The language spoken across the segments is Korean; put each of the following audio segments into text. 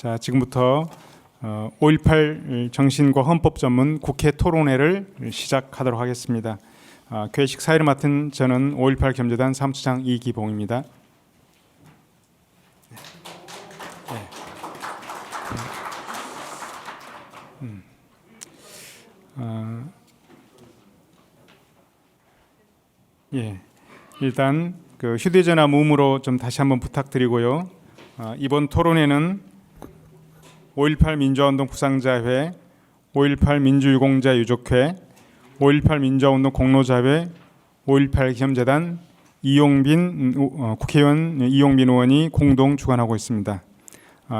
자, 지금부터 5.18 정신과 헌법 전문 국회 토론회를 시작하도록 하겠습니다. 개회식 사회를 맡은 저는 5.18 겸재단 사무처장 이기봉입니다. 일단 그 휴대전화 무음으로 좀 다시 한번 부탁드리고요. 이번 토론회는 5.18 민주화운동 부상자회, 5.18 민주유공자 유족회, 5.18 민주화운동 공로자회, 5.18 기념재단 국회의원 이용빈 의원이 공동 주관하고 있습니다.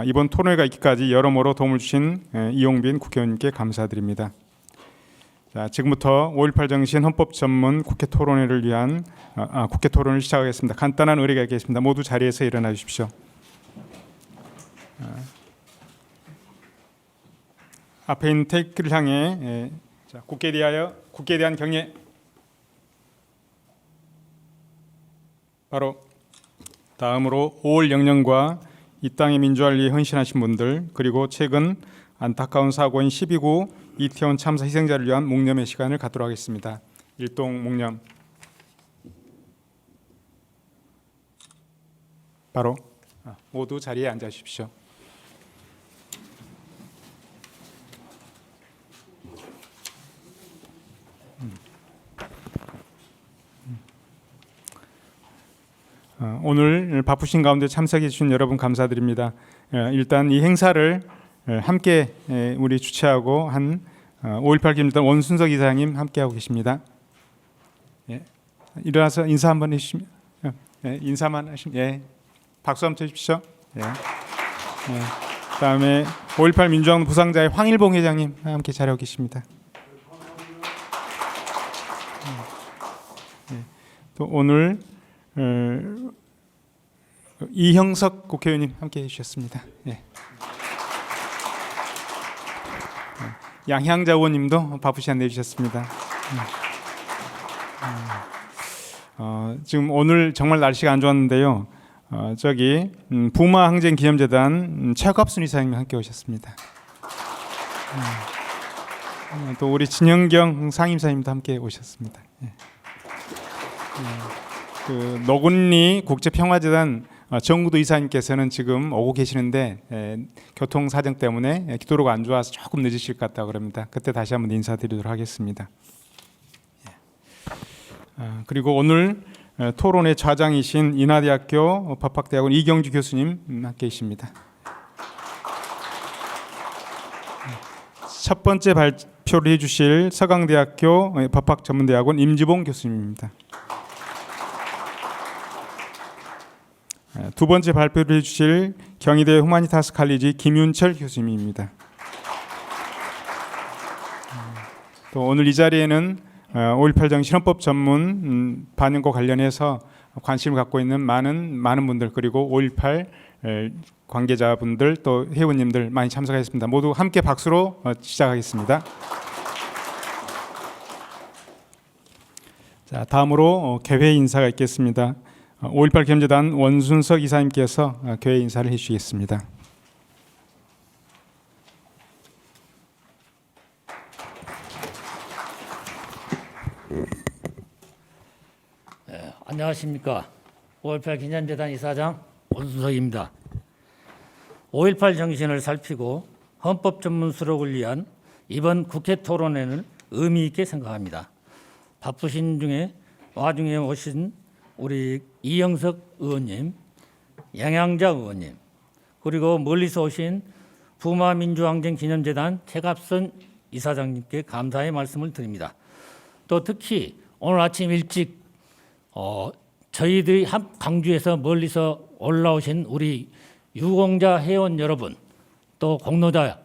이번 토론회가 있기까지 여러모로 도움을 주신 이용빈 국회의원님께 감사드립니다. 자, 지금부터 5.18 정신 헌법 전문 국회 토론회를 위한 국회 토론을 시작하겠습니다. 간단한 의례가 있겠습니다. 모두 자리에서 일어나 주십시오. 앞에 있는 테이크를 향해 국회에 대한 경례. 바로 다음으로 5월 영령과 이 땅의 민주화를 위해 헌신하신 분들, 그리고 최근 안타까운 사고인 12구 이태원 참사 희생자를 위한 묵념의 시간을 갖도록 하겠습니다. 일동 묵념. 바로 모두 자리에 앉아 주십시오. 오늘 바쁘신 가운데 참석해 주신 여러분 감사드립니다. 일단 이 행사를 함께 우리 주최하고 한 5.18 기념재단 원순석 이사장님 함께하고 계십니다. 일어나서 인사 한번 해주시면 인사만 하시면 박수 한번 쳐주십시오. 그다음에 5.18 민주화운동 부상자의 황일봉 회장님 함께 자리하고 계십니다. 또 오늘 이형석 국회의원님 함께 해주셨습니다. 양향자 의원님도 바쁘시게 내주셨습니다. 지금 오늘 정말 날씨가 안 좋았는데요. 저기 부마항쟁기념재단 최갑순 이사님 함께 오셨습니다. 또 우리 진영경 상임사님도 함께 오셨습니다. 그 노군리 국제평화재단 정구도 이사님께서는 지금 오고 계시는데 교통 사정 때문에 기도로가 안 좋아서 조금 늦으실 것 같다고 그럽니다. 그때 다시 한번 인사드리도록 하겠습니다. 그리고 오늘 토론의 좌장이신 인하대학교 법학대학원 이경주 교수님 함께 계십니다. 첫 번째 발표를 해주실 서강대학교 법학전문대학원 임지봉 교수님입니다. 두 번째 발표를 해주실 경희대 후마니타스 칼리지 김윤철 교수님입니다. 또 오늘 이 자리에는 5.18 정신헌법 전문 반영과 관련해서 관심을 갖고 있는 많은 분들, 그리고 5.18 관계자분들, 또 회원님들 많이 참석하셨습니다. 모두 함께 박수로 시작하겠습니다. 자, 다음으로 개회 인사가 있겠습니다. 5.18 기념재단 원순석 이사님께서 개회 인사를 해주시겠습니다. 안녕하십니까. 5.18 기념재단 이사장 원순석입니다. 5.18 정신을 살피고 헌법 전문 수록을 위한 이번 국회 토론회는 의미 있게 생각합니다. 바쁘신 와중에 오신 우리 이영석 의원님, 양향자 의원님, 그리고 멀리서 오신 부마민주항쟁기념재단 최갑선 이사장님께 감사의 말씀을 드립니다. 또 특히 오늘 아침 일찍 저희들이 광주에서 멀리서 올라오신 우리 유공자 회원 여러분, 또 공로자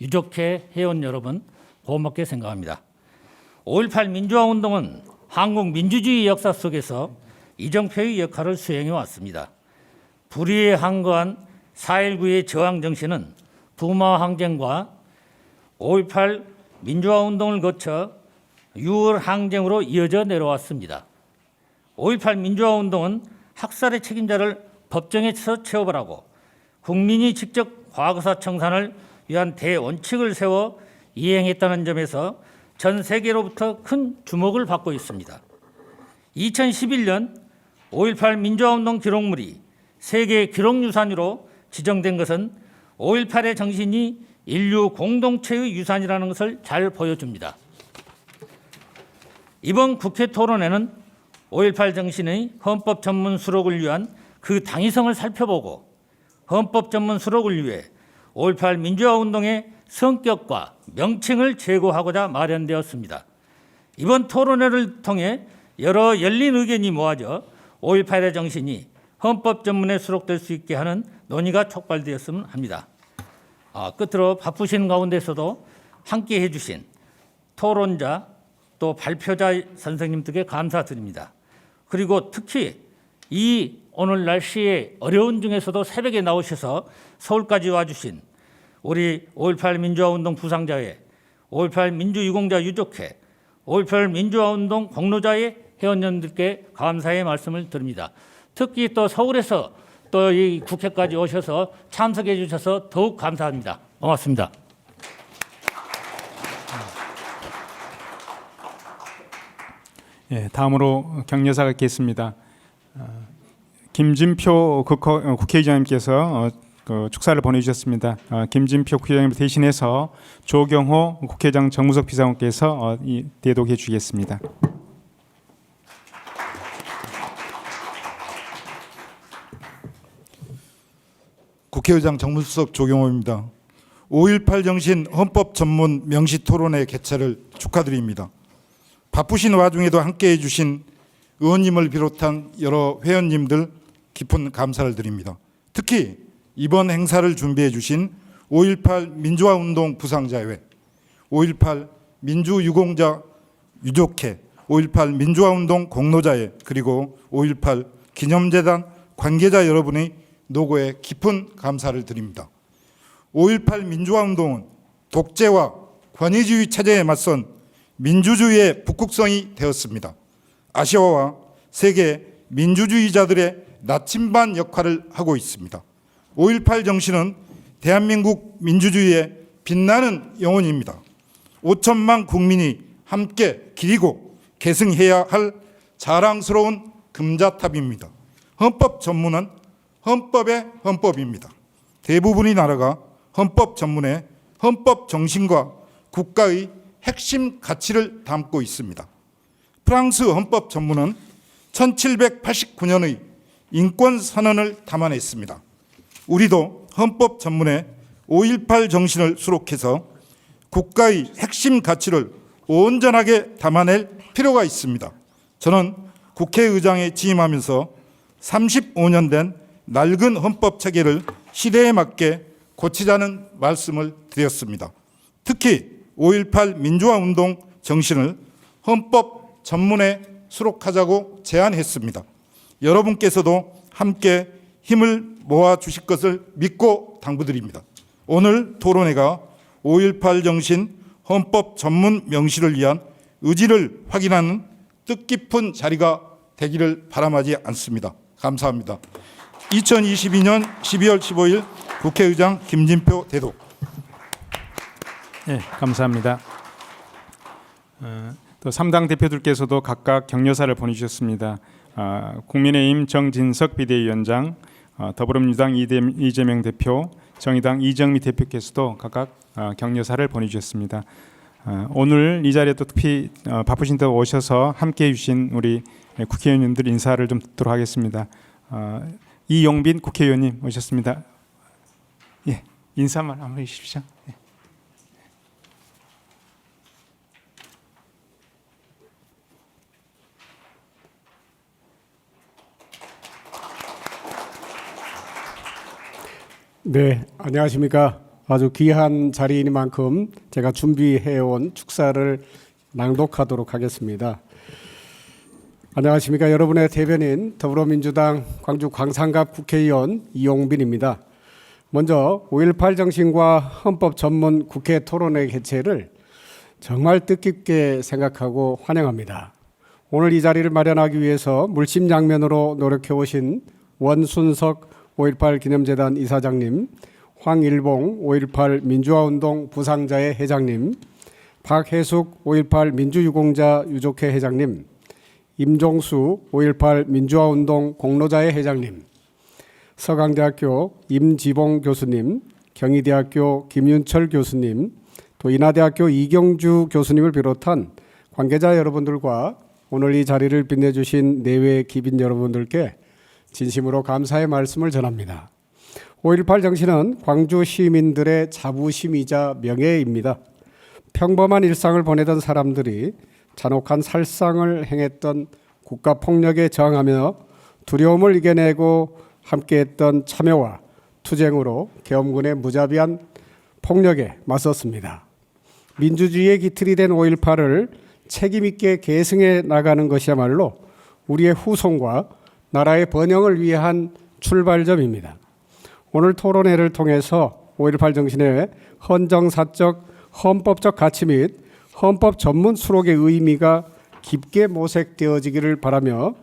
유족회 회원 여러분 고맙게 생각합니다. 5.18 민주화운동은 한국 민주주의 역사 속에서 이정표의 역할을 수행해 왔습니다. 불의에 항거한 4.19의 저항 정신은 부마항쟁과 5.18 민주화운동을 거쳐 6월 항쟁으로 이어져 내려왔습니다. 5.18 민주화운동은 학살의 책임자를 법정에서 처벌하고 국민이 직접 과거사 청산을 위한 대원칙을 세워 이행했다는 점에서 전 세계로부터 큰 주목을 받고 있습니다. 2011년 5.18 민주화운동 기록물이 세계 기록유산으로 지정된 것은 5.18의 정신이 인류 공동체의 유산이라는 것을 잘 보여줍니다. 이번 국회 토론회는 5.18 정신의 헌법 전문 수록을 위한 그 당위성을 살펴보고 헌법 전문 수록을 위해 5.18 민주화운동의 성격과 명칭을 제고하고자 마련되었습니다. 이번 토론회를 통해 여러 열린 의견이 모아져 5.18의 정신이 헌법 전문에 수록될 수 있게 하는 논의가 촉발되었으면 합니다. 끝으로 바쁘신 가운데서도 함께해 주신 토론자 또 발표자 선생님들께 감사드립니다. 그리고 특히 이 오늘 날씨에 어려운 중에서도 새벽에 나오셔서 서울까지 와주신 우리 5.18 민주화운동 부상자회, 5.18 민주유공자 유족회, 5.18 민주화운동 공로자의 회원님들께 감사의 말씀을 드립니다. 특히 또 서울에서 또 이 국회까지 오셔서 참석해 주셔서 더욱 감사합니다. 고맙습니다. 예, 다음으로 격려사가 있겠습니다. 김진표 국회의장님께서 축사를 보내주셨습니다. 김진표 국회의장님 대신해서 조경호 국회의장 정무석 비서관께서 대독해 주시겠습니다. 국회의장 정무수석 조경호입니다. 5.18 정신 헌법 전문 명시 토론회 개최를 축하드립니다. 바쁘신 와중에도 함께해 주신 의원님을 비롯한 여러 회원님들 깊은 감사를 드립니다. 특히 이번 행사를 준비해 주신 5.18 민주화운동 부상자회, 5.18 민주유공자 유족회, 5.18 민주화운동 공로자회, 그리고 5.18 기념재단 관계자 여러분의 노고에 깊은 감사를 드립니다. 5.18 민주화운동은 독재와 권위주의 체제에 맞선 민주주의의 북극성이 되었습니다. 아시아와 세계 민주주의자들의 나침반 역할을 하고 있습니다. 5.18 정신은 대한민국 민주주의의 빛나는 영혼입니다. 5천만 국민이 함께 기리고 계승해야 할 자랑스러운 금자탑입니다. 헌법 전문은 헌법의 헌법입니다. 대부분의 나라가 헌법 전문에 헌법 정신과 국가의 핵심 가치를 담고 있습니다. 프랑스 헌법 전문은 1789년의 인권 선언을 담아냈습니다. 우리도 헌법 전문에 5.18 정신을 수록해서 국가의 핵심 가치를 온전하게 담아낼 필요가 있습니다. 저는 국회의장에 취임하면서 35년 된 낡은 헌법 체계를 시대에 맞게 고치자는 말씀을 드렸습니다. 특히 5.18 민주화운동 정신을 헌법 전문에 수록하자고 제안했습니다. 여러분께서도 함께 힘을 모아 주실 것을 믿고 당부드립니다. 오늘 토론회가 5.18 정신 헌법 전문 명시를 위한 의지를 확인하는 뜻깊은 자리가 되기를 바람하지 않습니다. 감사합니다. 2022년 12월 15일 국회의장 김진표 대독. 네, 감사합니다. 또 3당 대표들께서도 각각 격려사를 보내주셨습니다. 국민의힘 정진석 비대위원장, 더불어민주당 이재명 대표, 정의당 이정미 대표께서도 각각 격려사를 보내주셨습니다. 오늘 이 자리에 또 특히 바쁘신 데 오셔서 함께해 주신 우리 국회의원님들 인사를 좀 듣도록 하겠습니다. 이용빈 국회의원님 오셨습니다. 예, 인사만 한번 해주십시오. 예. 네, 안녕하십니까. 아주 귀한 자리이니만큼 제가 준비해온 축사를 낭독하도록 하겠습니다. 안녕하십니까. 여러분의 대변인 더불어민주당 광주 광산갑 국회의원 이용빈입니다. 먼저 5.18 정신과 헌법 전문 국회 토론회 개최를 정말 뜻깊게 생각하고 환영합니다. 오늘 이 자리를 마련하기 위해서 물심양면으로 노력해 오신 원순석 5.18 기념재단 이사장님, 황일봉 5.18 민주화운동 부상자의 회장님, 박혜숙 5.18 민주유공자 유족회 회장님, 임종수 5.18 민주화운동 공로자의 회장님, 서강대학교 임지봉 교수님, 경희대학교 김윤철 교수님, 또 인하대학교 이경주 교수님을 비롯한 관계자 여러분들과 오늘 이 자리를 빛내주신 내외 기빈 여러분들께 진심으로 감사의 말씀을 전합니다. 5.18 정신은 광주 시민들의 자부심이자 명예입니다. 평범한 일상을 보내던 사람들이 잔혹한 살상을 행했던 국가폭력에 저항하며 두려움을 이겨내고 함께했던 참여와 투쟁으로 계엄군의 무자비한 폭력에 맞섰습니다. 민주주의의 기틀이 된 5.18을 책임있게 계승해 나가는 것이야말로 우리의 후손과 나라의 번영을 위한 출발점입니다. 오늘 토론회를 통해서 5.18 정신의 헌정사적, 헌법적 가치 및 헌법 전문 수록의 의미가 깊게 모색되어지기를 바라며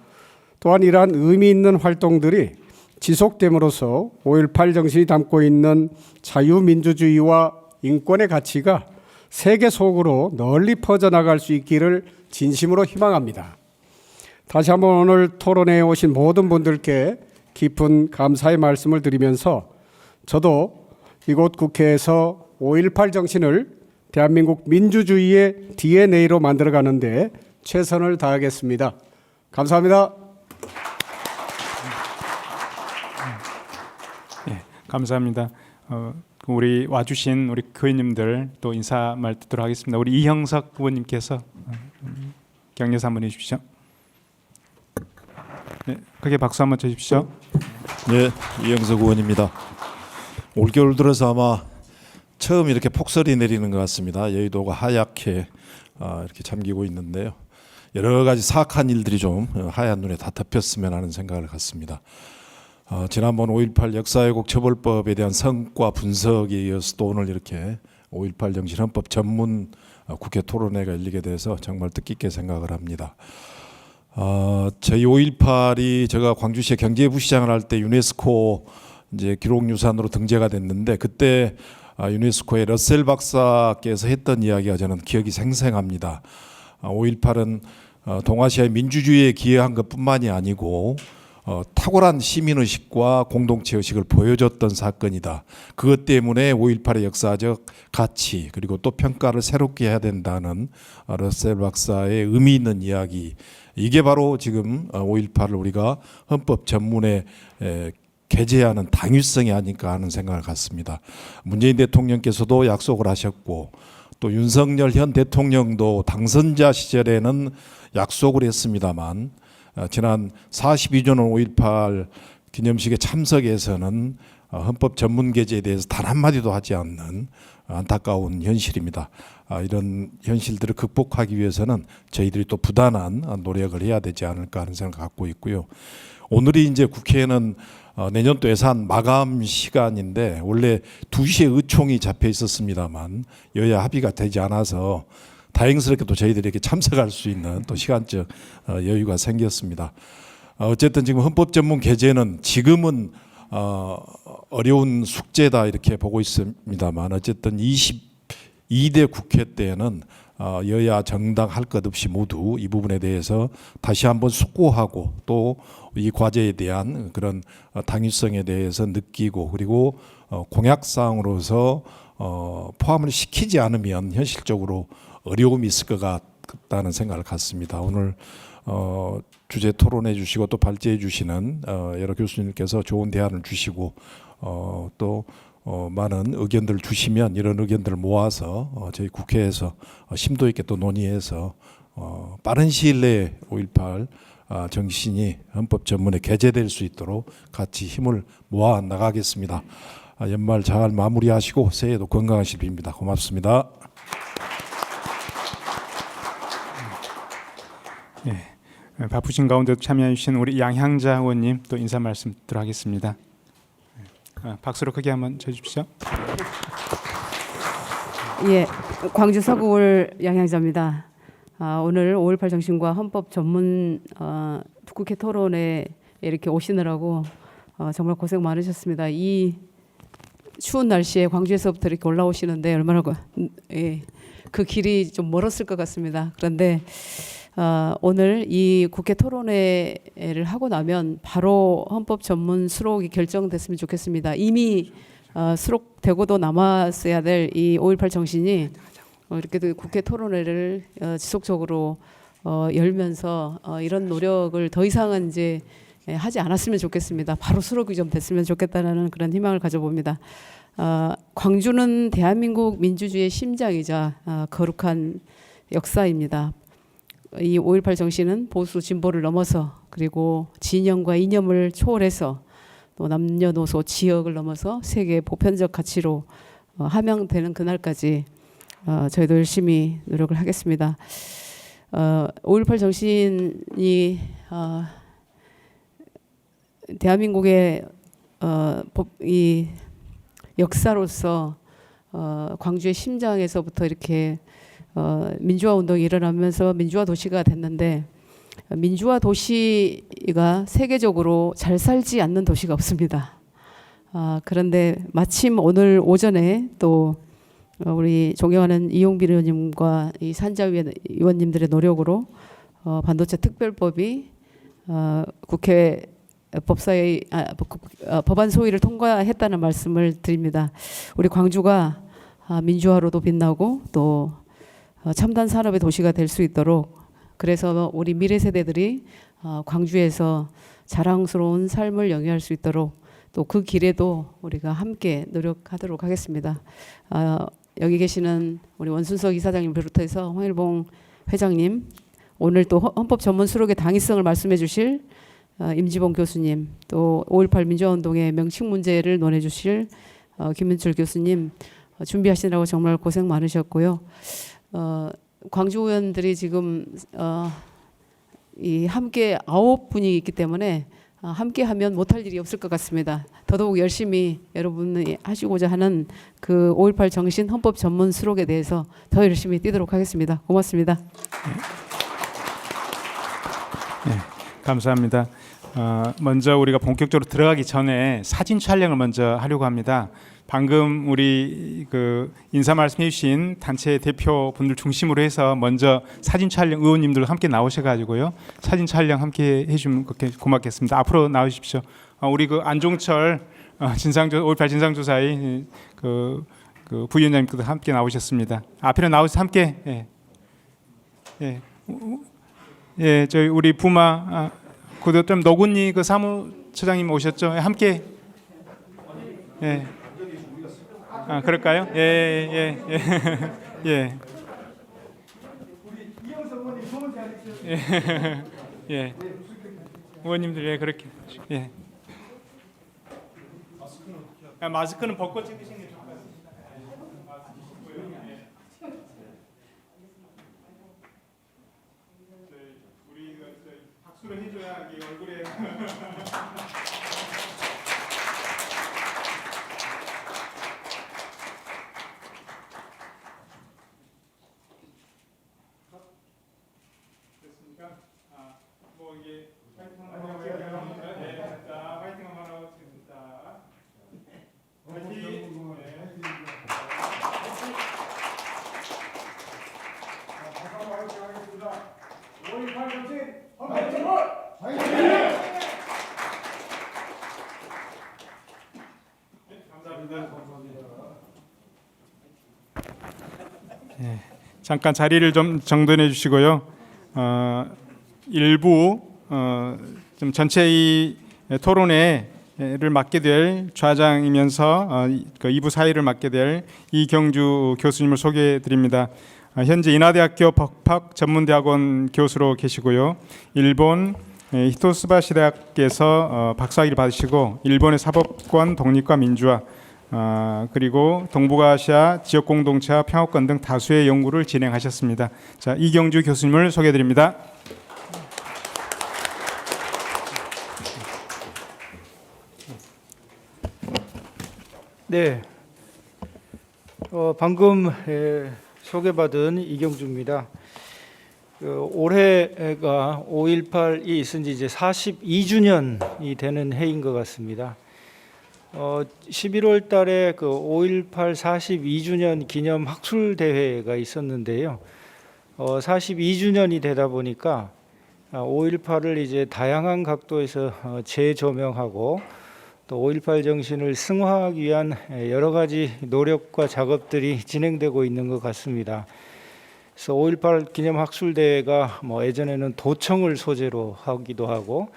또한 이러한 의미 있는 활동들이 지속됨으로써 5.18 정신이 담고 있는 자유민주주의와 인권의 가치가 세계 속으로 널리 퍼져나갈 수 있기를 진심으로 희망합니다. 다시 한번 오늘 토론회에 오신 모든 분들께 깊은 감사의 말씀을 드리면서 저도 이곳 국회에서 5.18 정신을 대한민국 민주주의의 DNA로 만들어가는데 최선을 다하겠습니다. 감사합니다. 예, 감사합니다. 우리 와주신 우리 교인님들 또 인사 말 듣도록 하겠습니다. 우리 이형석 의원님께서 격려사 한번 해주십시오. 네, 크게 박수 한번 쳐주십시오. 네, 이영석 의원입니다. 올겨울 들어서 아마 처음 이렇게 폭설이 내리는 것 같습니다. 여의도가 하얗게 이렇게 잠기고 있는데요. 여러 가지 사악한 일들이 좀 하얀 눈에 다 덮였으면 하는 생각을 갖습니다. 지난번 5.18 역사왜곡 처벌법에 대한 성과 분석에 이어서 또 오늘 이렇게 5.18 정신 헌법 전문 국회 토론회가 열리게 돼서 정말 뜻깊게 생각을 합니다. 저희 5.18이 제가 광주시의 경제부시장을 할 때 유네스코 이제 기록유산으로 등재가 됐는데 그때 유네스코의 러셀 박사께서 했던 이야기가 저는 기억이 생생합니다. 5.18은 동아시아의 민주주의에 기여한 것뿐만이 아니고 탁월한 시민의식과 공동체의식을 보여줬던 사건이다. 그것 때문에 5.18의 역사적 가치 그리고 또 평가를 새롭게 해야 된다는 러셀 박사의 의미 있는 이야기, 이게 바로 지금 5.18을 우리가 헌법 전문에 게재하는 당위성이 아닐까 하는 생각을 갖습니다. 문재인 대통령께서도 약속을 하셨고 또 윤석열 현 대통령도 당선자 시절에는 약속을 했습니다만 지난 42주년 5.18 기념식에 참석해서는 헌법 전문 게재에 대해서 단 한마디도 하지 않는 안타까운 현실입니다. 이런 현실들을 극복하기 위해서는 저희들이 또 부단한 노력을 해야 되지 않을까 하는 생각을 갖고 있고요. 오늘이 이제 국회에는 내년도 예산 마감 시간인데 원래 2시에 의총이 잡혀 있었습니다만 여야 합의가 되지 않아서 다행스럽게 또 저희들이 이렇게 참석할 수 있는 또 시간적 여유가 생겼습니다. 어쨌든 지금 헌법 전문 게재는 지금은 어려운 숙제다 이렇게 보고 있습니다만 어쨌든 22대 국회 때에는 여야 정당 할 것 없이 모두 이 부분에 대해서 다시 한번 숙고하고 또 이 과제에 대한 그런 당위성에 대해서 느끼고 그리고 공약사항으로서 포함을 시키지 않으면 현실적으로 어려움이 있을 것 같다는 생각을 갖습니다. 오늘 주제 토론해 주시고 또 발제해 주시는 여러 교수님께서 좋은 대안을 주시고 또 많은 의견들을 주시면 이런 의견들을 모아서 저희 국회에서 심도 있게 또 논의해서 빠른 시일 내에 5.18 정신이 헌법 전문에 게재될 수 있도록 같이 힘을 모아 나가겠습니다. 연말 잘 마무리하시고 새해도 건강하실 빕니다. 고맙습니다. 네, 바쁘신 가운데도 참여해 주신 우리 양향자 의원님 또 인사 말씀 듣도록 하겠습니다. 박수로 크게 한번 쳐주십시오. 예, 광주 서구울 양향자입니다. 오늘 5.18 정신과 헌법 전문 국회 토론에 이렇게 오시느라고 정말 고생 많으셨습니다. 이 추운 날씨에 광주에서부터 이렇게 올라오시는데 얼마나 그 길이 좀 멀었을 것 같습니다. 그런데 오늘 이 국회 토론회를 하고 나면 바로 헌법 전문 수록이 결정됐으면 좋겠습니다. 이미 수록되고도 남았어야 될 이 5.18 정신이 이렇게 국회 토론회를 지속적으로 열면서 이런 노력을 더 이상은 이제 하지 않았으면 좋겠습니다. 바로 수록이 좀 됐으면 좋겠다는 그런 희망을 가져봅니다. 광주는 대한민국 민주주의의 심장이자 거룩한 역사입니다. 이 5.18 정신은 보수 진보를 넘어서 그리고 진영과 이념을 초월해서 또 남녀노소 지역을 넘어서 세계 보편적 가치로 함양되는 그날까지 저희도 열심히 노력을 하겠습니다. 5.18 정신이 대한민국의 이 역사로서 광주의 심장에서부터 이렇게 민주화 운동이 일어나면서 민주화 도시가 됐는데 민주화 도시가 세계적으로 잘 살지 않는 도시가 없습니다. 그런데 마침 오늘 오전에 또 우리 존경하는 이용빈 의원님과 이 산자위 의원님들의 노력으로 반도체 특별법이 국회 법사위 법안 소위를 통과했다는 말씀을 드립니다. 우리 광주가 민주화로도 빛나고 또 첨단 산업의 도시가 될 수 있도록 그래서 우리 미래 세대들이 광주에서 자랑스러운 삶을 영위할 수 있도록 또 그 길에도 우리가 함께 노력하도록 하겠습니다. 여기 계시는 우리 원순석 이사장님 비롯해서 황일봉 회장님 오늘 또 헌법 전문 수록의 당위성을 말씀해 주실 임지봉 교수님 또 5.18 민주화운동의 명칭 문제를 논해 주실 김윤철 교수님 준비하시느라고 정말 고생 많으셨고요. 광주 의원들이 지금 이 함께 9분이 있기 때문에 함께 하면 못할 일이 없을 것 같습니다. 더더욱 열심히 여러분이 하시고자 하는 그 5.18 정신 헌법 전문 수록에 대해서 더 열심히 뛰도록 하겠습니다. 고맙습니다. 네, 감사합니다. 먼저 우리가 본격적으로 들어가기 전에 사진 촬영을 먼저 하려고 합니다. 방금 우리 그 인사 말씀해 주신 단체 대표분들 중심으로 해서 먼저 사진 촬영 의원님들 함께 나오셔가지고요. 사진 촬영 함께 해주면 그렇게 고맙겠습니다. 앞으로 나오십시오. 우리 그 안종철 5.18 진상조사의 그 부위원장님께도 함께 나오셨습니다. 앞으로 나오셔서 함께 저희 우리 부마 그도 좀 노군니 그 사무처장님 오셨죠? 함께 그럴까요? 예. 예. 의원님들 그렇게 마스크는 벗고 찍으시는 게 좋을 것 같습니다. 우리 박수를 해줘야 이 얼굴에 뭐 이게 파이팅 한번 하겠습니다. 자, 파이팅 한번 하겠습니다. 파이팅. 잠깐 자리를 좀 정돈해 주시고요. 일부 좀 전체 이 토론회를 맡게 될 좌장이면서 그 2부 사회를 맡게 될 이경주 교수님을 소개해 드립니다. 현재 인하대학교 법학 전문대학원 교수로 계시고요. 일본 히토스바시 대학에서 박사학위를 받으시고 일본의 사법권, 독립과 민주화 그리고 동북아시아 지역 공동체와 평화권 등 다수의 연구를 진행하셨습니다. 자, 이경주 교수님을 소개해 드립니다. 네, 방금 소개받은 이경주입니다. 올해가 5.18이 있은 지 이제 42주년이 되는 해인 것 같습니다. 11월 달에 그 5.18 42주년 기념 학술 대회가 있었는데요. 42주년이 되다 보니까 5.18을 이제 다양한 각도에서 재조명하고 또 5.18 정신을 승화하기 위한 여러 가지 노력과 작업들이 진행되고 있는 것 같습니다. 그래서 5.18 기념 학술 대회가 예전에는 도청을 소재로 하기도 하고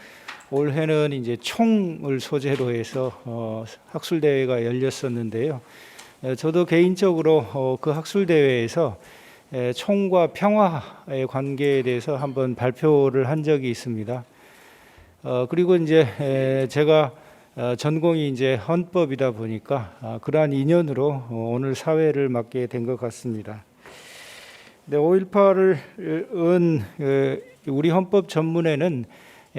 올해는 이제 총을 소재로 해서 학술 대회가 열렸었는데요. 저도 개인적으로 그 학술 대회에서 총과 평화의 관계에 대해서 한번 발표를 한 적이 있습니다. 그리고 이제 제가 전공이 이제 헌법이다 보니까 그러한 인연으로 오늘 사회를 맡게 된 것 같습니다. 5.18은 우리 헌법 전문에는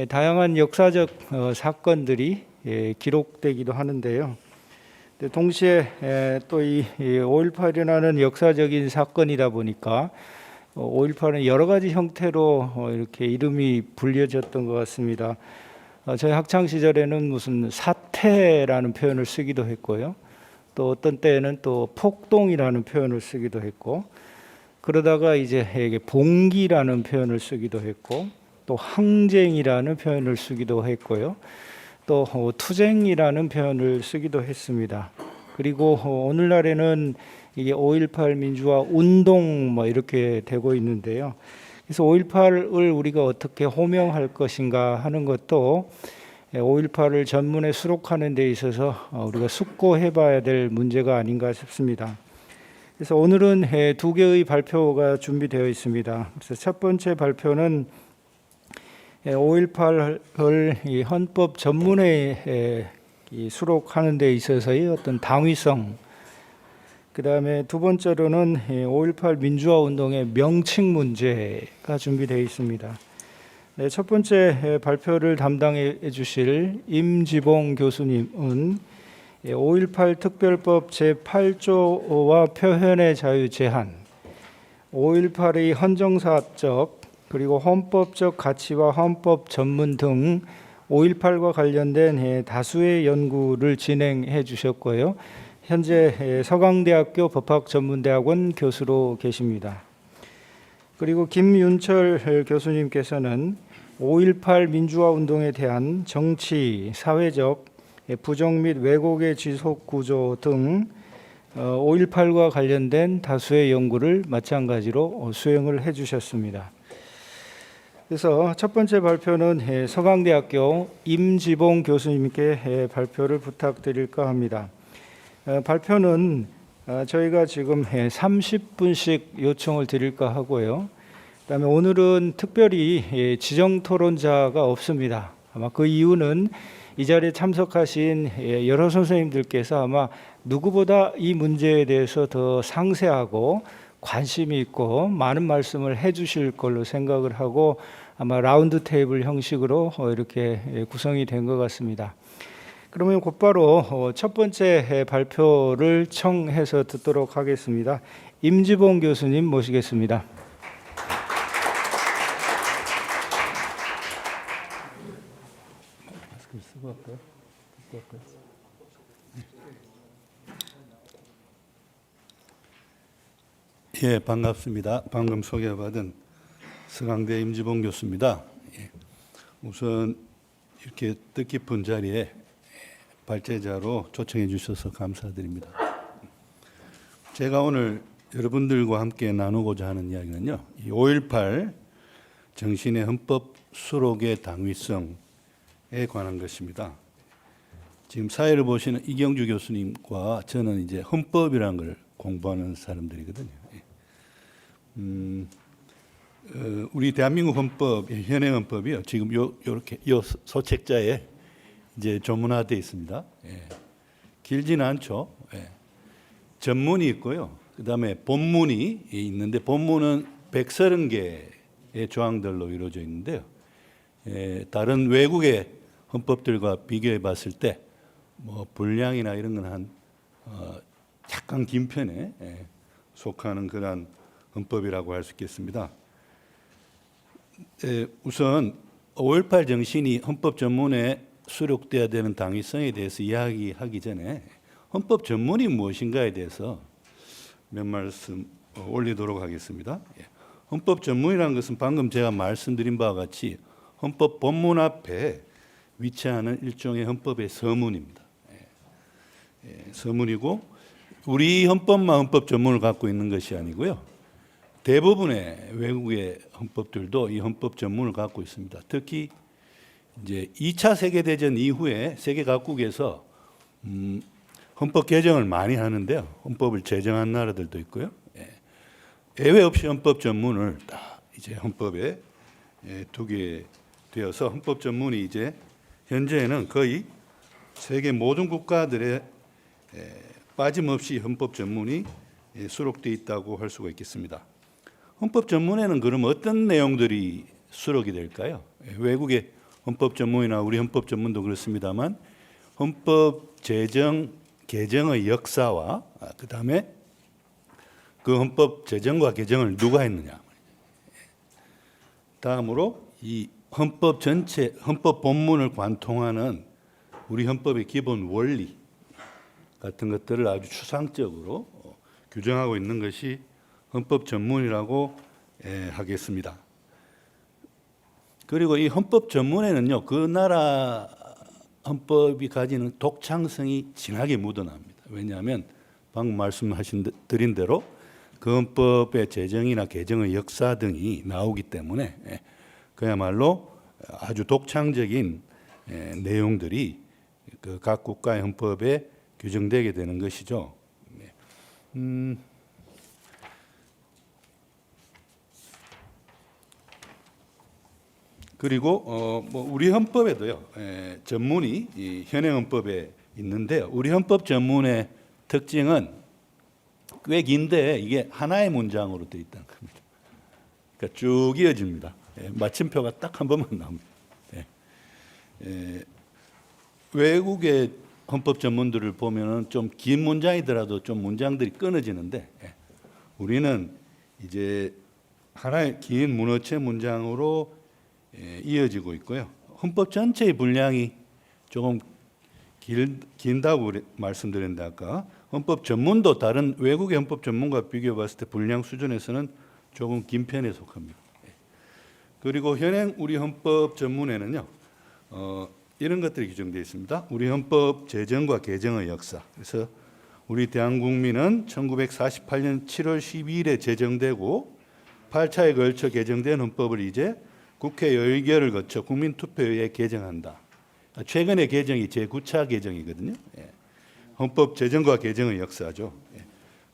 다양한 역사적 사건들이 기록되기도 하는데요. 동시에 또 이 5.18이라는 역사적인 사건이다 보니까 5.18은 여러 가지 형태로 이렇게 이름이 불려졌던 것 같습니다. 저희 학창 시절에는 무슨 사태라는 표현을 쓰기도 했고요. 또 어떤 때에는 또 폭동이라는 표현을 쓰기도 했고, 그러다가 이제 봉기라는 표현을 쓰기도 했고, 또 항쟁이라는 표현을 쓰기도 했고요. 또 투쟁이라는 표현을 쓰기도 했습니다. 그리고 오늘날에는 이게 5.18 민주화 운동 이렇게 되고 있는데요. 그래서 5.18을 우리가 어떻게 호명할 것인가 하는 것도 5.18을 전문에 수록하는 데 있어서 우리가 숙고해 봐야 될 문제가 아닌가 싶습니다. 그래서 오늘은 두 개의 발표가 준비되어 있습니다. 그래서 첫 번째 발표는 5.18을 헌법 전문에 수록하는 데 있어서의 어떤 당위성, 그 다음에 두 번째로는 5.18 민주화 운동의 명칭 문제가 준비되어 있습니다. 네, 첫 번째 발표를 담당해 주실 임지봉 교수님은 5.18 특별법 제8조와 표현의 자유 제한, 5.18의 헌정사적 그리고 헌법적 가치와 헌법 전문 등 5.18과 관련된 다수의 연구를 진행해 주셨고요. 현재 서강대학교 법학전문대학원 교수로 계십니다. 그리고 김윤철 교수님께서는 5.18 민주화 운동에 대한 정치, 사회적, 부정 및 왜곡의 지속 구조 등 5.18과 관련된 다수의 연구를 마찬가지로 수행을 해 주셨습니다. 그래서 첫 번째 발표는 서강대학교 임지봉 교수님께 발표를 부탁드릴까 합니다. 발표는 저희가 지금 30분씩 요청을 드릴까 하고요. 그다음에 오늘은 특별히 지정 토론자가 없습니다. 아마 그 이유는 이 자리에 참석하신 여러 선생님들께서 아마 누구보다 이 문제에 대해서 더 상세하고 관심이 있고 많은 말씀을 해주실 걸로 생각을 하고 아마 라운드 테이블 형식으로 이렇게 구성이 된 것 같습니다. 그러면 곧바로 첫 번째 발표를 청해서 듣도록 하겠습니다. 임지봉 교수님 모시겠습니다. 예, 반갑습니다. 방금 소개받은 서강대 임지봉 교수입니다. 예, 우선 이렇게 뜻깊은 자리에 발제자로 초청해 주셔서 감사드립니다. 제가 오늘 여러분들과 함께 나누고자 하는 이야기는요, 이 5.18 정신의 헌법 수록의 당위성에 관한 것입니다. 지금 사회를 보시는 이경주 교수님과 저는 이제 헌법이라는 걸 공부하는 사람들이거든요. 우리 대한민국 헌법, 현행 헌법이요, 지금 요렇게 요 소책자에 이제 조문화되어 있습니다. 예. 길지는 않죠. 예. 전문이 있고요. 그다음에 본문이 있는데 본문은 130개의 조항들로 이루어져 있는데요. 예, 다른 외국의 헌법들과 비교해 봤을 때 뭐 분량이나 이런 건 한 약간 긴 편에 속하는 그런 헌법이라고 할 수 있겠습니다. 우선 5.18 정신이 헌법 전문에 수록돼야 되는 당위성에 대해서 이야기하기 전에 헌법 전문이 무엇인가에 대해서 몇 말씀 올리도록 하겠습니다. 헌법 전문이라는 것은 방금 제가 말씀드린 바와 같이 헌법 본문 앞에 위치하는 일종의 헌법의 서문입니다. 서문이고 우리 헌법만 헌법 전문을 갖고 있는 것이 아니고요. 대부분의 외국의 헌법들도 이 헌법 전문을 갖고 있습니다. 특히 이제 2차 세계 대전 이후에 세계 각국에서 헌법 개정을 많이 하는데요. 헌법을 제정한 나라들도 있고요. 예외 없이 헌법 전문을 다 이제 헌법에 두게 되어서 헌법 전문이 이제 현재는 거의 세계 모든 국가들의 빠짐없이 헌법 전문이 수록되어 있다고 할 수가 있겠습니다. 헌법 전문에는 그럼 어떤 내용들이 수록이 될까요? 외국의 헌법 전문이나 우리 헌법 전문도 그렇습니다만 헌법 제정 개정의 역사와 그다음에 그 헌법 제정과 개정을 누가 했느냐. 다음으로 이 헌법 전체 헌법 본문을 관통하는 우리 헌법의 기본 원리 같은 것들을 아주 추상적으로 규정하고 있는 것이 헌법 전문이라고 하겠습니다. 그리고 이 헌법 전문에는요, 그 나라 헌법이 가지는 독창성이 진하게 묻어납니다. 왜냐하면 방금 드린 대로 그 헌법의 제정이나 개정의 역사 등이 나오기 때문에 그야말로 아주 독창적인 내용들이 그 각 국가의 헌법에 규정되게 되는 것이죠. 그리고 뭐 우리 헌법에도요 전문이 이 현행 헌법에 있는데요. 우리 헌법 전문의 특징은 꽤 긴데 이게 하나의 문장으로 되어 있다는 겁니다. 그러니까 쭉 이어집니다. 마침표가 딱 한 번만 나옵니다. 외국의 헌법 전문들을 보면은 좀 긴 문장이더라도 좀 문장들이 끊어지는데 우리는 이제 하나의 긴 문어체 문장으로 이어지고 있고요. 헌법 전체의 분량이 조금 긴다고 말씀드렸는데 아까 헌법 전문도 다른 외국의 헌법 전문과 비교해 봤을 때 분량 수준에서는 조금 긴 편에 속합니다. 그리고 현행 우리 헌법 전문에는요. 이런 것들이 규정되어 있습니다. 우리 헌법 제정과 개정의 역사. 그래서 우리 대한국민은 1948년 7월 12일에 제정되고 8차에 걸쳐 개정된 헌법을 이제 국회 의결을 거쳐 국민투표에 의해 개정한다. 최근의 개정이 제9차 개정이거든요. 헌법 제정과 개정의 역사죠.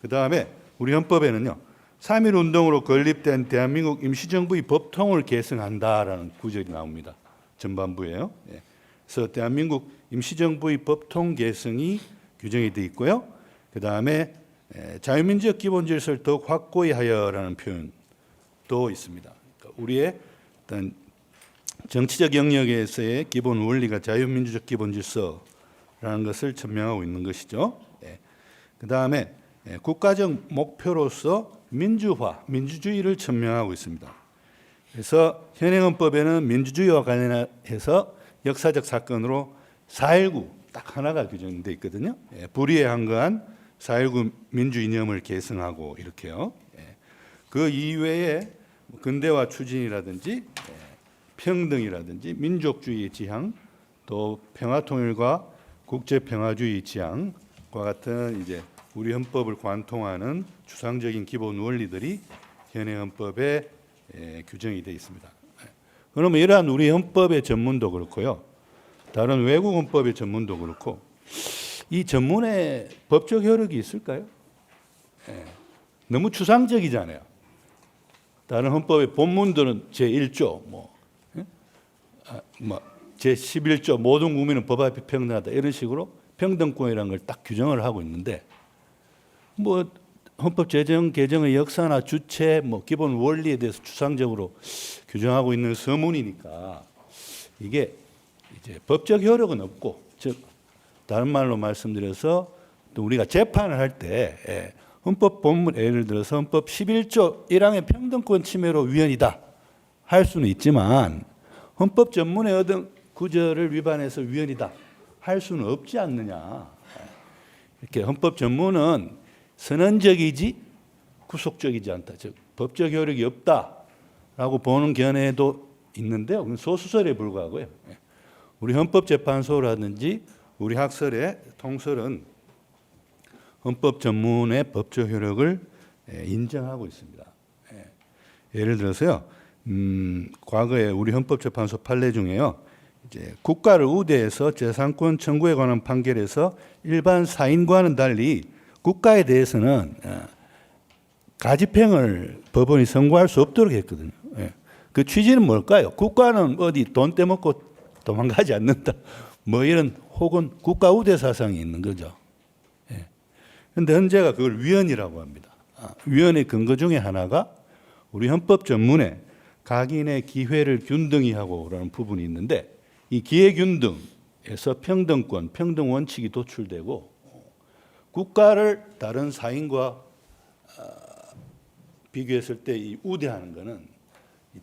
그다음에 우리 헌법에는요. 3.1 운동으로 건립된 대한민국 임시정부의 법통을 계승한다라는 구절이 나옵니다. 전반부예요. 그래서 대한민국 임시정부의 법통 계승이 규정이 되어 있고요. 그다음에 자유민주적 기본질서를 더욱 확고히 하여라는 표현도 있습니다. 그러니까 우리의 어떤 정치적 영역에서의 기본 원리가 자유민주적 기본질서라는 것을 천명하고 있는 것이죠. 그다음에 국가적 목표로서 민주화, 민주주의를 천명하고 있습니다. 그래서 현행 헌법에는 민주주의와 관련해서 역사적 사건으로 4.19 딱 하나가 규정되어 있거든요. 불의에 한거한 4.19 민주 이념을 계승하고 이렇게요. 그 이외에 근대화 추진이라든지 평등이라든지 민족주의 지향, 또 평화통일과 국제평화주의 지향과 같은 이제 우리 헌법을 관통하는 추상적인 기본 원리들이 현행 헌법에 규정이 되어 있습니다. 그러면 이러한 우리 헌법의 전문도 그렇고요. 다른 외국 헌법의 전문도 그렇고 이 전문에 법적 효력이 있을까요? 너무 추상적이잖아요. 다른 헌법의 본문들은 제1조, 제11조 모든 국민은 법 앞에 평등하다 이런 식으로 평등권이라는 걸 딱 규정을 하고 있는데 뭐 헌법 제정 개정의 역사나 주체, 기본 원리에 대해서 추상적으로 규정하고 있는 서문이니까 이게 이제 법적 효력은 없고, 즉 다른 말로 말씀드려서 또 우리가 재판을 할 때 헌법 본문 예를 들어서 헌법 11조 1항의 평등권 침해로 위헌이다 할 수는 있지만 헌법 전문의 어떤 구절을 위반해서 위헌이다 할 수는 없지 않느냐. 이렇게 헌법 전문은 선언적이지 구속적이지 않다. 즉 법적 효력이 없다라고 보는 견해도 있는데요. 그건 소수설에 불과하고요. 우리 헌법재판소라든지 우리 학설의 통설은 헌법 전문의 법적 효력을 인정하고 있습니다. 예를 들어서요, 과거에 우리 헌법재판소 판례 중에요, 이제 국가를 우대해서 재산권 청구에 관한 판결에서 일반 사인과는 달리 국가에 대해서는 가집행을 법원이 선고할 수 없도록 했거든요. 그 취지는 뭘까요? 국가는 어디 돈 떼먹고 도망가지 않는다. 뭐 이런 혹은 국가 우대 사상이 있는 거죠. 그런데 헌재가 그걸 위헌이라고 합니다. 위헌의 근거 중에 하나가 우리 헌법 전문에 각인의 기회를 균등히 하고라는 부분이 있는데 이 기회 균등에서 평등권, 평등 원칙이 도출되고 국가를 다른 사인과 비교했을 때 이 우대하는 것은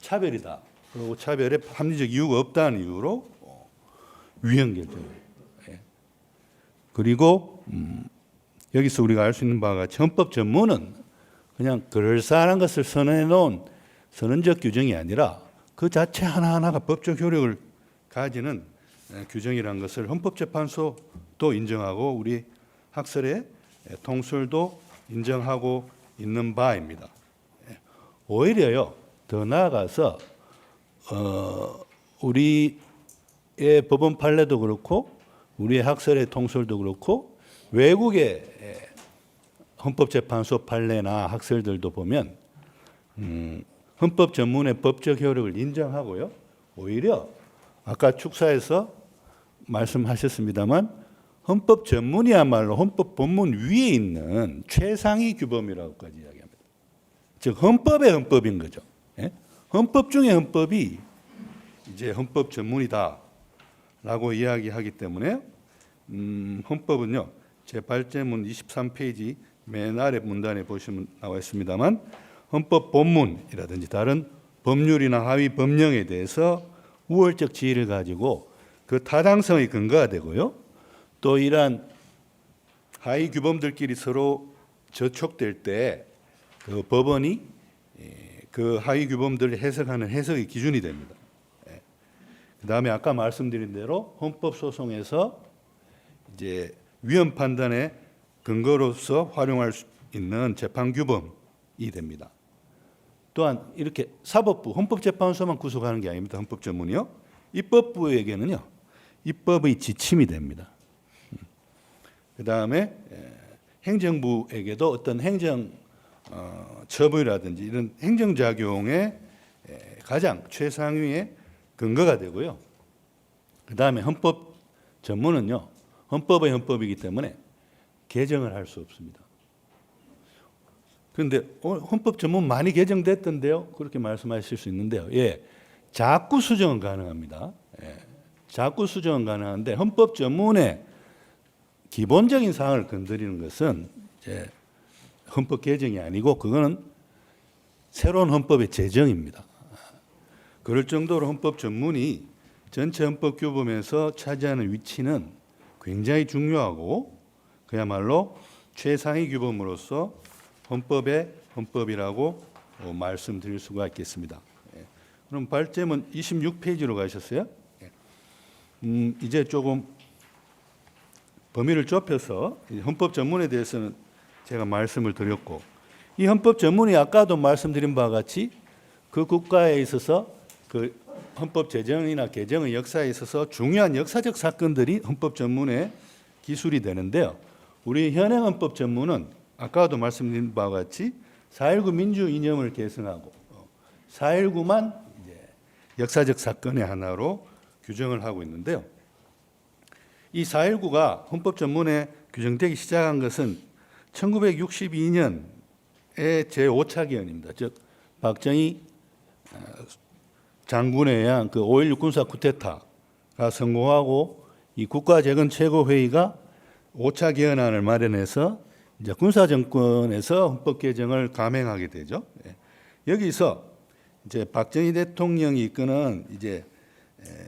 차별이다. 그리고 차별에 합리적 이유가 없다는 이유로 위헌 결정이에요. 그리고 여기서 우리가 알 수 있는 바와 같이 헌법 전문은 그냥 그럴싸한 것을 선언해 놓은 선언적 규정이 아니라 그 자체 하나하나가 법적 효력을 가지는 규정이라는 것을 헌법재판소도 인정하고 우리 학설의 통설도 인정하고 있는 바입니다. 오히려요, 더 나아가서 우리의 법원 판례도 그렇고 우리의 학설의 통설도 그렇고 외국의 헌법재판소 판례나 학설들도 보면 헌법 전문의 법적 효력을 인정하고요. 오히려 아까 축사에서 말씀하셨습니다만 헌법 전문이야말로 헌법 본문 위에 있는 최상위 규범이라고까지 이야기합니다. 즉 헌법의 헌법인 거죠. 헌법 중에 헌법이 이제 헌법 전문이다라고 이야기하기 때문에 헌법은요. 제8제문 23페이지 맨 아래 문단에 보시면 나와 있습니다만 헌법 본문이라든지 다른 법률이나 하위 법령에 대해서 우월적 지위를 가지고 그 타당성의 근거가 되고요. 또 이러한 하위 규범들끼리 서로 저촉될 때 그 법원이 그 하위 규범들을 해석하는 해석의 기준이 됩니다. 그다음에 아까 말씀드린 대로 헌법 소송에서 이제 위헌 판단의 근거로서 활용할 수 있는 재판 규범이 됩니다. 또한 이렇게 사법부, 헌법재판소만 구속하는 게 아닙니다. 헌법 전문이요. 입법부에게는요. 입법의 지침이 됩니다. 그다음에 행정부에게도 어떤 행정 처벌이라든지 이런 행정작용의 가장 최상위의 근거가 되고요. 그다음에 헌법 전문은요. 헌법의 헌법이기 때문에 개정을 할 수 없습니다. 그런데 헌법 전문 많이 개정됐던데요. 그렇게 말씀하실 수 있는데요. 예, 자꾸 수정은 가능합니다. 자꾸 수정은 가능한데 헌법 전문의 기본적인 사항을 건드리는 것은 이제 헌법 개정이 아니고 그거는 새로운 헌법의 제정입니다. 그럴 정도로 헌법 전문이 전체 헌법 규범에서 차지하는 위치는 굉장히 중요하고 그야말로 최상위 규범으로서 헌법의 헌법이라고 말씀드릴 수가 있겠습니다. 그럼 발제문 26페이지로 가셨어요? 이제 조금 범위를 좁혀서 헌법 전문에 대해서는 제가 말씀을 드렸고 이 헌법 전문이 아까도 말씀드린 바와 같이 그 국가에 있어서 그 헌법 제정이나 개정의 역사에 있어서 중요한 역사적 사건들이 헌법 전문의 기술이 되는데요. 우리 현행 헌법 전문은 아까도 말씀드린 바와 같이 4.19 민주 이념을 계승하고 4.19만 이제 역사적 사건의 하나로 규정을 하고 있는데요. 이 4.19가 헌법 전문에 규정되기 시작한 것은 1962년의 제5차 기원입니다. 즉 박정희 장군에 의한 그 5.16 군사 쿠데타가 성공하고 이 국가재건 최고회의가 5차 기원안을 마련해서 이제 군사 정권에서 헌법 개정을 감행하게 되죠. 여기서 이제 박정희 대통령이 이끄는 이제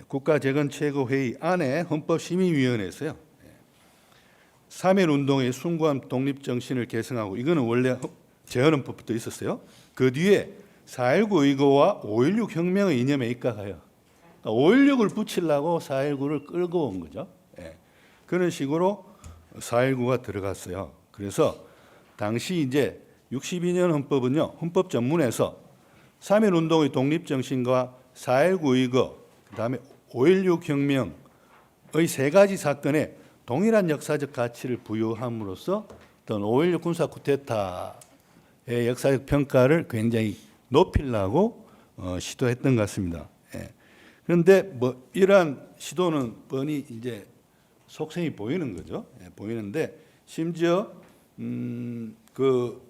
국가재건최고회의 안에 헌법심의위원회에서요. 3.1 운동의 숭고한 독립 정신을 계승하고 이거는 원래 재헌헌법부터 있었어요. 그 뒤에 4.19 의거와 5.16 혁명의 이념에 입각하여 5.16을 붙이려고 4.19를 끌고 온 거죠. 예. 그런 식으로 4.19가 들어갔어요. 그래서 당시 이제 62년 헌법은요, 헌법 전문에서 3.1 운동의 독립 정신과 4.19 의거, 그다음에 5.16 혁명의 세 가지 사건에 동일한 역사적 가치를 부여함으로써 어떤 5.16 군사 쿠데타의 역사적 평가를 굉장히 높이려고 시도했던 것 같습니다. 예. 그런데 뭐 이러한 시도는 뻔히 이제 속성이 보이는 거죠. 예, 보이는데 심지어 그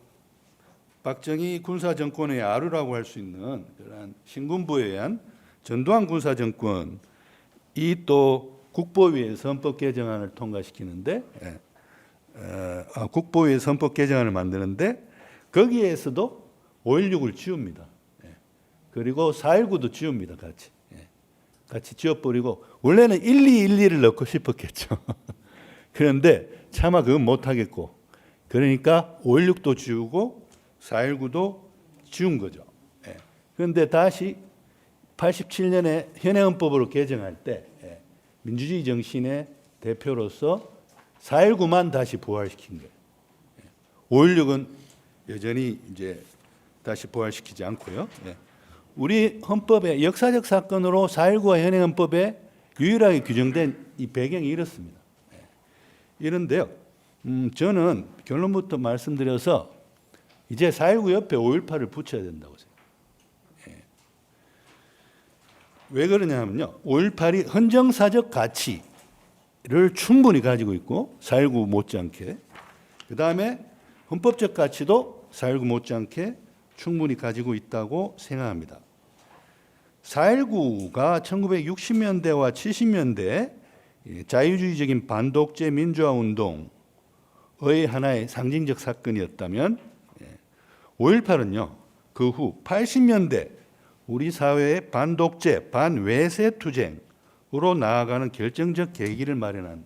박정희 군사 정권의 아루라고 할 수 있는 그러한 신군부에 의한 전두환 군사 정권이 또 국보위에서 헌법 개정안을 통과시키는데 국보위에서 헌법 개정안을 만드는데 거기에서도 5.16을 지웁니다. 예. 그리고 4.19도 지웁니다. 같이. 예. 같이 지워버리고 원래는 1212를 넣고 싶었겠죠. 그런데 차마 그건 못하겠고 그러니까 5.16도 지우고 4.19도 지운 거죠. 예. 그런데 다시 87년에 현행헌법으로 개정할 때 민주주의 정신의 대표로서 4.19만 다시 부활시킨 거예요. 5.16은 여전히 이제 다시 부활시키지 않고요. 우리 헌법의 역사적 사건으로 4.19와 현행헌법에 유일하게 규정된 이 배경이 이렇습니다. 이런데요. 저는 결론부터 말씀드려서 이제 4.19 옆에 5.18을 붙여야 된다고 생각해요. 왜 그러냐 하면요. 5.18이 헌정사적 가치를 충분히 가지고 있고 4.19 못지않게 그다음에 헌법적 가치도 4.19 못지않게 충분히 가지고 있다고 생각합니다. 4.19가 1960년대와 70년대 자유주의적인 반독재 민주화 운동의 하나의 상징적 사건이었다면 5.18은요. 그 후 80년대 우리 사회의 반독재, 반외세 투쟁으로 나아가는 결정적 계기를 마련한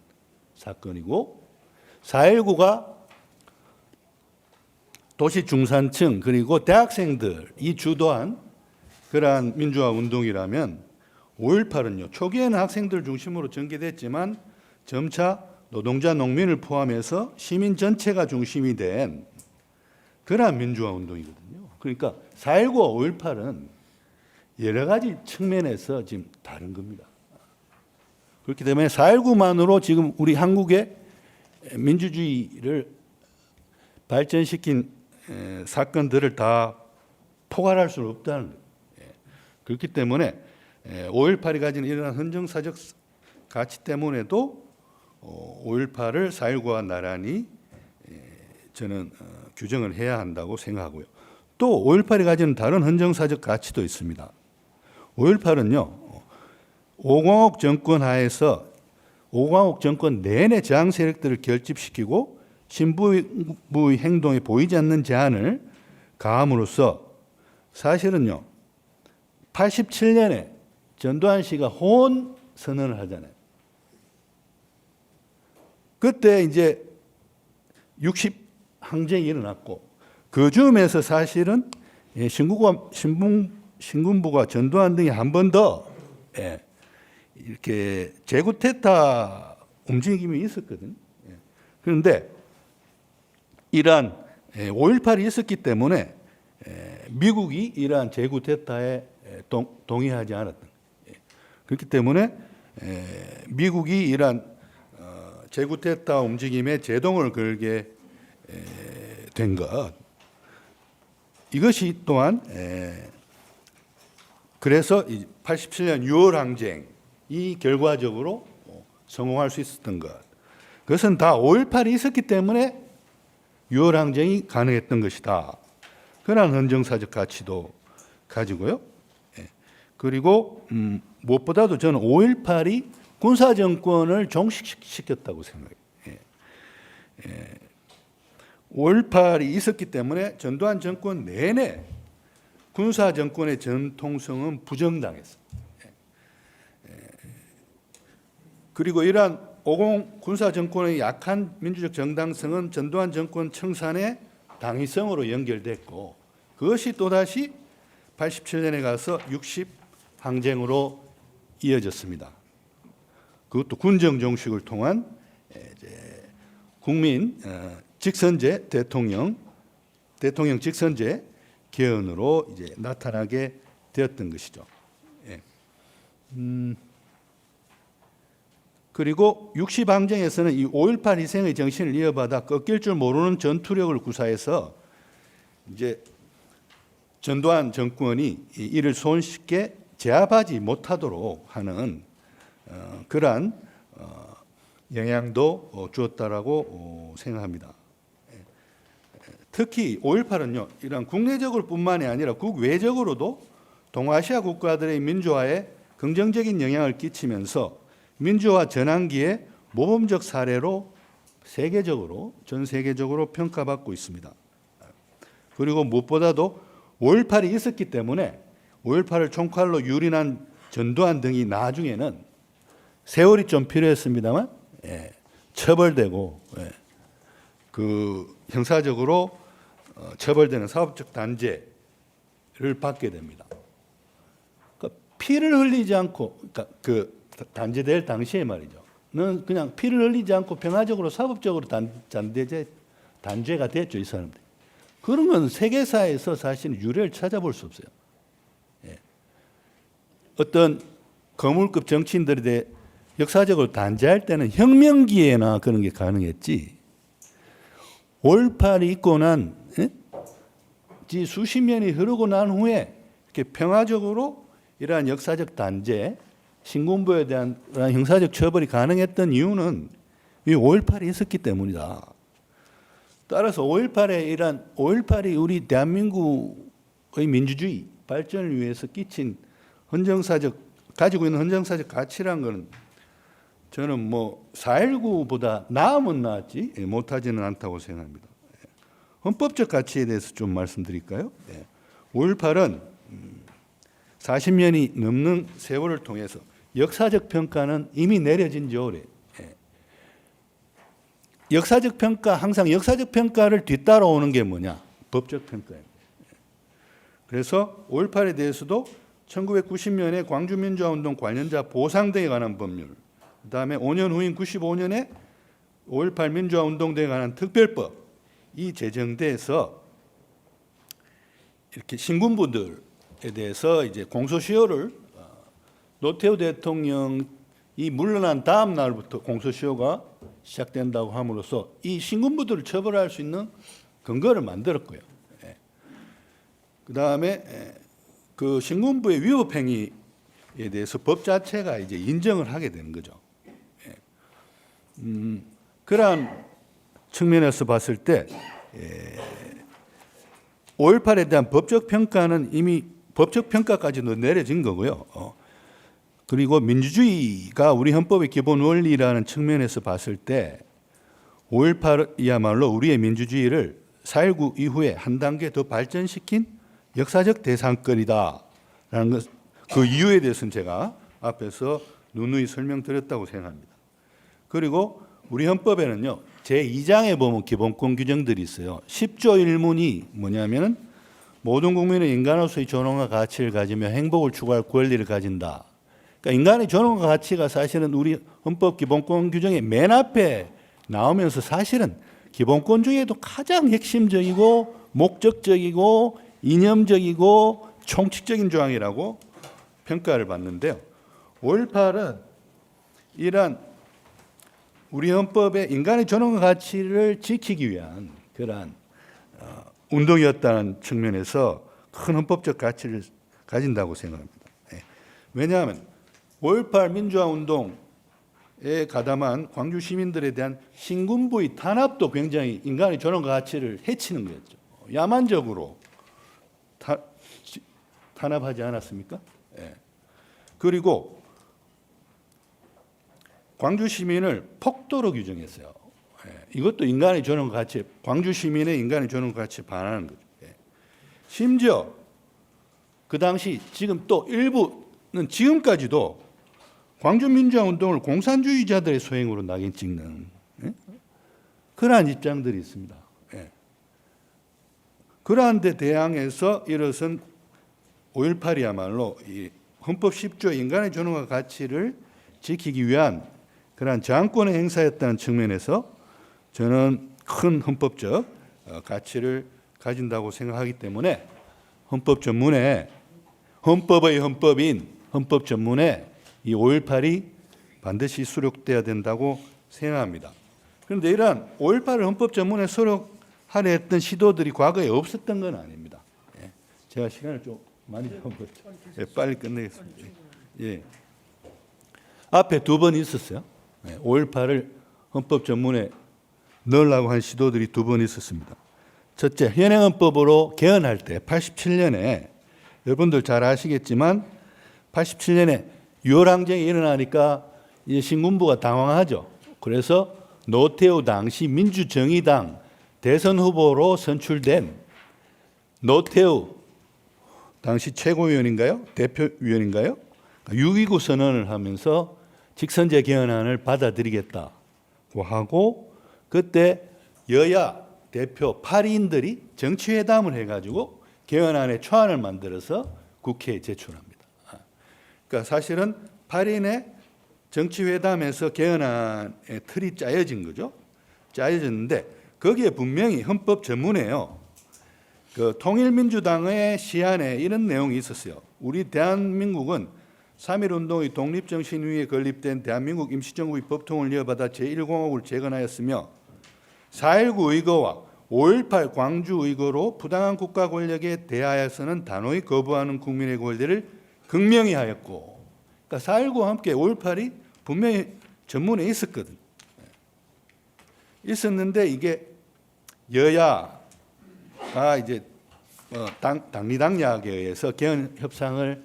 사건이고 4.19가 도시 중산층 그리고 대학생들이 주도한 그러한 민주화 운동이라면 5.18은요. 초기에는 학생들 중심으로 전개됐지만 점차 노동자, 농민을 포함해서 시민 전체가 중심이 된 그러한 민주화 운동이거든요. 그러니까 4.19와 5.18은 여러 가지 측면에서 지금 다른 겁니다. 그렇기 때문에 4.19만으로 지금 우리 한국의 민주주의를 발전시킨 사건들을 다 포괄할 수는 없다는 거예요. 그렇기 때문에 5.18이 가지는 이러한 헌정사적 가치 때문에도 5.18을 4.19와 나란히 저는 규정을 해야 한다고 생각하고요. 또 5.18이 가지는 다른 헌정사적 가치도 있습니다. 5.18은요. 5공화국 정권 하에서 5공화국 정권 내내 저항 세력들을 결집시키고 신부의 행동에 보이지 않는 제한을 가함으로써 사실은요. 87년에 전두환 씨가 호언 선언을 하잖아요. 그때 이제 60 항쟁이 일어났고 그 즈음에서 사실은 신군부가 전두환 등이 한 번 더 이렇게 재구태타 움직임이 있었거든요. 그런데 이러한 5.18이 있었기 때문에 미국이 이러한 재구태타에 동의하지 않았던 거예요. 그렇기 때문에 미국이 이러한 재구태타 움직임에 제동을 걸게 된 것. 이것이 또한 그래서 87년 6월 항쟁이 결과적으로 성공할 수 있었던 것. 그것은 다 5.18이 있었기 때문에 6월 항쟁이 가능했던 것이다. 그러한 헌정사적 가치도 가지고요. 그리고 무엇보다도 저는 5.18이 군사정권을 종식시켰다고 생각해요. 5.18이 있었기 때문에 전두환 정권 내내 군사 정권의 전통성은 부정당했습니다. 그리고 이러한 50 군사 정권의 약한 민주적 정당성은 전두환 정권 청산의 당위성으로 연결됐고, 그것이 또다시 87년에 가서 60 항쟁으로 이어졌습니다. 그것도 군정 종식을 통한 이제 국민 직선제 대통령 직선제 개헌으로 이제 나타나게 되었던 것이죠. 예. 그리고 60 항쟁에서는 이 5.18 희생의 정신을 이어받아 꺾일 줄 모르는 전투력을 구사해서 이제 전두환 정권이 이를 손쉽게 제압하지 못하도록 하는 그러한 영향도 주었다라고 생각합니다. 특히 5.18은요, 이런 국내적으로 뿐만이 아니라 국외적으로도 동아시아 국가들의 민주화에 긍정적인 영향을 끼치면서 민주화 전환기의 모범적 사례로 전 세계적으로 평가받고 있습니다. 그리고 무엇보다도 5.18이 있었기 때문에 5.18을 총칼로 유린한 전두환 등이 나중에는 세월이 좀 필요했습니다만 처벌되고 그 형사적으로 처벌되는 사법적 단죄를 받게 됩니다. 그러니까 피를 흘리지 않고, 그러니까 그 단죄될 당시에 말이죠.는 그냥 피를 흘리지 않고 평화적으로 사법적으로 단죄가 됐죠, 이 사람들. 그런 건 세계사에서 사실 유례를 찾아볼 수 없어요. 어떤 거물급 정치인들에 대해 역사적으로 단죄할 때는 혁명기에나 그런 게 가능했지. 5.18이 있고 난 수십 년이 흐르고 난 후에 이렇게 평화적으로 이러한 역사적 단죄, 신군부에 대한 형사적 처벌이 가능했던 이유는 이 5.18이 있었기 때문이다. 따라서 5.18이 우리 대한민국의 민주주의 발전을 위해서 끼친 가지고 있는 헌정사적 가치란 것은 저는 뭐 4.19보다 나으면 나았지 못하지는 않다고 생각합니다. 헌법적 가치에 대해서 좀 말씀드릴까요? 5.18은 40년이 넘는 세월을 통해서 역사적 평가는 이미 내려진 지 오래. 역사적 평가, 항상 역사적 평가를 뒤따라오는 게 뭐냐? 법적 평가입니다. 그래서 5.18에 대해서도 1990년에 광주민주화운동 관련자 보상 등에 관한 법률, 그다음에 5년 후인 95년에 5.18 민주화운동 등에 관한 특별법이 제정돼서 이렇게 신군부들에 대해서 이제 공소시효를 노태우 대통령이 물러난 다음 날부터 공소시효가 시작된다고 함으로써 이 신군부들을 처벌할 수 있는 근거를 만들었고요. 그다음에 그 신군부의 위법 행위에 대해서 법 자체가 이제 인정을 하게 되는 거죠. 그러한 측면에서 봤을 때 5.18에 대한 법적 평가는 이미 법적 평가까지도 내려진 거고요. 그리고 민주주의가 우리 헌법의 기본 원리라는 측면에서 봤을 때 5.18이야말로 우리의 민주주의를 4.19 이후에 한 단계 더 발전시킨 역사적 대상거리다라는 것, 그 이유에 대해서는 제가 앞에서 누누이 설명드렸다고 생각합니다. 그리고 우리 헌법에는요, 제2장에 보면 기본권 규정들이 있어요. 10조 1문이 뭐냐면은 모든 국민은 인간으로서의 존엄과 가치를 가지며 행복을 추구할 권리를 가진다. 그러니까 인간의 존엄과 가치가 사실은 우리 헌법 기본권 규정의 맨 앞에 나오면서 사실은 기본권 중에도 가장 핵심적이고 목적적이고 이념적이고 총칙적인 조항이라고 평가를 받는데요. 5.18은 이러한 우리 헌법의 인간의 존엄과 가치를 지키기 위한 그러한 운동이었다는 측면에서 큰 헌법적 가치를 가진다고 생각합니다. 왜냐하면 5.18 민주화운동에 가담한 광주 시민들에 대한 신군부의 탄압도 굉장히 인간의 존엄과 가치를 해치는 거였죠. 야만적으로 탄압하지 않았습니까? 그리고 광주 시민을 폭도로 규정했어요. 이것도 인간의 존엄과 가치, 광주 시민의 인간의 존엄과 가치에 반하는 거죠. 심지어 그 당시 지금 또 일부는 지금까지도 광주민주화운동을 공산주의자들의 소행으로 낙인 찍는 그러한 입장들이 있습니다. 그러한 데 대항해서 일어선 5.18이야말로 이 헌법 10조 인간의 존엄과 가치를 지키기 위한 그러한 저항권의 행사였다는 측면에서 저는 큰 헌법적 가치를 가진다고 생각하기 때문에 헌법 전문에 헌법의 헌법인 헌법 전문에 이 5.18이 반드시 수록돼야 된다고 생각합니다. 그런데 이러한 5.18을 헌법 전문에 수록하려 했던 시도들이 과거에 없었던 건 아닙니다. 제가 시간을 좀 많이 잡았죠. 빨리 끝내겠습니다. 앞에 두 번 있었어요. 5.18을 헌법 전문에 넣으려고 한 시도들이 두 번 있었습니다. 첫째, 현행헌법으로 개헌할 때 87년에 여러분들 잘 아시겠지만 87년에 6월 항쟁이 일어나니까 이제 신군부가 당황하죠. 그래서 노태우 당시 민주정의당 대선 후보로 선출된 노태우 당시 최고위원인가요? 대표위원인가요? 6.29 선언을 하면서 직선제 개헌안을 받아들이겠다고 하고 그때 여야 대표 8인들이 정치회담을 해가지고 개헌안의 초안을 만들어서 국회에 제출합니다. 그러니까 사실은 8인의 정치회담에서 개헌안의 틀이 짜여진 거죠. 짜여졌는데 거기에 분명히 헌법 전문에요. 그 통일민주당의 시안에 이런 내용이 있었어요. 우리 대한민국은 3.1운동의 독립정신위에 건립된 대한민국 임시정부의 법통을 이어받아 제1공화국을 재건하였으며 4.19 의거와 5.18 광주 의거로 부당한 국가 권력에 대하여서는 단호히 거부하는 국민의 권리를 극명히 하였고, 그러니까 4.19와 함께 5.18이 분명히 전문에 있었거든. 있었는데 이게 여야가 이제 당리당략에 의해서 개헌 협상을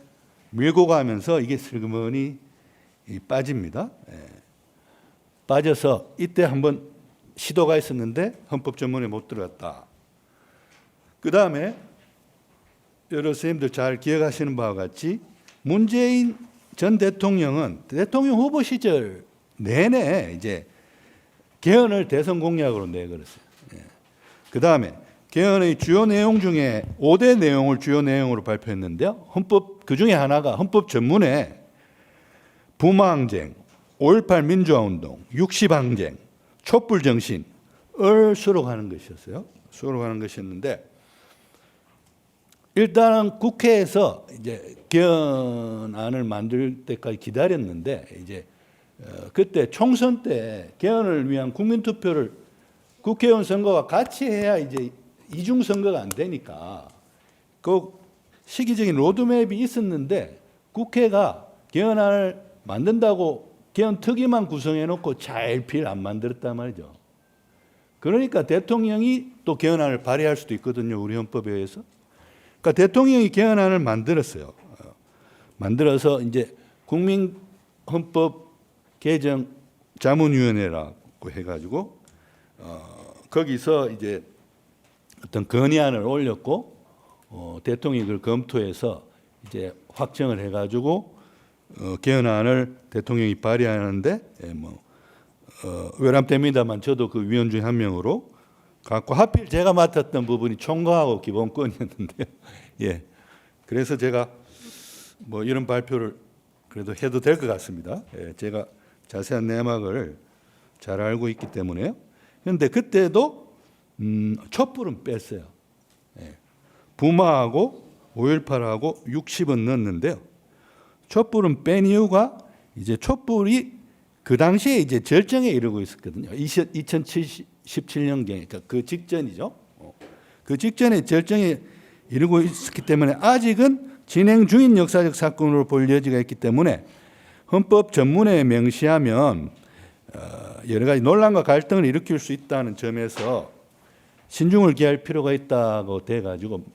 밀고 가면서 이게 슬그머니 빠집니다. 빠져서 이때 한번 시도가 있었는데 헌법 전문에 못 들어갔다. 그 다음에 여러 선생님들 잘 기억하시는 바와 같이 문재인 전 대통령은 대통령 후보 시절 내내 이제 개헌을 대선 공약으로 내걸었어요. 그 다음에 개헌의 주요 내용 중에 5대 내용을 주요 내용으로 발표했는데요. 헌법 그 중에 하나가 헌법 전문에 부마항쟁, 5.18 민주화운동, 60항쟁, 촛불정신을 수록하는 것이었어요. 수록하는 것이었는데 일단은 국회에서 이제 개헌안을 만들 때까지 기다렸는데 이제 그때 총선 때 개헌을 위한 국민투표를 국회의원 선거와 같이 해야 이제 이중 선거가 안 되니까 그 시기적인 로드맵이 있었는데 국회가 개헌안을 만든다고 개헌 특위만 구성해 놓고 잘필 안 만들었단 말이죠. 그러니까 대통령이 또 개헌안을 발의할 수도 있거든요. 우리 헌법에 의해서. 그러니까 대통령이 개헌안을 만들었어요. 만들어서 이제 국민헌법 개정 자문위원회라고 해가지고 거기서 이제 어떤 건의안을 올렸고 대통령이 그걸 검토해서 이제 확정을 해가지고 개헌안을 대통령이 발의하는데 외람됩니다만 저도 그 위원 중에 한 명으로 갖고 하필 제가 맡았던 부분이 총괄하고 기본권이었는데요. 예, 그래서 제가 뭐 이런 발표를 그래도 해도 될 것 같습니다. 예, 제가 자세한 내막을 잘 알고 있기 때문에요. 그런데 그때도 촛불은 뺐어요. 예, 부마하고 5.18하고 60은 넣었는데요. 촛불은 뺀 이유가 이제 촛불이 그 당시에 이제 절정에 이르고 있었거든요. 2017년경, 그러니까 그 직전이죠. 그 직전에 절정에 이르고 있었기 때문에 아직은 진행 중인 역사적 사건으로 볼 여지가 있기 때문에 헌법 전문에 명시하면 여러 가지 논란과 갈등을 일으킬 수 있다는 점에서 신중을 기할 필요가 있다고 돼가지고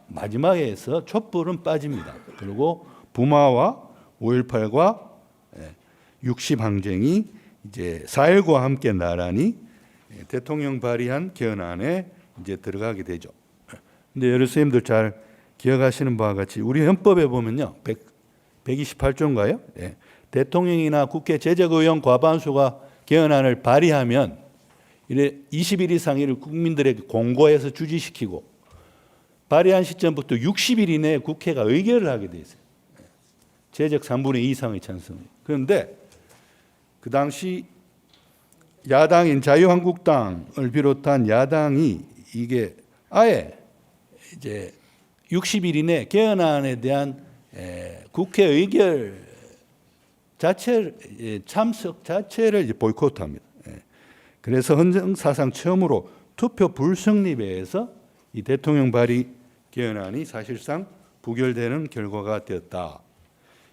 마지막에서 촛불은 빠집니다. 그리고 부마와 5.18과 60항쟁이 이제 4.19와 함께 나란히 대통령 발의한 개헌안에 이제 들어가게 되죠. 근데 여러 선생님들 잘 기억하시는 바와 같이 우리 헌법에 보면요. 128조인가요? 예. 대통령이나 국회 제적의원 과반수가 개헌안을 발의하면 이래 20일 이상 이를 국민들에게 공고해서 주지시키고 발의한 시점부터 60일 이내에 국회가 의결을 하게 돼 있어요. 제적 3분의 2 이상의 찬성을. 그런데 그 당시 야당인 자유한국당을 비롯한 야당이 이게 아예 이제 60일 이내 개헌안에 대한 국회 의결 참석 자체를 이제 보이콧합니다. 그래서 헌정사상 처음으로 투표 불성립에 의해서 이 대통령 발의 개헌안이 사실상 부결되는 결과가 되었다.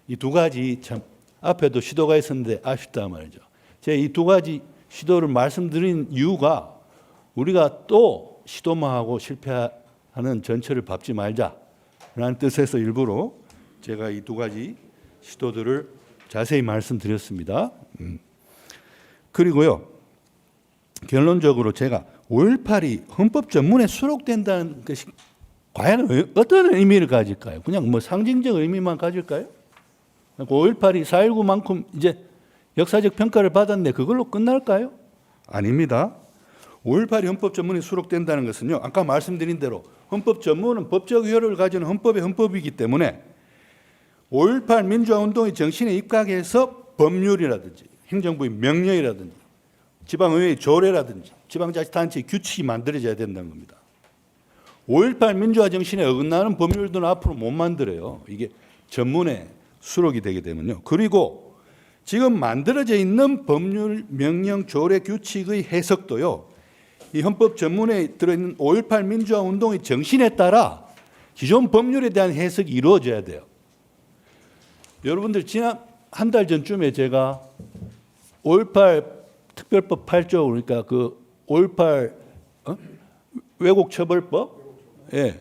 이 두 가지 참 앞에도 시도가 있었는데 아쉽다 말이죠. 제가 이 두 가지 시도를 말씀드린 이유가 우리가 또 시도만 하고 실패하는 전철을 밟지 말자라는 뜻에서 일부러 제가 이 두 가지 시도들을 자세히 말씀드렸습니다. 그리고요. 결론적으로 제가 5.18이 헌법 전문에 수록된다는 것이 과연 어떤 의미를 가질까요? 그냥 뭐 상징적 의미만 가질까요? 5.18이 4.19만큼 이제 역사적 평가를 받았는데 그걸로 끝날까요? 아닙니다. 5.18이 헌법 전문에 수록된다는 것은요. 아까 말씀드린 대로 헌법 전문은 법적 효력을 가지는 헌법의 헌법이기 때문에 5.18 민주화운동의 정신에 입각해서 법률이라든지 행정부의 명령이라든지 지방의회의 조례라든지 지방자치단체의 규칙이 만들어져야 된다는 겁니다. 5.18 민주화 정신에 어긋나는 법률들은 앞으로 못 만들어요. 이게 전문에 수록이 되게 되면요. 그리고 지금 만들어져 있는 법률, 명령, 조례, 규칙의 해석도요. 이 헌법 전문에 들어있는 5.18 민주화 운동의 정신에 따라 기존 법률에 대한 해석이 이루어져야 돼요. 여러분들 지난 한 달 전쯤에 제가 5.18 특별법 8조 그러니까 그 5.18 왜곡처벌법에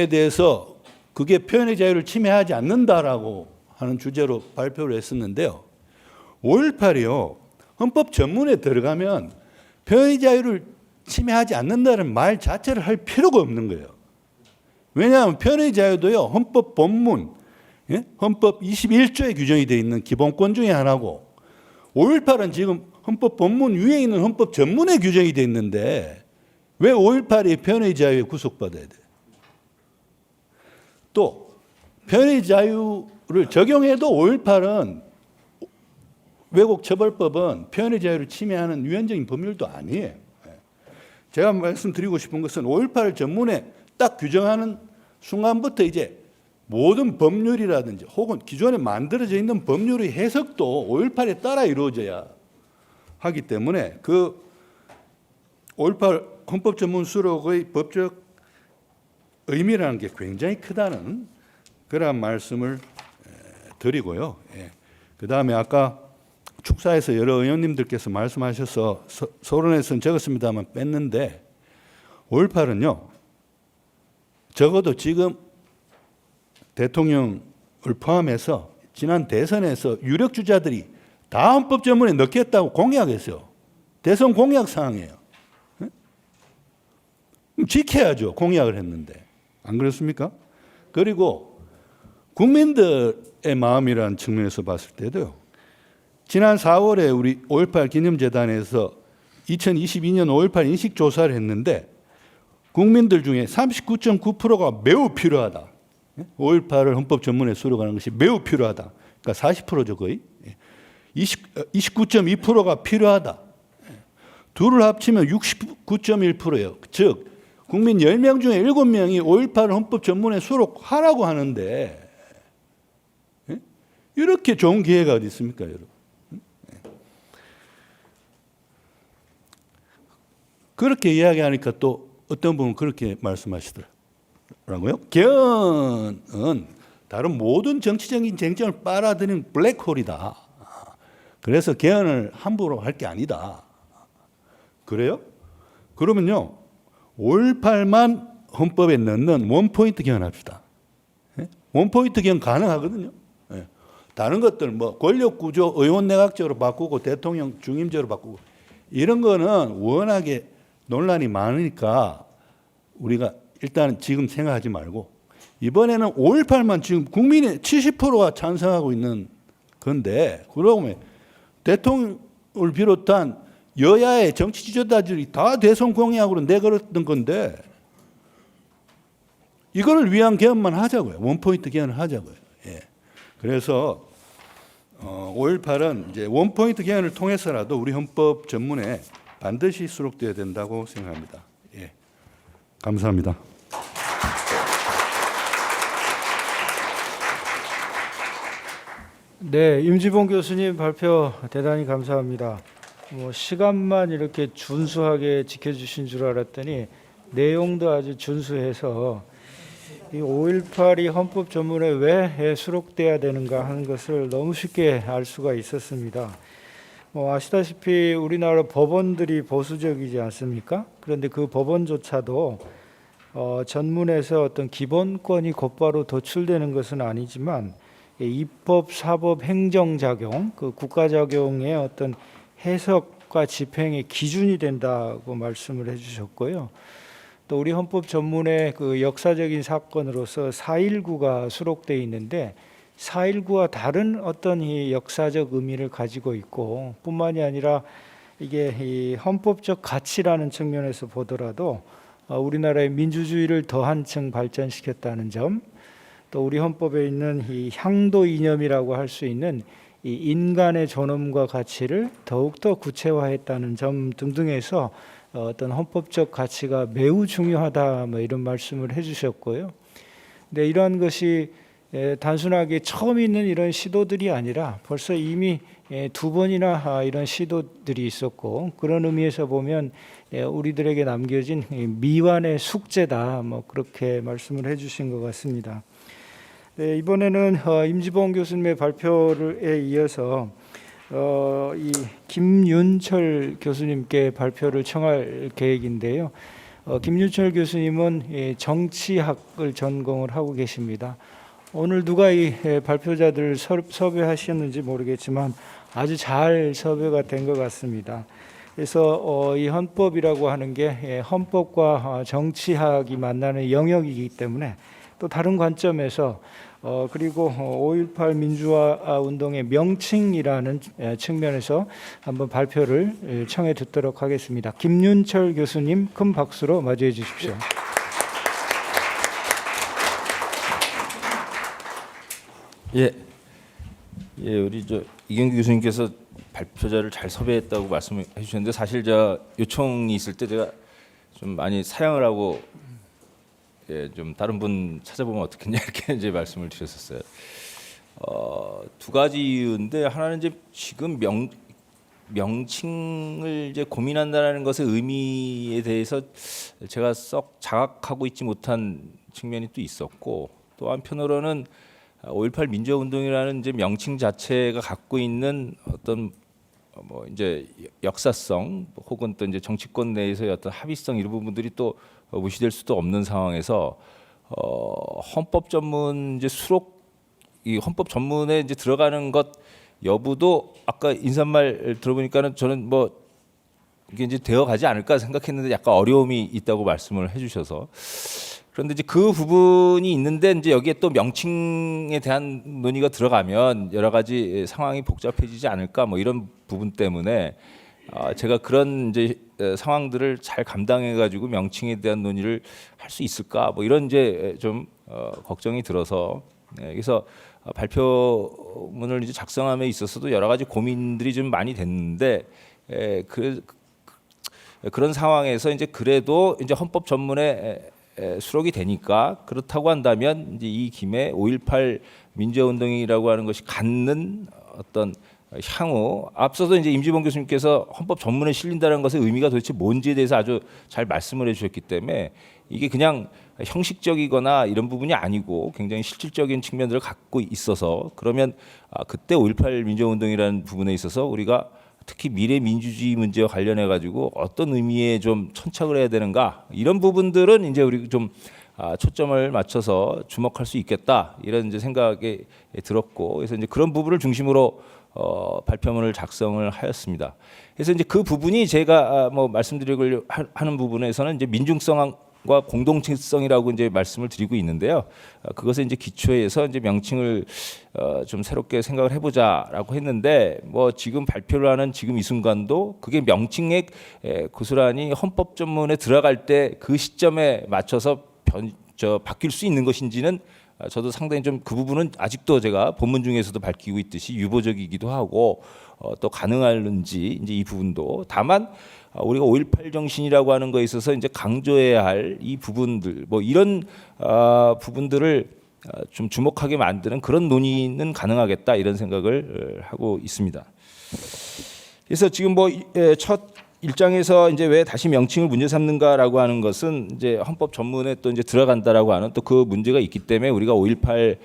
대해서 그게 표현의 자유를 침해하지 않는다라고 하는 주제로 발표를 했었는데요. 5.18이요. 헌법 전문에 들어가면 표현의 자유를 침해하지 않는다는 말 자체를 할 필요가 없는 거예요. 왜냐하면 표현의 자유도요. 헌법 본문, 헌법 21조에 규정이 되어 있는 기본권 중에 하나고 5.18은 지금 헌법 본문 위에 있는 헌법 전문에 규정이 되어 있는데 왜 5.18이 표현의 자유에 구속받아야 돼요? 또 표현의 자유를 적용해도 5.18은 왜곡처벌법은 표현의 자유를 침해하는 유연적인 법률도 아니에요. 제가 말씀드리고 싶은 것은 5.18 전문에 딱 규정하는 순간부터 이제 모든 법률이라든지 혹은 기존에 만들어져 있는 법률의 해석도 5.18에 따라 이루어져야 하기 때문에 그 5.18 헌법 전문 수록의 법적 의미라는 게 굉장히 크다는 그런 말씀을 드리고요. 그다음에 아까 축사에서 여러 의원님들께서 말씀하셔서 서론에서는 적었습니다만 뺐는데 5.18은요. 적어도 지금 대통령을 포함해서 지난 대선에서 유력 주자들이 다 헌법 전문에 넣겠다고 공약했어요. 대선 공약 사항이에요. 지켜야죠. 공약을 했는데. 안 그렇습니까? 그리고 국민들의 마음이라는 측면에서 봤을 때도요. 지난 4월에 우리 5.18 기념재단에서 2022년 5.18 인식조사를 했는데 국민들 중에 39.9%가 매우 필요하다. 5.18을 헌법 전문에 수록하는 것이 매우 필요하다. 그러니까 40%죠 거의. 29.2%가 필요하다. 둘을 합치면 69.1%예요. 즉 국민 10명 중에 7명이 5.18을 헌법 전문에 수록하라고 하는데 이렇게 좋은 기회가 어디 있습니까, 여러분? 그렇게 이야기하니까 또 어떤 분은 그렇게 말씀하시더라고요. 개헌은 다른 모든 정치적인 쟁점을 빨아들이는 블랙홀이다. 그래서 개헌을 함부로 할 게 아니다. 그래요? 그러면요. 5.18만 헌법에 넣는 원포인트 개헌합시다. 원포인트 개헌 가능하거든요. 다른 것들 뭐 권력구조 의원 내각제로 바꾸고 대통령 중임제로 바꾸고 이런 거는 워낙에 논란이 많으니까 우리가 일단 지금 생각하지 말고 이번에는 5.18만 지금 국민의 70%가 찬성하고 있는 건데, 그러면 대통령을 비롯한 여야의 정치 지도자들이 다 대선 공약으로 내걸었던 건데, 이거를 위한 개헌만 하자고요. 원포인트 개헌을 하자고요. 예. 그래서 5.18은 이제 원포인트 개헌을 통해서라도 우리 헌법 전문에 반드시 수록되어야 된다고 생각합니다. 예. 감사합니다. 네, 임지봉 교수님 발표 대단히 감사합니다. 시간만 이렇게 준수하게 지켜주신 줄 알았더니 내용도 아주 준수해서 이 5.18이 헌법 전문에 왜 수록돼야 되는가 하는 것을 너무 쉽게 알 수가 있었습니다. 아시다시피 우리나라 법원들이 보수적이지 않습니까? 그런데 그 법원조차도 전문에서 어떤 기본권이 곧바로 도출되는 것은 아니지만 입법, 사법, 행정작용, 그 국가작용의 어떤 해석과 집행의 기준이 된다고 말씀을 해주셨고요. 또 우리 헌법 전문의 그 역사적인 사건으로서 4.19가 수록되어 있는데 4.19와 다른 어떤 이 역사적 의미를 가지고 있고, 뿐만이 아니라 이게 이 헌법적 가치라는 측면에서 보더라도 우리나라의 민주주의를 더 한층 발전시켰다는 점, 또 우리 헌법에 있는 이 향도 이념이라고 할 수 있는 이 인간의 존엄과 가치를 더욱더 구체화했다는 점 등등에서 어떤 헌법적 가치가 매우 중요하다, 이런 말씀을 해주셨고요. 근데 이러한 것이 단순하게 처음 있는 이런 시도들이 아니라 벌써 이미 2번이나 이런 시도들이 있었고, 그런 의미에서 보면 우리들에게 남겨진 미완의 숙제다, 그렇게 말씀을 해주신 것 같습니다. 네, 이번에는 임지봉 교수님의 발표에 이어서 이 김윤철 교수님께 발표를 청할 계획인데요. 김윤철 교수님은 정치학을 전공을 하고 계십니다. 오늘 누가 이 발표자들을 섭외하셨는지 모르겠지만 아주 잘 섭외가 된 것 같습니다. 그래서 이 헌법이라고 하는 게 헌법과 정치학이 만나는 영역이기 때문에 또 다른 관점에서 그리고 5.18 민주화 운동의 명칭이라는 측면에서 한번 발표를 청해 듣도록 하겠습니다. 김윤철 교수님 큰 박수로 맞이해 주십시오. 예, 우리 이경규 교수님께서 발표자를 잘 섭외했다고 말씀해 주셨는데, 사실 요청이 있을 때 제가 좀 많이 사양을 하고 좀 다른 분 찾아보면 어떻겠냐 이렇게 이제 말씀을 드렸었어요. 두 가지 이유인데, 하나는 이제 지금 명칭을 이제 고민한다는 것의 의미에 대해서 제가 썩 자각하고 있지 못한 측면이 또 있었고, 또 한편으로는 5.18 민주화운동이라는 이제 명칭 자체가 갖고 있는 어떤 이제 역사성 혹은 또 이제 정치권 내에서의 어떤 합의성, 이런 부분들이 또 무시될 수도 없는 상황에서 헌법 전문 이제 이 헌법 전문에 이제 들어가는 것 여부도 아까 인사말 들어보니까는 저는 이게 이제 되어 가지 않을까 생각했는데 약간 어려움이 있다고 말씀을 해주셔서, 그런데 이제 그 부분이 있는데 이제 여기에 또 명칭에 대한 논의가 들어가면 여러 가지 상황이 복잡해지지 않을까, 이런 부분 때문에 제가 그런 이제 상황들을 잘 감당해 가지고 명칭에 대한 논의를 할 수 있을까, 이런 이제 좀 걱정이 들어서, 그래서 발표문을 이제 작성함에 있어서도 여러 가지 고민들이 좀 많이 됐는데, 그런 상황에서 이제 그래도 이제 헌법 전문에 수록이 되니까, 그렇다고 한다면 이제 이 김에 5.18 민주화운동이라고 하는 것이 갖는 어떤 향후, 앞서서 이제 임지봉 교수님께서 헌법 전문에 실린다는 것의 의미가 도대체 뭔지에 대해서 아주 잘 말씀을 해주셨기 때문에, 이게 그냥 형식적이거나 이런 부분이 아니고 굉장히 실질적인 측면들을 갖고 있어서, 그러면 그때 5.18 민주화운동이라는 부분에 있어서 우리가 특히 미래 민주주의 문제와 관련해 가지고 어떤 의미에 좀 천착을 해야 되는가, 이런 부분들은 이제 우리 좀 초점을 맞춰서 주목할 수 있겠다, 이런 이제 생각이 들었고, 그래서 이제 그런 부분을 중심으로 발표문을 작성을 하였습니다. 그래서 이제 그 부분이 제가 말씀드리려고 하는 부분에서는 이제 민중성 민중과 공동체성이라고 이제 말씀을 드리고 있는데요. 그것에 이제 기초해서 이제 명칭을 좀 새롭게 생각을 해보자라고 했는데 뭐 지금 발표를 하는 지금 이 순간도 그게 명칭에 고스란히 헌법 전문에 들어갈 때 그 시점에 맞춰서 바뀔 수 있는 것인지는 저도 상당히 좀 그 부분은 아직도 제가 본문 중에서도 밝히고 있듯이 유보적이기도 하고 또 가능할는지 이제 이 부분도 다만 우리가 5.18 정신이라고 하는 거에 있어서 이제 강조해야 할 이 부분들 뭐 이런 부분들을 좀 주목하게 만드는 그런 논의는 가능하겠다 이런 생각을 하고 있습니다. 그래서 지금 뭐 첫 1장에서 이제 왜 다시 명칭을 문제 삼는가라고 하는 것은 이제 헌법 전문에 또 이제 들어간다라고 하는 또 그 문제가 있기 때문에 우리가 5.18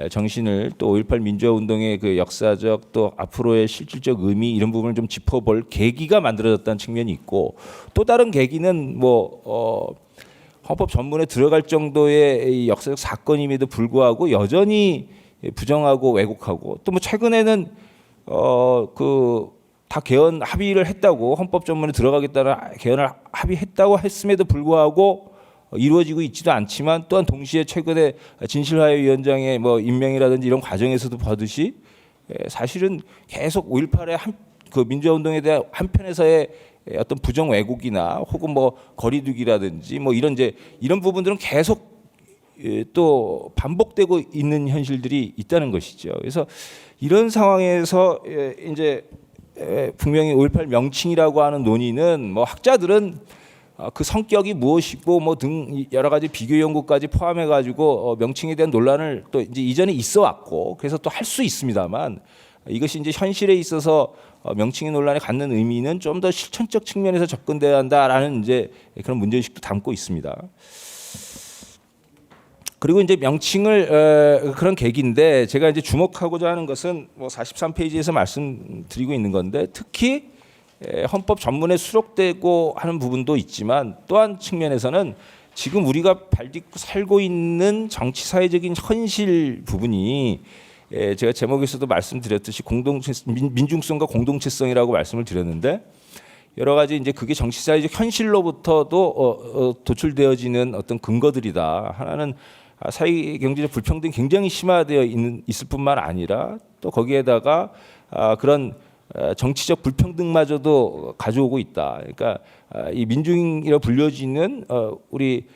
정신을 또 5.18 민주화 운동의 그 역사적 또 앞으로의 실질적 의미 이런 부분을 좀 짚어볼 계기가 만들어졌다는 측면이 있고 또 다른 계기는 뭐 헌법 전문에 들어갈 정도의 이 역사적 사건임에도 불구하고 여전히 부정하고 왜곡하고 또 뭐 최근에는 다 개헌 합의를 했다고 헌법 전문에 들어가겠다는 개헌을 합의했다고 했음에도 불구하고 이루어지고 있지도 않지만 또한 동시에 최근에 진실화해위원장의 뭐 임명이라든지 이런 과정에서도 보듯이 사실은 계속 5.18의 그 민주화운동에 대한 한편에서의 어떤 부정 왜곡이나 혹은 뭐 거리두기라든지 뭐 이런 부분들은 계속 또 반복되고 있는 현실들이 있다는 것이죠. 그래서 이런 상황에서 이제 분명히 5.18 명칭이라고 하는 논의는 뭐 학자들은 그 성격이 무엇이고 뭐 등 여러 가지 비교 연구까지 포함해 가지고 명칭에 대한 논란을 또 이제 이전에 있어 왔고 그래서 또 할 수 있습니다만 이것이 이제 현실에 있어서 명칭의 논란에 갖는 의미는 좀 더 실천적 측면에서 접근돼야 한다라는 이제 그런 문제의식도 담고 있습니다. 그리고 이제 명칭을 그런 계기인데 제가 이제 주목하고자 하는 것은 뭐 43페이지에서 말씀드리고 있는 건데 특히 헌법 전문에 수록되고 하는 부분도 있지만 또한 측면에서는 지금 우리가 발딛고 살고 있는 정치 사회적인 현실 부분이 제가 제목에서도 말씀드렸듯이 민중성과 공동체성이라고 말씀을 드렸는데 여러 가지 이제 그게 정치 사회적 현실로부터도 도출되어지는 어떤 근거들이다. 하나는 사회 경제적 불평등이 굉장히 심화되어 있을 뿐만 아니라 또 거기에다가 그런 정치적 불평등마저도 가져오고 있다. 그러니까 이 민중이라 불려지는 우리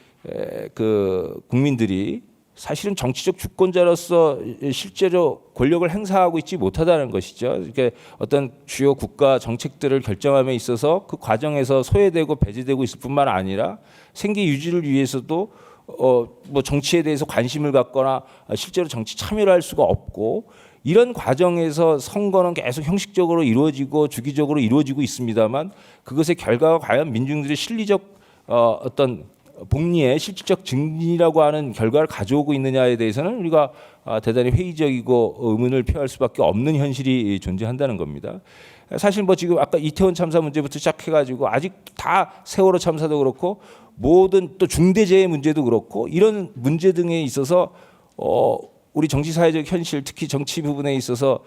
그 국민들이 사실은 정치적 주권자로서 실제로 권력을 행사하고 있지 못하다는 것이죠. 이렇게 어떤 주요 국가 정책들을 결정함에 있어서 그 과정에서 소외되고 배제되고 있을 뿐만 아니라 생계 유지를 위해서도 뭐 정치에 대해서 관심을 갖거나 실제로 정치 참여를 할 수가 없고 이런 과정에서 선거는 계속 형식적으로 이루어지고 주기적으로 이루어지고 있습니다만 그것의 결과가 과연 민중들의 실리적 어떤 복리의 실질적 증진이라고 하는 결과를 가져오고 있느냐에 대해서는 우리가 대단히 회의적이고 의문을 표할 수밖에 없는 현실이 존재한다는 겁니다. 사실 뭐 지금 아까 이태원 참사 문제부터 시작해가지고 아직 다 세월호 참사도 그렇고 모든 또 중대재해 문제도 그렇고 이런 문제 등에 있어서 우리 정치사회적 현실 특히 정치 부분에 있어서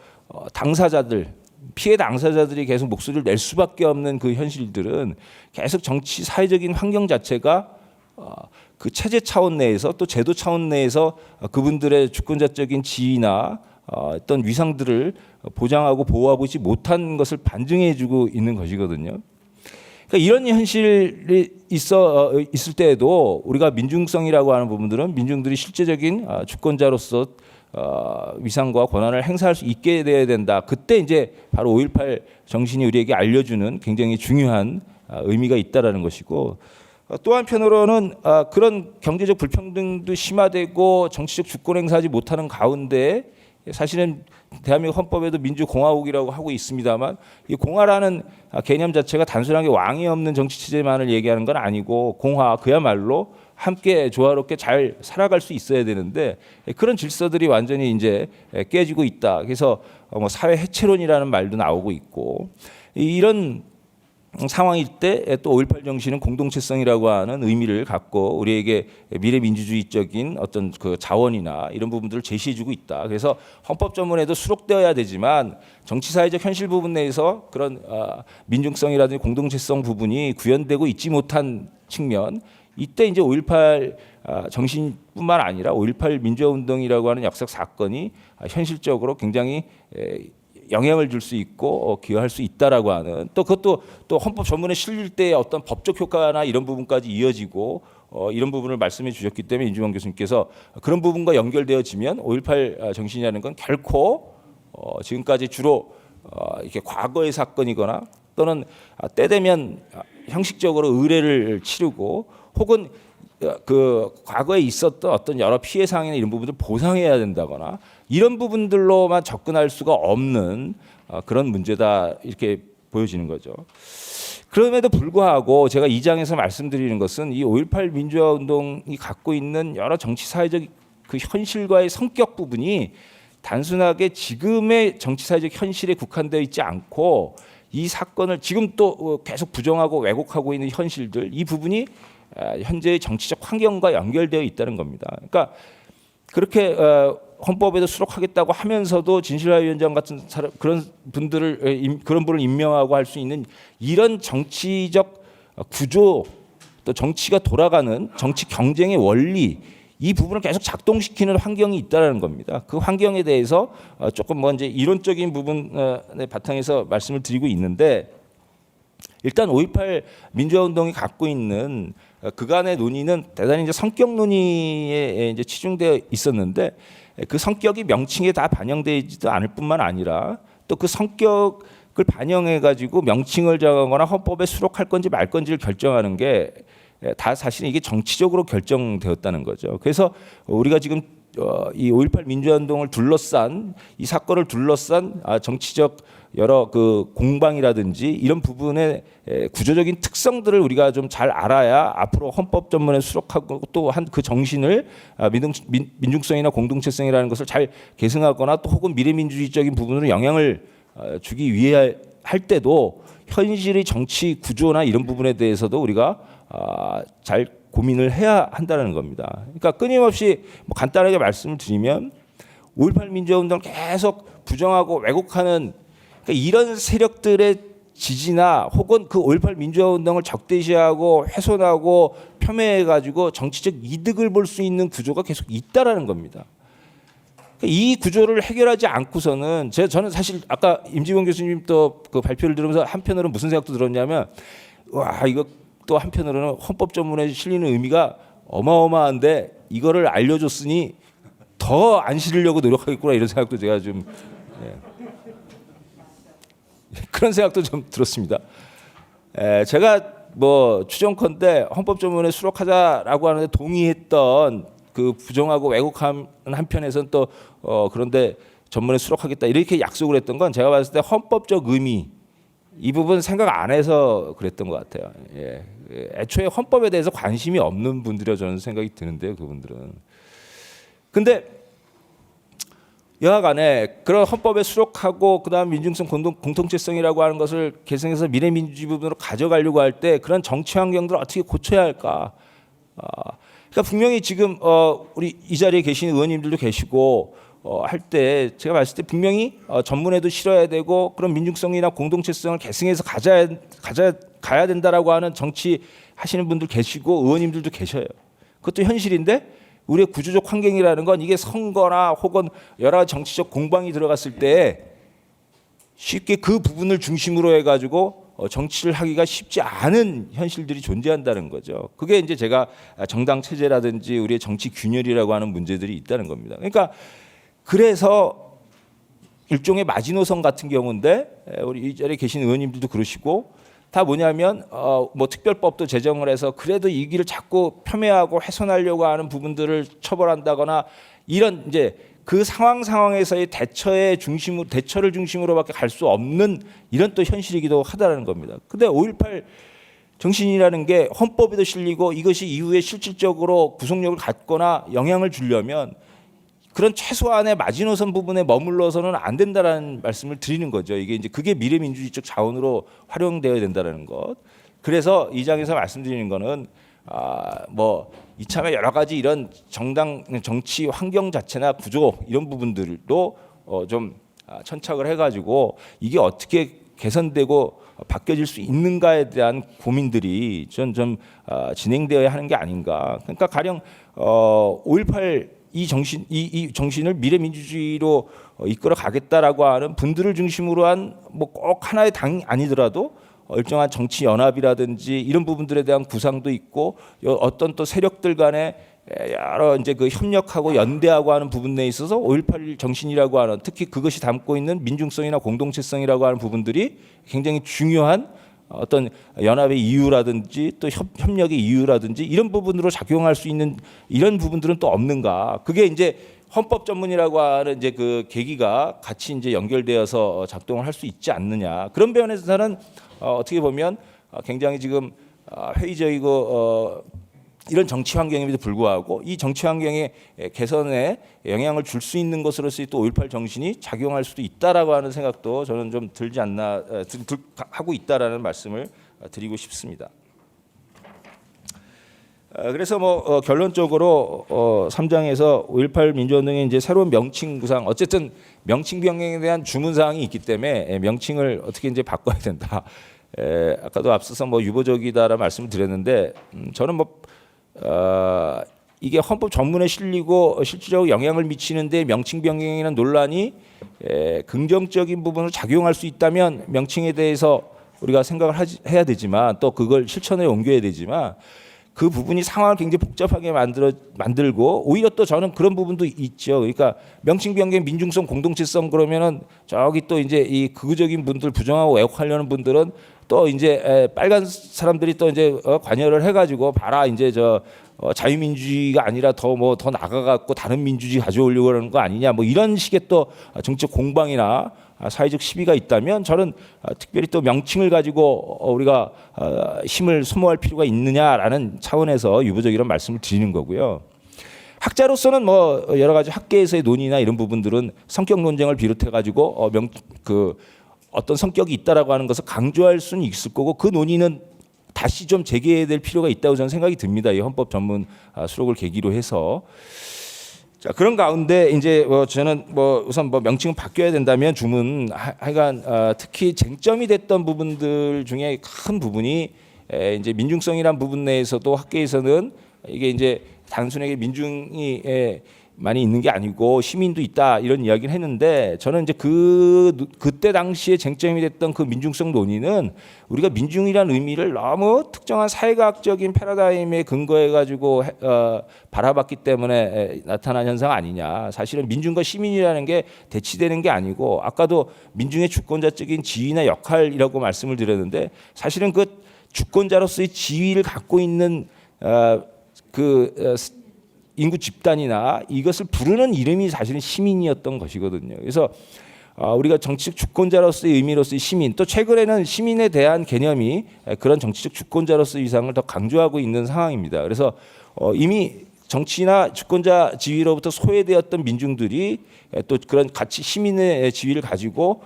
당사자들 피해 당사자들이 계속 목소리를 낼 수밖에 없는 그 현실들은 계속 정치 사회적인 환경 자체가 그 체제 차원 내에서 또 제도 차원 내에서 그분들의 주권자적인 지위나 어떤 위상들을 보장하고 보호하고 있지 못한 것을 반증해주고 있는 것이거든요. 그러니까 이런 현실이 있을 때에도 우리가 민중성이라고 하는 부분들은 민중들이 실제적인 주권자로서 위상과 권한을 행사할 수 있게 돼야 된다. 그때 이제 바로 5.18 정신이 우리에게 알려주는 굉장히 중요한 의미가 있다라는 것이고 또 한편으로는 그런 경제적 불평등도 심화되고 정치적 주권 행사하지 못하는 가운데 사실은 대한민국 헌법에도 민주공화국이라고 하고 있습니다만 이 공화라는 개념 자체가 단순하게 왕이 없는 정치 체제만을 얘기하는 건 아니고 공화 그야말로 함께 조화롭게 잘 살아갈 수 있어야 되는데 그런 질서들이 완전히 이제 깨지고 있다. 그래서 뭐 사회 해체론이라는 말도 나오고 있고 이런 상황일 때 또 5.18 정신은 공동체성이라고 하는 의미를 갖고 우리에게 미래 민주주의적인 어떤 그 자원이나 이런 부분들을 제시해주고 있다. 그래서 헌법 전문에도 수록되어야 되지만 정치사회적 현실 부분 내에서 그런 민중성이라든지 공동체성 부분이 구현되고 있지 못한 측면 이때 이제 5.18 정신뿐만 아니라 5.18 민주화운동이라고 하는 역사적 사건이 현실적으로 굉장히 영향을 줄 수 있고 기여할 수 있다라고 하는, 또 그것도 또 헌법 전문에 실릴 때 어떤 법적 효과나 이런 부분까지 이어지고 이런 부분을 말씀해 주셨기 때문에 임지원 교수님께서 그런 부분과 연결되어지면 5.18 정신이라는 건 결코 지금까지 주로 이렇게 과거의 사건이거나 또는 때 되면 형식적으로 의례를 치르고 혹은 그 과거에 있었던 어떤 여러 피해 사항이나 이런 부분들 보상해야 된다거나 이런 부분들로만 접근할 수가 없는 그런 문제다, 이렇게 보여지는 거죠. 그럼에도 불구하고 제가 이 장에서 말씀드리는 것은 이 5.18 민주화 운동이 갖고 있는 여러 정치 사회적 그 현실과의 성격 부분이 단순하게 지금의 정치 사회적 현실에 국한되어 있지 않고 이 사건을 지금 또 계속 부정하고 왜곡하고 있는 현실들, 이 부분이 현재의 정치적 환경과 연결되어 있다는 겁니다. 그러니까 그렇게 헌법에도 수록하겠다고 하면서도 진실화위원장 같은 사람, 그런 분을 임명하고 할 수 있는 이런 정치적 구조, 또 정치가 돌아가는 정치 경쟁의 원리, 이 부분을 계속 작동시키는 환경이 있다는 겁니다. 그 환경에 대해서 조금 이제 이론적인 부분의 바탕에서 말씀을 드리고 있는데, 일단 5.18 민주화운동이 갖고 있는 그간의 논의는 대단히 이제 성격 논의에 이제 치중되어 있었는데, 그 성격이 명칭에 다 반영되지도 않을 뿐만 아니라 또 그 성격을 반영해 가지고 명칭을 정하거나 헌법에 수록할 건지 말 건지를 결정하는 게 다 사실은 이게 정치적으로 결정되었다는 거죠. 그래서 우리가 지금 이 5.18 민주화운동을 둘러싼, 이 사건을 둘러싼 정치적 여러 그 공방이라든지 이런 부분의 구조적인 특성들을 우리가 좀 잘 알아야 앞으로 헌법 전문에 수록하고 또 한 그 정신을 민중성이나 공동체성이라는 것을 잘 계승하거나 또 혹은 미래민주주의적인 부분으로 영향을 주기 위해 할 때도 현실의 정치 구조나 이런 부분에 대해서도 우리가 잘 고민을 해야 한다는 겁니다. 그러니까 끊임없이 간단하게 말씀을 드리면 5.18 민주화운동을 계속 부정하고 왜곡하는, 그러니까 이런 세력들의 지지나 혹은 그 5.18 민주화운동을 적대시하고 훼손하고 폄훼해가지고 정치적 이득을 볼 수 있는 구조가 계속 있다라는 겁니다. 그러니까 이 구조를 해결하지 않고서는 저는 사실 아까 임지원 교수님 또 그 발표를 들으면서 한편으로는 무슨 생각도 들었냐면, 와, 이거 또 한편으로는 헌법 전문에 실리는 의미가 어마어마한데 이거를 알려줬으니 더 안 실으려고 노력하겠구나, 이런 생각도 제가 좀 그런 생각도 좀 들었습니다. 제가 추정컨대 헌법 전문에 수록하자라고 하는데 동의했던 그 부정하고 왜곡한 한편에서는 또 그런데 전문에 수록하겠다 이렇게 약속을 했던 건 제가 봤을 때 헌법적 의미, 이 부분 생각 안 해서 그랬던 것 같아요. 애초에 헌법에 대해서 관심이 없는 분들이라 저는 생각이 드는데요, 그분들은. 근데 여하간에 그런 헌법에 수록하고 그다음 민중성 공동체성이라고 하는 것을 계승해서 미래민주주의 부분으로 가져가려고 할 때 그런 정치 환경들을 어떻게 고쳐야 할까? 그러니까 분명히 지금 우리 이 자리에 계신 의원님들도 계시고 할 때 제가 봤을 때 분명히 전문에도 실어야 되고 그런 민중성이나 공동체성을 계승해서 가야 된다라고 하는 정치 하시는 분들 계시고 의원님들도 계셔요. 그것도 현실인데 우리의 구조적 환경이라는 건 이게 선거나 혹은 여러 정치적 공방이 들어갔을 때 쉽게 그 부분을 중심으로 해가지고 정치를 하기가 쉽지 않은 현실들이 존재한다는 거죠. 그게 이제 제가 정당 체제라든지 우리의 정치 균열이라고 하는 문제들이 있다는 겁니다. 그러니까 그래서 일종의 마지노선 같은 경우인데 우리 이 자리에 계신 의원님들도 그러시고 다 뭐냐면 특별법도 제정을 해서 그래도 이 길을 자꾸 폄훼하고 훼손하려고 하는 부분들을 처벌한다거나 이런 이제 그 상황에서의 대처를 중심으로밖에 갈 수 없는 이런 또 현실이기도 하다는 겁니다. 근데 5.18 정신이라는 게 헌법에도 실리고 이것이 이후에 실질적으로 구속력을 갖거나 영향을 주려면 그런 최소한의 마지노선 부분에 머물러서는 안 된다라는 말씀을 드리는 거죠. 이게 이제 그게 미래민주주의적 자원으로 활용되어야 된다는 것. 그래서 이 장에서 말씀드리는 거는 이참에 여러 가지 이런 정치 환경 자체나 구조 이런 부분들도 좀 천착을 해가지고 이게 어떻게 개선되고 바뀌어질 수 있는가에 대한 고민들이 좀 진행되어야 하는 게 아닌가. 그러니까 가령 5.18 이 정신을 미래민주주의로 이끌어 가겠다라고 하는 분들을 중심으로 한 뭐 꼭 하나의 당이 아니더라도 일정한 정치 연합이라든지 이런 부분들에 대한 구상도 있고 어떤 또 세력들 간에 여러 이제 그 협력하고 연대하고 하는 부분에 있어서 5.18 정신이라고 하는 특히 그것이 담고 있는 민중성이나 공동체성이라고 하는 부분들이 굉장히 중요한 어떤 연합의 이유라든지 또 협력의 이유라든지 이런 부분으로 작용할 수 있는 이런 부분들은 또 없는가? 그게 이제 헌법 전문이라고 하는 이제 그 계기가 같이 이제 연결되어서 작동을 할 수 있지 않느냐. 그런 면에서는 어떻게 보면 굉장히 지금 회의적이고 이런 정치 환경임에도 불구하고 이 정치 환경의 개선에 영향을 줄 수 있는 것으로서 또 5.18 정신이 작용할 수도 있다라고 하는 생각도 저는 좀 들지 않나 하고 있다라는 말씀을 드리고 싶습니다. 그래서 뭐 결론적으로 3장에서 5.18 민주운동의 이제 새로운 명칭 구상, 어쨌든 명칭 변경에 대한 주문 사항이 있기 때문에 명칭을 어떻게 이제 바꿔야 된다. 아까도 앞서서 뭐 유보적이다라는 말씀을 드렸는데 저는 뭐 이게 헌법 전문에 실리고 실질적으로 영향을 미치는데 명칭 변경이라는 논란이 긍정적인 부분으로 작용할 수 있다면 명칭에 대해서 우리가 생각을 해야 되지만 또 그걸 실천에 옮겨야 되지만 그 부분이 상황을 굉장히 복잡하게 만들고 오히려 또 저는 그런 부분도 있죠. 그러니까 명칭 변경 민중성 공동체성 그러면은 저기 또 이제 이 극우적인 분들 부정하고 왜곡하려는 분들은 또 이제 빨간 사람들이 또 이제 관여를 해가지고 봐라 이제 자유민주주의가 아니라 더 나가갖고 다른 민주주의 가져오려고 하는 거 아니냐 뭐 이런 식의 또 정치적 공방이나 사회적 시비가 있다면 저는 특별히 또 명칭을 가지고 우리가 힘을 소모할 필요가 있느냐라는 차원에서 유보적이라는 말씀을 드리는 거고요. 학자로서는 뭐 여러 가지 학계에서의 논의나 이런 부분들은 성격 논쟁을 비롯해 가지고 어떤 성격이 있다라고 하는 것을 강조할 수는 있을 거고 그 논의는 다시 좀 재개해야 될 필요가 있다고 저는 생각이 듭니다. 이 헌법 전문 수록을 계기로 해서. 자, 그런 가운데 이제 저는 우선 명칭은 바뀌어야 된다면 주문 하여간 특히 쟁점이 됐던 부분들 중에 큰 부분이 이제 민중성이란 부분 내에서도 학계에서는 이게 이제 단순하게 민중이 많이 있는 게 아니고 시민도 있다 이런 이야기를 했는데 저는 이제 그때 당시에 쟁점이 됐던 그 민중성 논의는 우리가 민중이라는 의미를 너무 특정한 사회과학적인 패러다임에 근거해 가지고 바라봤기 때문에 나타난 현상 아니냐. 사실은 민중과 시민이라는 게 대치되는 게 아니고 아까도 민중의 주권자적인 지위나 역할이라고 말씀을 드렸는데 사실은 그 주권자로서의 지위를 갖고 있는 인구 집단이나 이것을 부르는 이름이 사실은 시민이었던 것이거든요. 그래서 우리가 정치적 주권자로서의 의미로서의 시민, 또 최근에는 시민에 대한 개념이 그런 정치적 주권자로서의 위상을 더 강조하고 있는 상황입니다. 그래서 이미 정치나 주권자 지위로부터 소외되었던 민중들이 또 그런 가치 시민의 지위를 가지고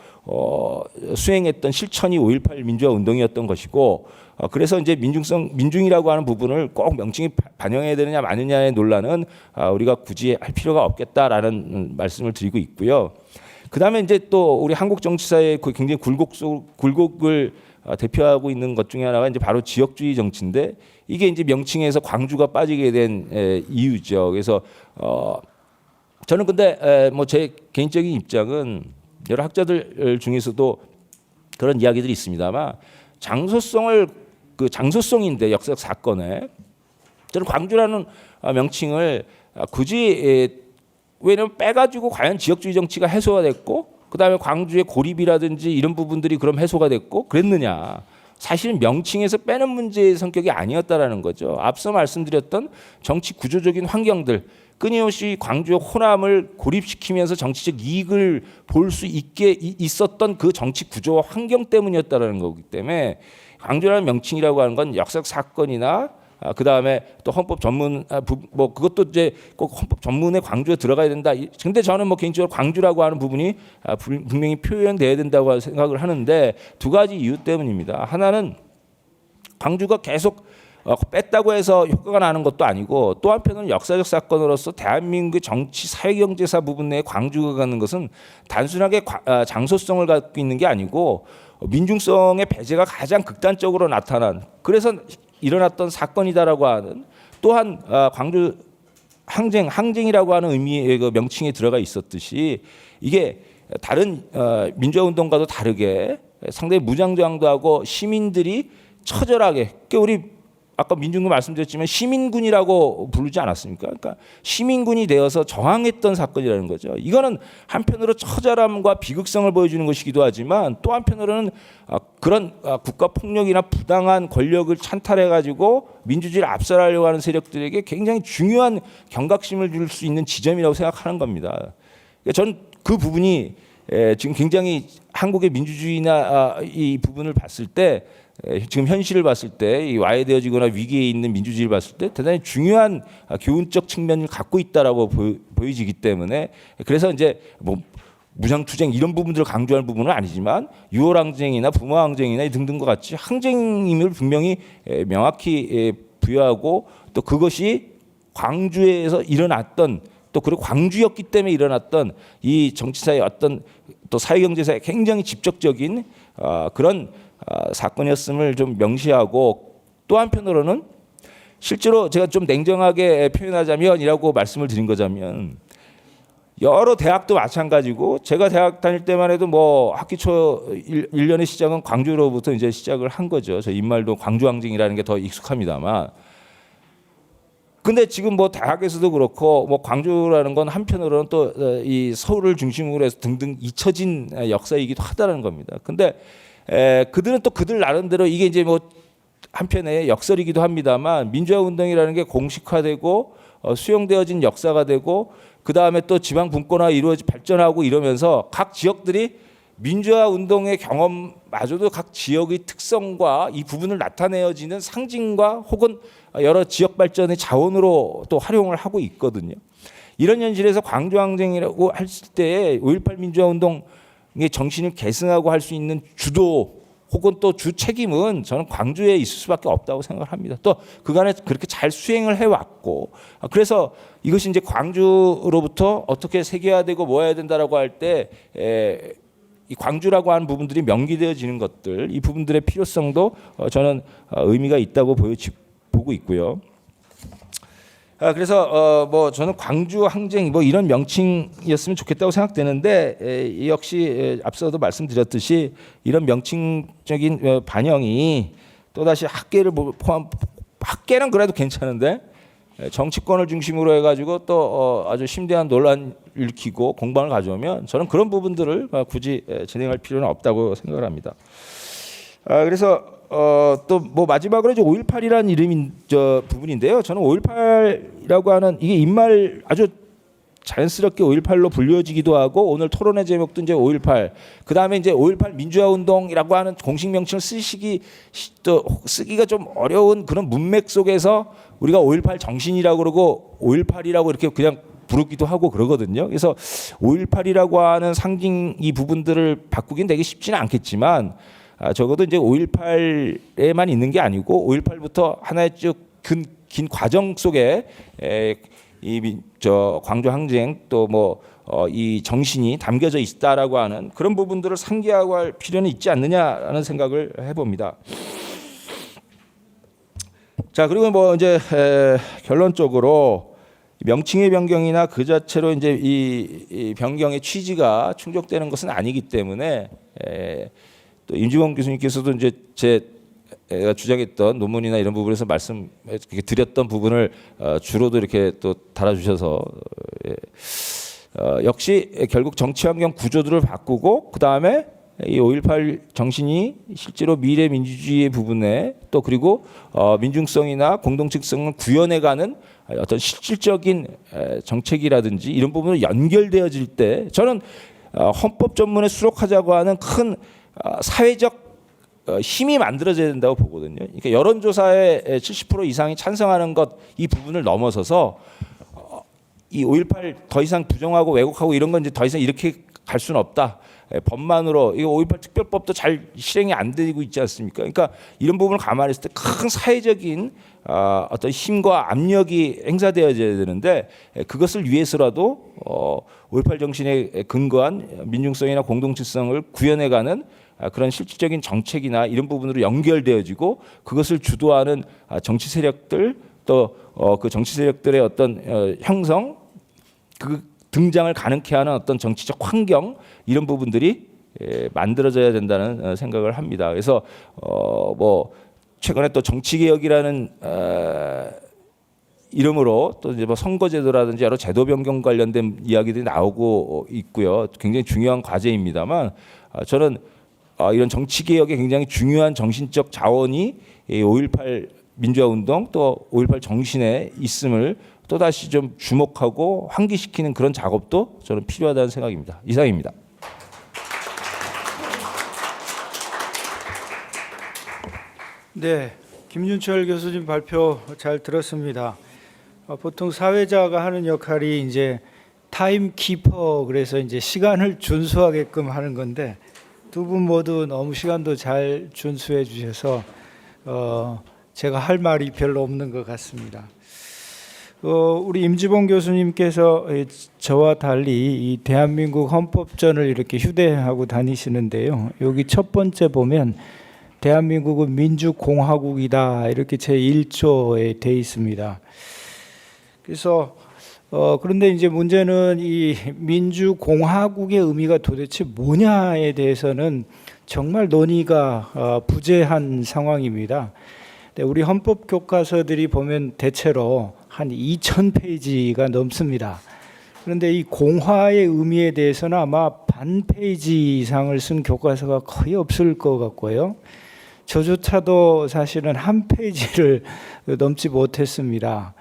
수행했던 실천이 5.18 민주화 운동이었던 것이고 그래서 이제 민중이라고 하는 부분을 꼭 명칭이 반영해야 되느냐 마느냐의 논란은 우리가 굳이 할 필요가 없겠다라는 말씀을 드리고 있고요. 그다음에 이제 또 우리 한국 정치사의 그 굉장히 굴곡을 대표하고 있는 것 중에 하나가 이제 바로 지역주의 정치인데 이게 이제 명칭에서 광주가 빠지게 된 이유죠. 그래서 저는 근데 뭐 제 개인적인 입장은 여러 학자들 중에서도 그런 이야기들이 있습니다만 장소성인데 역사적 사건에 저는 광주라는 명칭을 굳이 왜냐면 빼가지고 과연 지역주의 정치가 해소가 됐고 그다음에 광주의 고립이라든지 이런 부분들이 그럼 해소가 됐고 그랬느냐. 사실은 명칭에서 빼는 문제의 성격이 아니었다라는 거죠. 앞서 말씀드렸던 정치 구조적인 환경들 끊임없이 광주의 호남을 고립시키면서 정치적 이익을 볼 수 있게 있었던 그 정치 구조와 환경 때문이었다라는 거기 때문에 광주라는 명칭이라고 하는 건 역사적 사건이나 그 다음에 또 헌법 전문 뭐 그것도 이제 꼭 헌법 전문에 광주에 들어가야 된다. 근데 저는 뭐 개인적으로 광주라고 하는 부분이 분명히 표현돼야 된다고 생각을 하는데 두 가지 이유 때문입니다. 하나는 광주가 계속 뺐다고 해서 효과가 나는 것도 아니고 또 한편으로는 역사적 사건으로서 대한민국의 정치 사회경제사 부분 내에 광주가 가는 것은 단순하게 장소성을 갖고 있는 게 아니고 민중성의 배제가 가장 극단적으로 나타난 그래서 일어났던 사건이다라고 하는 또한 광주 항쟁이라고 하는 의미의 그 명칭에 들어가 있었듯이 이게 다른 민주화운동과도 다르게 상당히 무장장도 하고 시민들이 처절하게 그러니까 우리 아까 민중군 말씀드렸지만 시민군이라고 부르지 않았습니까? 그러니까 시민군이 되어서 저항했던 사건이라는 거죠. 이거는 한편으로 처절함과 비극성을 보여주는 것이기도 하지만 또 한편으로는 그런 국가 폭력이나 부당한 권력을 찬탈해가지고 민주주의를 압살하려고 하는 세력들에게 굉장히 중요한 경각심을 줄 수 있는 지점이라고 생각하는 겁니다. 저는 그 부분이 지금 굉장히 한국의 민주주의나 이 부분을 봤을 때 지금 현실을 봤을 때 이 와해되어지거나 위기에 있는 민주주의를 봤을 때 대단히 중요한 교훈적 측면을 갖고 있다라고 보여지기 때문에 그래서 이제 뭐 무장투쟁 이런 부분들을 강조하는 부분은 아니지만 6월 항쟁이나 부마 항쟁이나 등등과 같이 항쟁임을 분명히 명확히 부여하고 또 그것이 광주에서 일어났던 또 그리고 광주였기 때문에 일어났던 이 정치사의 어떤 또 사회경제사의 굉장히 직접적인 그런 사건이었음을 좀 명시하고 또 한편으로는 실제로 제가 좀 냉정하게 표현하자면이라고 말씀을 드린 거자면 여러 대학도 마찬가지고 제가 대학 다닐 때만 해도 뭐 학기 초 1년의 시작은 광주로부터 이제 시작을 한 거죠. 저 입말도 광주항쟁이라는 게 더 익숙합니다만 근데 지금 뭐 대학에서도 그렇고 뭐 광주라는 건 한편으로는 또 이 서울을 중심으로 해서 등등 잊혀진 역사이기도 하다는 겁니다. 근데 그들은 또 그들 나름대로 이게 이제 뭐 한편의 역설이기도 합니다만 민주화 운동이라는 게 공식화되고 수용되어진 역사가 되고 그 다음에 또 지방 분권화 이루어지 발전하고 이러면서 각 지역들이 민주화 운동의 경험마저도 각 지역의 특성과 이 부분을 나타내어지는 상징과 혹은 여러 지역 발전의 자원으로 또 활용을 하고 있거든요. 이런 현실에서 광주항쟁이라고 했을 때 5.18 민주화 운동의 정신을 계승하고 할 수 있는 주도 혹은 또 주 책임은 저는 광주에 있을 수밖에 없다고 생각을 합니다. 또 그간에 그렇게 잘 수행을 해왔고 그래서 이것이 이제 광주로부터 어떻게 세계화되고 모아야 된다라고 할 때 이 광주라고 하는 부분들이 명기되어지는 것들 이 부분들의 필요성도 저는 의미가 있다고 보고 있고요. 그래서 뭐 저는 광주 항쟁 뭐 이런 명칭이었으면 좋겠다고 생각되는데 역시 앞서도 말씀드렸듯이 이런 명칭적인 반영이 또다시 학계를 포함 학계는 그래도 괜찮은데 정치권을 중심으로 해가지고 또 아주 심대한 논란을 일으키고 공방을 가져오면 저는 그런 부분들을 굳이 진행할 필요는 없다고 생각을 합니다. 그래서 또 뭐 마지막으로 이제 5.18이라는 이름인 부분인데요. 저는 5.18이라고 하는 이게 입말 아주 자연스럽게 5.18로 불려지기도 하고 오늘 토론의 제목도 이제 5.18 그 다음에 이제 5.18 민주화 운동이라고 하는 공식 명칭을 쓰기가 좀 어려운 그런 문맥 속에서 우리가 5.18 정신이라고 그러고 5.18이라고 이렇게 그냥 부르기도 하고 그러거든요. 그래서 5.18이라고 하는 상징 이 부분들을 바꾸긴 되게 쉽지는 않겠지만 적어도 이제 5.18에만 있는 게 아니고 5.18부터 하나의 쭉 긴 과정 속에 광주 항쟁 또 뭐 이 정신이 담겨져 있다라고 하는 그런 부분들을 상기하고 할 필요는 있지 않느냐라는 생각을 해봅니다. 자 그리고 뭐 이제 결론적으로 명칭의 변경이나 그 자체로 이제 이 변경의 취지가 충족되는 것은 아니기 때문에 또 임지범 교수님께서도 이제 제가 주장했던 논문이나 이런 부분에서 말씀 드렸던 부분을 주로도 이렇게 또 달아주셔서 역시 결국 정치 환경 구조들을 바꾸고 그 다음에 이 5.18 정신이 실제로 미래 민주주의의 부분에 또 그리고 민중성이나 공동체성을 구현해가는 어떤 실질적인 정책이라든지 이런 부분으로 연결되어질 때 저는 헌법 전문에 수록하자고 하는 큰 사회적 힘이 만들어져야 된다고 보거든요. 그러니까 여론조사의 70% 이상이 찬성하는 것 이 부분을 넘어서서 이 5.18 더 이상 부정하고 왜곡하고 이런 건 이제 더 이상 이렇게 갈 수는 없다. 법만으로 이거 5.18 특별법도 잘 실행이 안 되고 있지 않습니까? 그러니까 이런 부분을 감안했을 때 큰 사회적인 어떤 힘과 압력이 행사되어져야 되는데 그것을 위해서라도 5.18 정신에 근거한 민중성이나 공동체성을 구현해가는 그런 실질적인 정책이나 이런 부분으로 연결되어지고 그것을 주도하는 정치 세력들 또 그 정치 세력들의 어떤 형성 그 등장을 가능케 하는 어떤 정치적 환경 이런 부분들이 만들어져야 된다는 생각을 합니다. 그래서 뭐 최근에 또 정치개혁이라는 이름으로 또 이제 뭐 선거제도라든지 여러 제도 변경 관련된 이야기들이 나오고 있고요. 굉장히 중요한 과제입니다만 저는 이런 정치개혁에 굉장히 중요한 정신적 자원이 5.18 민주화운동 또 5.18 정신에 있음을 또다시 좀 주목하고 환기시키는 그런 작업도 저는 필요하다는 생각입니다. 이상입니다. 네, 김윤철 교수님 발표 잘 들었습니다. 보통 사회자가 하는 역할이 이제 타임키퍼 그래서 이제 시간을 준수하게끔 하는 건데 두 분 모두 너무 시간도 잘 준수해 주셔서 제가 할 말이 별로 없는 것 같습니다. 우리 임지봉 교수님께서 저와 달리 이 대한민국 헌법전을 이렇게 휴대하고 다니시는데요. 여기 첫 번째 보면 대한민국은 민주공화국이다 이렇게 제1조에 돼 있습니다. 그래서 그런데 이제 문제는 이 민주공화국의 의미가 도대체 뭐냐에 대해서는 정말 논의가 부재한 상황입니다. 우리 헌법 교과서들이 보면 대체로 한 2,000페이지가 넘습니다. 그런데 이 공화의 의미에 대해서는 아마 반 페이지 이상을 쓴 교과서가 거의 없을 것 같고요. 저조차도 사실은 한 페이지를 넘지 못했습니다.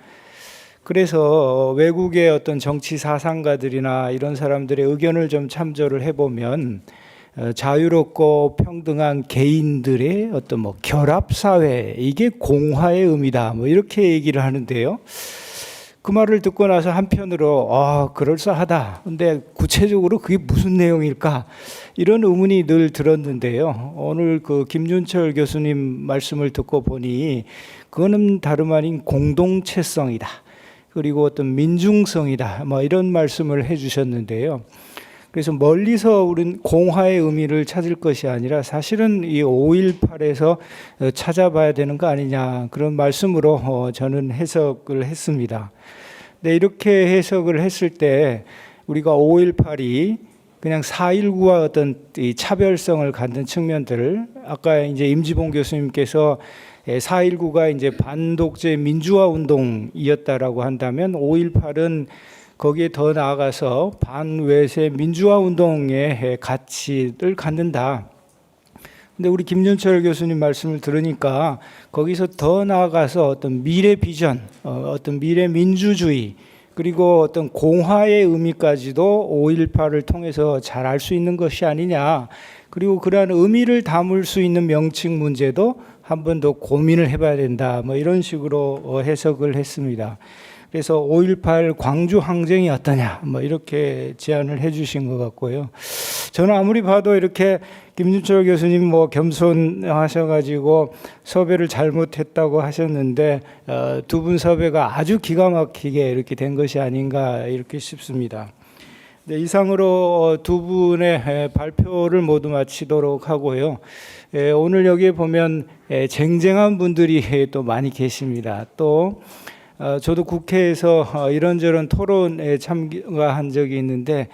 그래서 외국의 어떤 정치 사상가들이나 이런 사람들의 의견을 좀 참조를 해보면 자유롭고 평등한 개인들의 어떤 뭐 결합사회 이게 공화의 의미다 뭐 이렇게 얘기를 하는데요. 그 말을 듣고 나서 한편으로 그럴싸하다. 근데 구체적으로 그게 무슨 내용일까? 이런 의문이 늘 들었는데요. 오늘 그 김윤철 교수님 말씀을 듣고 보니 그거는 다름 아닌 공동체성이다. 그리고 어떤 민중성이다. 뭐 이런 말씀을 해주셨는데요. 그래서 멀리서 우리는 공화의 의미를 찾을 것이 아니라 사실은 이 5.18에서 찾아봐야 되는 거 아니냐 그런 말씀으로 저는 해석을 했습니다. 근데 이렇게 해석을 했을 때 우리가 5.18이 그냥 4.19와 어떤 이 차별성을 갖는 측면들을 아까 이제 임지봉 교수님께서 4.19가 이제 반독재 민주화 운동이었다라고 한다면 5.18은 거기에 더 나아가서 반외세 민주화 운동의 가치를 갖는다. 근데 우리 김윤철 교수님 말씀을 들으니까 거기서 더 나아가서 어떤 미래 비전, 어떤 미래 민주주의 그리고 어떤 공화의 의미까지도 5.18을 통해서 잘 알 수 있는 것이 아니냐. 그리고 그러한 의미를 담을 수 있는 명칭 문제도 한 번 더 고민을 해봐야 된다. 뭐 이런 식으로 해석을 했습니다. 그래서 5.18 광주 항쟁이 어떠냐 뭐 이렇게 제안을 해주신 것 같고요. 저는 아무리 봐도 이렇게 김윤철 교수님 뭐 겸손하셔가지고 섭외를 잘못했다고 하셨는데 두 분 섭외가 아주 기가 막히게 이렇게 된 것이 아닌가 이렇게 싶습니다. 네, 이상으로 두 분의 발표를 모두 마치도록 하고요. 오늘 여기에 보면 쟁쟁한 분들이 또 많이 계십니다. 또 저도 국회에서 이런저런 토론에 참가한 적이 있는데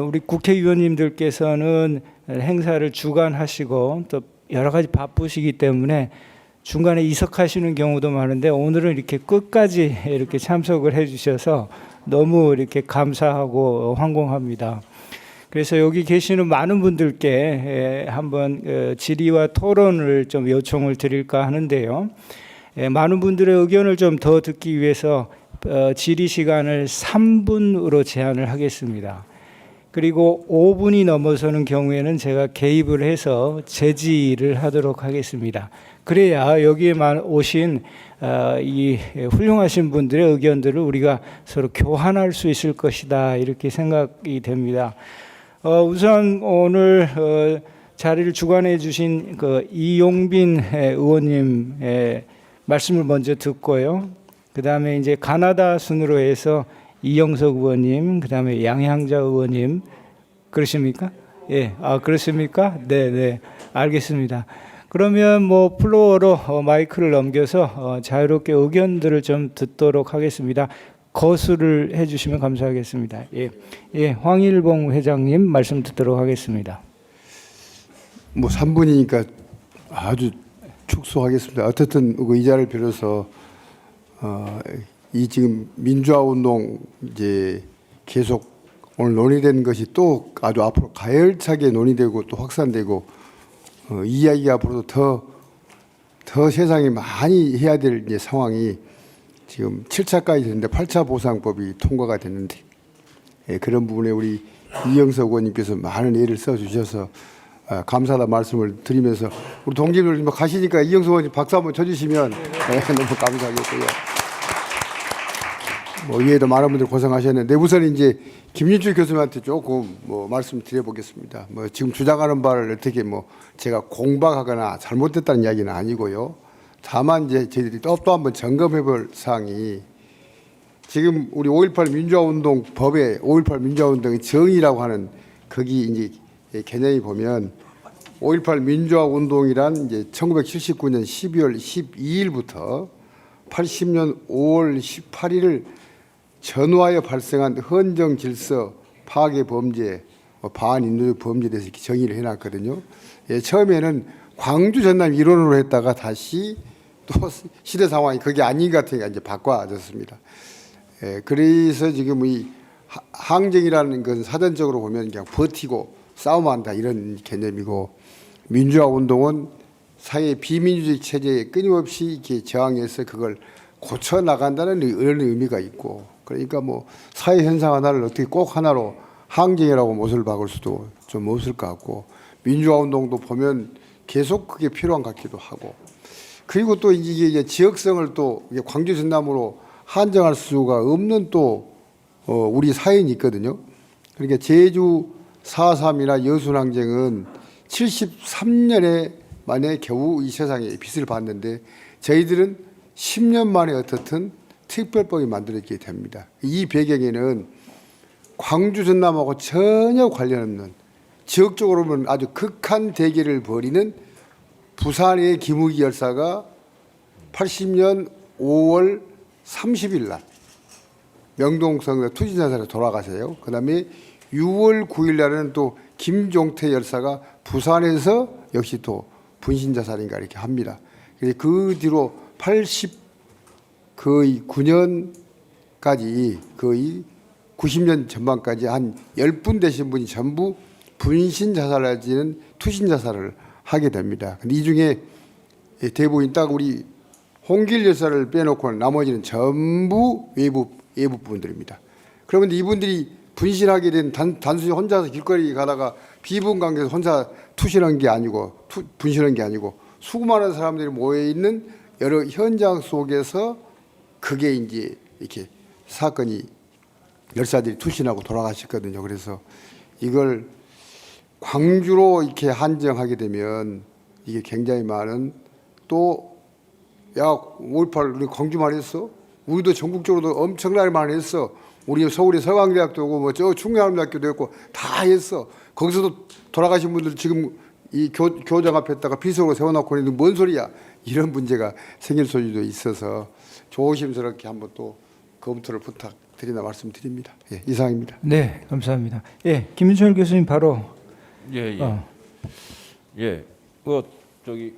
우리 국회의원님들께서는 행사를 주관하시고 또 여러 가지 바쁘시기 때문에 중간에 이석하시는 경우도 많은데 오늘은 이렇게 끝까지 이렇게 참석을 해주셔서 너무 이렇게 감사하고 환공합니다. 그래서 여기 계시는 많은 분들께 한번 질의와 토론을 좀 요청을 드릴까 하는데요. 많은 분들의 의견을 좀 더 듣기 위해서 질의 시간을 3분으로 제한을 하겠습니다. 그리고 5분이 넘어서는 경우에는 제가 개입을 해서 제지를 하도록 하겠습니다. 그래야 여기에만 오신 이 훌륭하신 분들의 의견들을 우리가 서로 교환할 수 있을 것이다 이렇게 생각이 됩니다. 우선 오늘 자리를 주관해 주신 그 이용빈 의원님의 말씀을 먼저 듣고요. 그 다음에 이제 가나다 순으로 해서 이영석 의원님, 그 다음에 양향자 의원님, 그러십니까? 예, 아 그렇습니까? 네, 네, 알겠습니다. 그러면 뭐 플로어로 마이크를 넘겨서 자유롭게 의견들을 좀 듣도록 하겠습니다. 거수를 해주시면 감사하겠습니다. 예, 예, 황일봉 회장님 말씀 듣도록 하겠습니다. 뭐 3분이니까 아주 축소하겠습니다. 어쨌든 그 의자를 빌어서 이 지금 민주화 운동 이제 계속 오늘 논의된 것이 또 아주 앞으로 가열차게 논의되고 또 확산되고 이 이야기가 앞으로도 더 세상에 많이 해야 될 이제 상황이 지금 7차까지 됐는데 8차 보상법이 통과가 됐는데 그런 부분에 우리 이영석 의원님께서 많은 애를 써주셔서 감사하다 말씀을 드리면서 우리 동지들 뭐 가시니까 이영석 의원님 박수 한번 쳐주시면 너무 감사하겠고요. 뭐 이외에도 많은 분들 고생하셨는데 우선 이제 김윤출 교수님한테 조금 뭐 말씀드려보겠습니다. 뭐 지금 주장하는 바를 어떻게 뭐 제가 공박하거나 잘못됐다는 이야기는 아니고요. 다만 이제 저희들이 또 한번 점검해볼 사항이 지금 우리 5.18 민주화운동 법에 5.18 민주화운동의 정의라고 하는 거기 이제 개념이 보면 5.18 민주화운동이란 이제 1979년 12월 12일부터 80년 5월 18일을 전후하여 발생한 헌정 질서 파괴 범죄, 반인도적 범죄에 대해서 이렇게 정의를 해놨거든요. 예, 처음에는 광주 전남 일원으로 했다가 다시 또 시대 상황이 그게 아닌 것 같으니까 이제 바꿔졌습니다. 예, 그래서 지금 이 항쟁이라는 건 사전적으로 보면 그냥 버티고 싸움한다 이런 개념이고 민주화 운동은 사회 비민주주의 체제에 끊임없이 이렇게 저항해서 그걸 고쳐 나간다는 이런 의미가 있고 그러니까 뭐 사회 현상 하나를 어떻게 꼭 하나로 항쟁이라고 못을 박을 수도 좀 없을 것 같고 민주화 운동도 보면 계속 그게 필요한 것 같기도 하고 그리고 또 이게 지역성을 또 광주 전남으로 한정할 수가 없는 또 우리 사연이 있거든요. 그러니까 제주 4.3이나 여순항쟁은 73년에 만에 겨우 이 세상에 빛을 봤는데 저희들은 10년 만에 어떻든 특별법이 만들어지게 됩니다. 이 배경에는 광주 전남하고 전혀 관련 없는 지역적으로 보면 아주 극한 대결을 벌이는 부산의 김우기 열사가 80년 5월 30일 날 명동성 투신자살에 돌아가세요. 그다음에 6월 9일 날에는 또 김종태 열사가 부산에서 역시 또 분신자살인가 이렇게 합니다. 그 뒤로 거의 9년까지 거의 90년 전반까지 한 10분 되신 분이 전부 분신자살하지는 투신자살을 하게 됩니다. 근데 이 중에 대부분 딱 우리 홍길 열사를 빼놓고 나머지는 전부 외부 분들입니다. 그런데 이분들이 분신하게 된 단순히 혼자서 길거리 가다가 비분 관계에서 혼자 투신한 게 아니고 분신한 게 아니고 수많은 사람들이 모여 있는 여러 현장 속에서 그게 이제 이렇게 사건이 열사들이 투신하고 돌아가셨거든요. 그래서 이걸 광주로 이렇게 한정하게 되면 이게 굉장히 많은 또 야 5.18 우리 광주만 했어? 우리도 전국적으로도 엄청나게 많이 했어. 우리 서울의 서강대학도 오고 뭐 저 충남대학교도 했고 다 했어. 거기서도 돌아가신 분들 지금 이 교장 앞에다가 비석으로 세워놓고 있는 뭔 소리야? 이런 문제가 생길 소지도 있어서 조심스럽게 한번 또 검토를 부탁드리나 말씀드립니다. 예, 이상입니다. 네, 감사합니다. 예, 김윤철 교수님 바로 예. 뭐 저기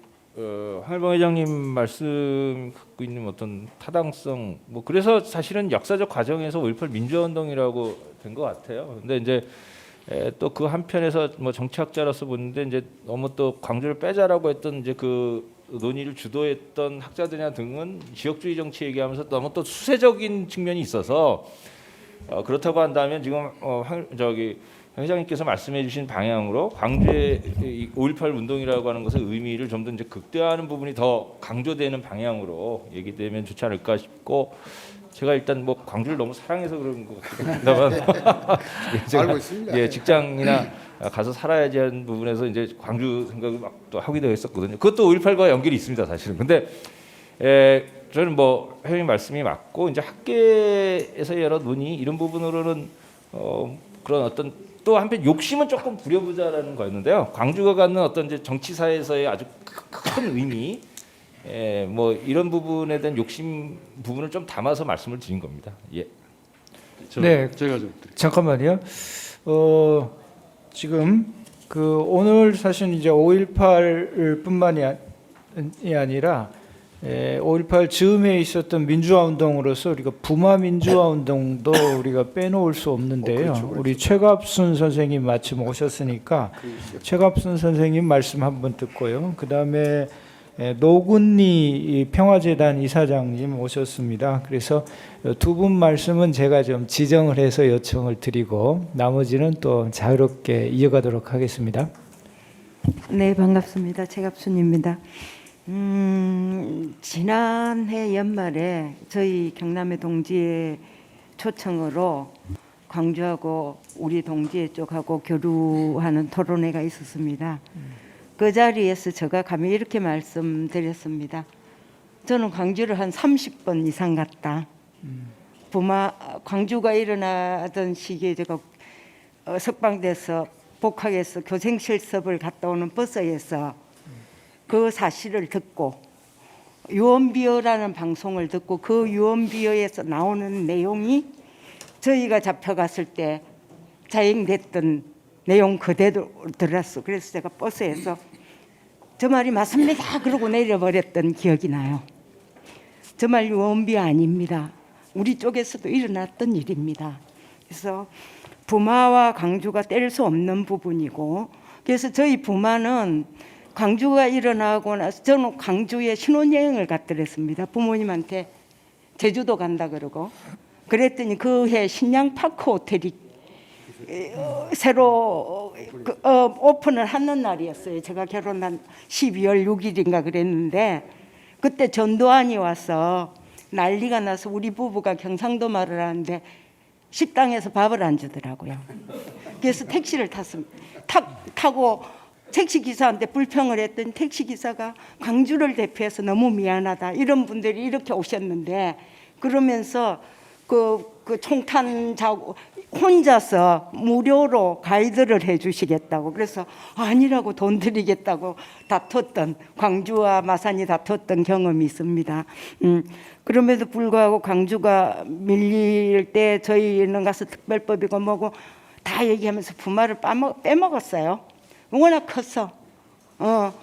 황일봉 회장님 말씀 갖고 있는 어떤 타당성 뭐 그래서 사실은 역사적 과정에서 5.18 민주화운동이라고 된 것 같아요. 근데 이제 또 그 한편에서 뭐 정치학자로서 보는데 이제 너무 또 광주를 빼자라고 했던 이제 그 논의를 주도했던 학자들이나 등은 지역주의 정치 얘기하면서 너무 또 수세적인 측면이 있어서 그렇다고 한다면 지금 회장님께서 말씀해주신 방향으로 광주의 5.18 운동이라고 하는 것의 의미를 좀 더 이제 극대화하는 부분이 더 강조되는 방향으로 얘기되면 좋지 않을까 싶고 제가 일단 뭐 광주를 너무 사랑해서 그런 것 같긴 합니다만 알고 있습니다. 예, 직장이나 가서 살아야지 하는 부분에서 이제 광주 생각을 막 또 하기도 했었거든요. 그것도 5.18과 연결이 있습니다, 사실은. 근데 저는 뭐 회장님 말씀이 맞고 이제 학계에서 여러 논의 이런 부분으로는 그런 어떤 또 한편 욕심은 조금 부려보자라는 거였는데요. 광주가 갖는 어떤 이제 정치사에서의 아주 큰 의미, 뭐 이런 부분에 대한 욕심 부분을 좀 담아서 말씀을 드린 겁니다. 예. 네, 제가 좀 잠깐만요. 지금 그 오늘 사실 이제 5.18뿐만이 아니라 5.18 즈음에 있었던 민주화 운동으로서 우리가 부마 민주화 운동도 우리가 빼놓을 수 없는데요. 우리 최갑순 선생님 마침 오셨으니까 최갑순 선생님 말씀 한번 듣고요. 그 다음에 노군리 평화재단 이사장님 오셨습니다. 그래서 두 분 말씀은 제가 좀 지정을 해서 요청을 드리고 나머지는 또 자유롭게 이어가도록 하겠습니다. 네, 반갑습니다. 최갑순입니다. 지난해 연말에 저희 경남의 동지의 초청으로 광주하고 우리 동지의 쪽하고 교류하는 토론회가 있었습니다. 그 자리에서 제가 감히 이렇게 말씀드렸습니다. 저는 광주를 한 30번 이상 갔다. 광주가 일어나던 시기에 제가 석방돼서 복학해서 교생 실습을 갔다 오는 버스에서 그 사실을 듣고 유언비어라는 방송을 듣고 그 유언비어에서 나오는 내용이 저희가 잡혀갔을 때 자행됐던 내용 그대로 들었어. 그래서 제가 버스에서 저 말이 맞습니다 그러고 내려버렸던 기억이 나요. 저 말 유언비어 아닙니다. 우리 쪽에서도 일어났던 일입니다. 그래서 부마와 광주가 뗄 수 없는 부분이고, 그래서 저희 부마는 광주가 일어나고 나서 저는 광주에 신혼여행을 갔더랬습니다. 부모님한테 제주도 간다 그러고 그랬더니 그 해 신양파크 호텔이 새로 오픈을 하는 날이었어요. 제가 결혼한 12월 6일인가 그랬는데 그때 전두환이 와서 난리가 나서 우리 부부가 경상도 말을 하는데 식당에서 밥을 안 주더라고요. 그래서 택시를 탔습니다. 타고 택시기사한테 불평을 했더니 택시기사가 광주를 대표해서 너무 미안하다. 이런 분들이 이렇게 오셨는데 그러면서 그 총탄 자고 혼자서 무료로 가이드를 해주시겠다고 그래서 아니라고 돈 드리겠다고 다퉜던 광주와 마산이 다퉜던 경험이 있습니다. 그럼에도 불구하고 광주가 밀릴 때 저희는 가서 특별법이고 뭐고 다 얘기하면서 부마를 빼먹었어요. 워낙 컸어.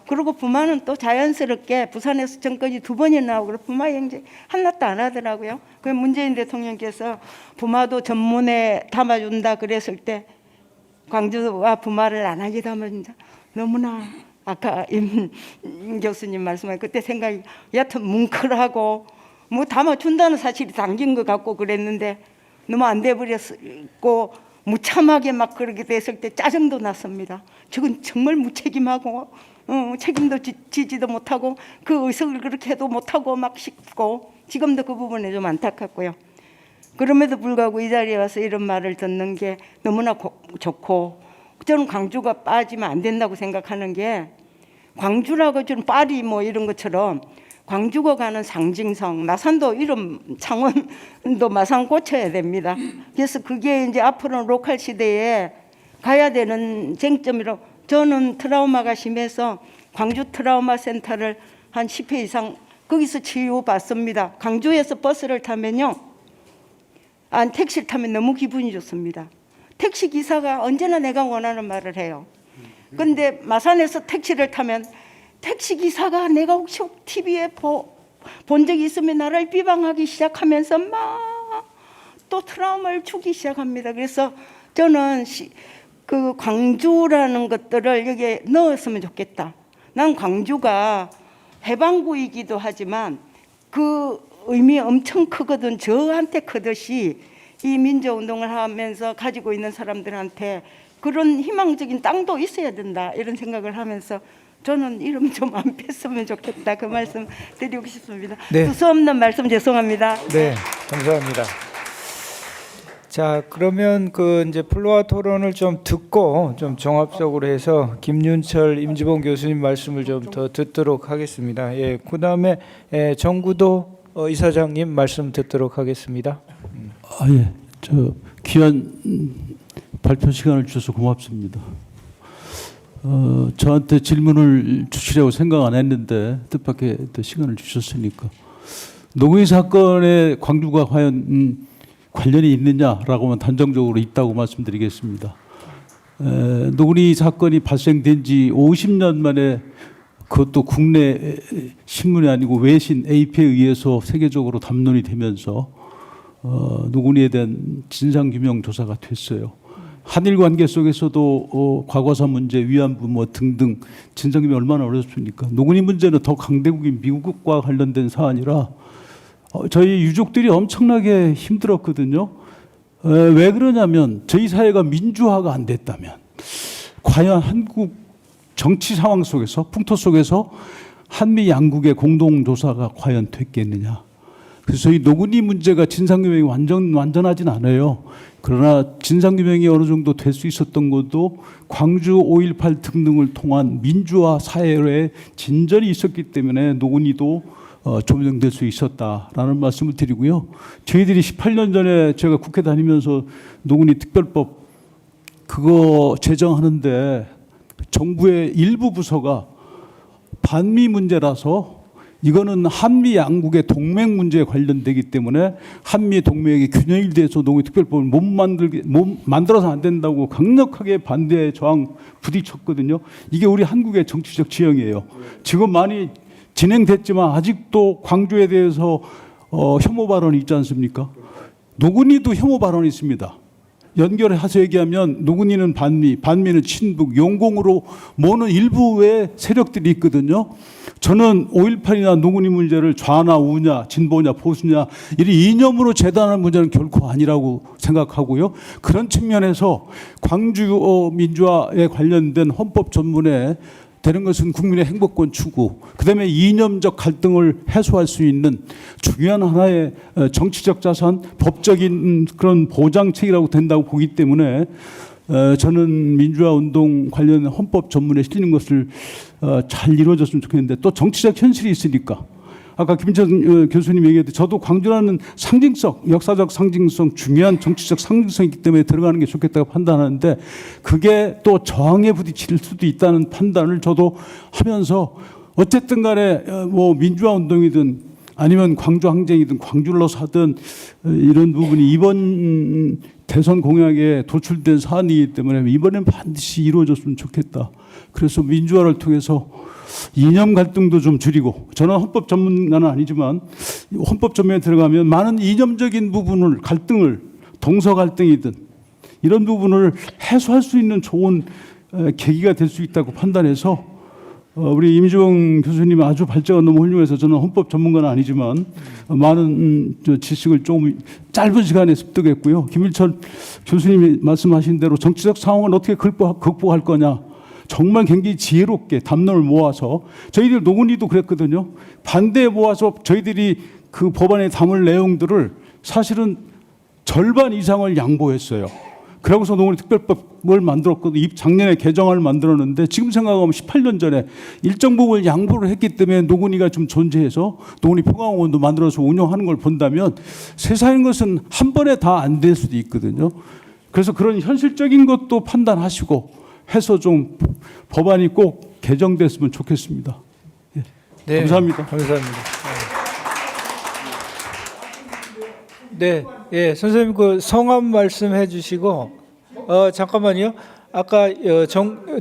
그리고 부마는 또 자연스럽게 부산에서 정권이 2번이나 나오고 부마 행제 하나도 안 하더라고요. 그 문재인 대통령께서 부마도 전문에 담아준다 그랬을 때 광주와 부마를 안 하게 담아준다. 너무나 아까 임 교수님 말씀하신 그때 생각이 여하튼 뭉클하고 뭐 담아준다는 사실이 담긴 것 같고 그랬는데 너무 안 돼버렸고 무참하게 막 그렇게 됐을 때 짜증도 났습니다. 저건 정말 무책임하고 책임도 지지도 못하고 그 의석을 그렇게 해도 못하고 막 싶고 지금도 그 부분에 좀 안타깝고요. 그럼에도 불구하고 이 자리에 와서 이런 말을 듣는 게 너무나 좋고 저는 광주가 빠지면 안 된다고 생각하는 게 광주라고 좀 파리 뭐 이런 것처럼 광주가 가는 상징성, 마산도 이름 창원도 마산 고쳐야 됩니다. 그래서 그게 이제 앞으로는 로컬 시대에 가야 되는 쟁점이라고 저는 트라우마가 심해서 광주 트라우마 센터를 한 10회 이상 거기서 치유받습니다. 광주에서 버스를 타면요. 택시를 타면 너무 기분이 좋습니다. 택시 기사가 언제나 내가 원하는 말을 해요. 근데 마산에서 택시를 타면 택시 기사가 내가 혹시 TV에 본 적이 있으면 나를 비방하기 시작하면서 막 또 트라우마를 주기 시작합니다. 그래서 저는 그 광주라는 것들을 여기에 넣었으면 좋겠다. 난 광주가 해방구이기도 하지만 그 의미 엄청 크거든. 저한테 크듯이 이 민주운동을 하면서 가지고 있는 사람들한테 그런 희망적인 땅도 있어야 된다. 이런 생각을 하면서 저는 이름 좀 안 뺐으면 좋겠다. 그 말씀 드리고 싶습니다. 네. 두서없는 말씀 죄송합니다. 네, 감사합니다. 자, 그러면 그 이제 플로아 토론을 좀 듣고 좀 종합적으로 해서 김윤철, 임지봉 교수님 말씀을 좀 더 듣도록 하겠습니다. 예, 그다음에 정구도 이사장님 말씀 듣도록 하겠습니다. 예, 저 귀한 발표 시간을 주셔서 고맙습니다. 저한테 질문을 주시려고 생각 안 했는데 뜻밖의 시간을 주셨으니까 노구희 사건에 광주가 과연 관련이 있느냐라고만 단정적으로 있다고 말씀드리겠습니다. 노구희 사건이 발생된 지 50년 만에 그것도 국내 신문이 아니고 외신 AP에 의해서 세계적으로 담론이 되면서 노구희에 대한 진상규명 조사가 됐어요. 한일 관계 속에서도 과거사 문제, 위안부 뭐 등등 진상규명이 얼마나 어렵습니까? 노구희 문제는 더 강대국인 미국과 관련된 사안이라 저희 유족들이 엄청나게 힘들었거든요. 왜 그러냐면 저희 사회가 민주화가 안 됐다면 과연 한국 정치 상황 속에서 풍토 속에서 한미 양국의 공동조사가 과연 됐겠느냐. 그래서 이 노구희 문제가 진상규명이 완전하진 않아요. 그러나 진상규명이 어느 정도 될 수 있었던 것도 광주 5.18 등등을 통한 민주화 사회의 진전이 있었기 때문에 노구희도 조명될 수 있었다라는 말씀을 드리고요. 저희들이 18년 전에 제가 국회 다니면서 노구희 특별법 그거 제정하는데 정부의 일부 부서가 반미 문제라서 이거는 한미 양국의 동맹 문제에 관련되기 때문에 한미 동맹의 균형이 돼서 노구희 특별법을 못 만들어서 안 된다고 강력하게 반대 저항 부딪혔거든요. 이게 우리 한국의 정치적 지형이에요. 지금 많이 진행됐지만 아직도 광주에 대해서 혐오 발언이 있지 않습니까? 노구희도 혐오 발언이 있습니다. 연결해서 얘기하면 노구희는 반미, 반미는 친북, 용공으로 모는 일부의 세력들이 있거든요. 저는 5.18이나 노구희 문제를 좌나 우냐, 진보냐, 보수냐 이 이념으로 재단하는 문제는 결코 아니라고 생각하고요. 그런 측면에서 광주 민주화에 관련된 헌법 전문에 되는 것은 국민의 행복권 추구, 그다음에 이념적 갈등을 해소할 수 있는 중요한 하나의 정치적 자산, 법적인 그런 보장책이라고 된다고 보기 때문에 저는 민주화 운동 관련 헌법 전문에 실리는 것을 잘 이루어졌으면 좋겠는데 또 정치적 현실이 있으니까 아까 김인천 교수님 얘기했듯이 저도 광주라는 상징성, 역사적 상징성, 중요한 정치적 상징성이 있기 때문에 들어가는 게 좋겠다고 판단하는데 그게 또 저항에 부딪힐 수도 있다는 판단을 저도 하면서 어쨌든 간에 뭐 민주화 운동이든 아니면 광주 항쟁이든 광주로 사든 이런 부분이 이번 대선 공약에 도출된 사안이기 때문에 이번엔 반드시 이루어졌으면 좋겠다. 그래서 민주화를 통해서 이념 갈등도 좀 줄이고 저는 헌법 전문가는 아니지만 헌법 전문에 들어가면 많은 이념적인 부분을 갈등을 동서 갈등이든 이런 부분을 해소할 수 있는 좋은 계기가 될 수 있다고 판단해서 우리 임지영 교수님 아주 발제가 너무 훌륭해서 저는 헌법 전문가는 아니지만 많은 지식을 조금 짧은 시간에 습득했고요. 김일철 교수님이 말씀하신 대로 정치적 상황을 어떻게 극복할 거냐. 정말 굉장히 지혜롭게 담론을 모아서 저희들 노구희도 그랬거든요. 반대에 모아서 저희들이 그 법안에 담을 내용들을 사실은 절반 이상을 양보했어요. 그러고서 노구희 특별법을 만들었거든요. 작년에 개정안을 만들었는데 지금 생각하면 18년 전에 일정 부분을 양보를 했기 때문에 노구희가 좀 존재해서 노구희 평화공원도 만들어서 운영하는 걸 본다면 세상인 것은 한 번에 다 안 될 수도 있거든요. 그래서 그런 현실적인 것도 판단하시고 해서 좀 법안이 꼭 개정됐으면 좋겠습니다. 예. 네, 감사합니다. 감사합니다. 네, 예, 선생님 그 성함 말씀해 주시고 잠깐만요. 아까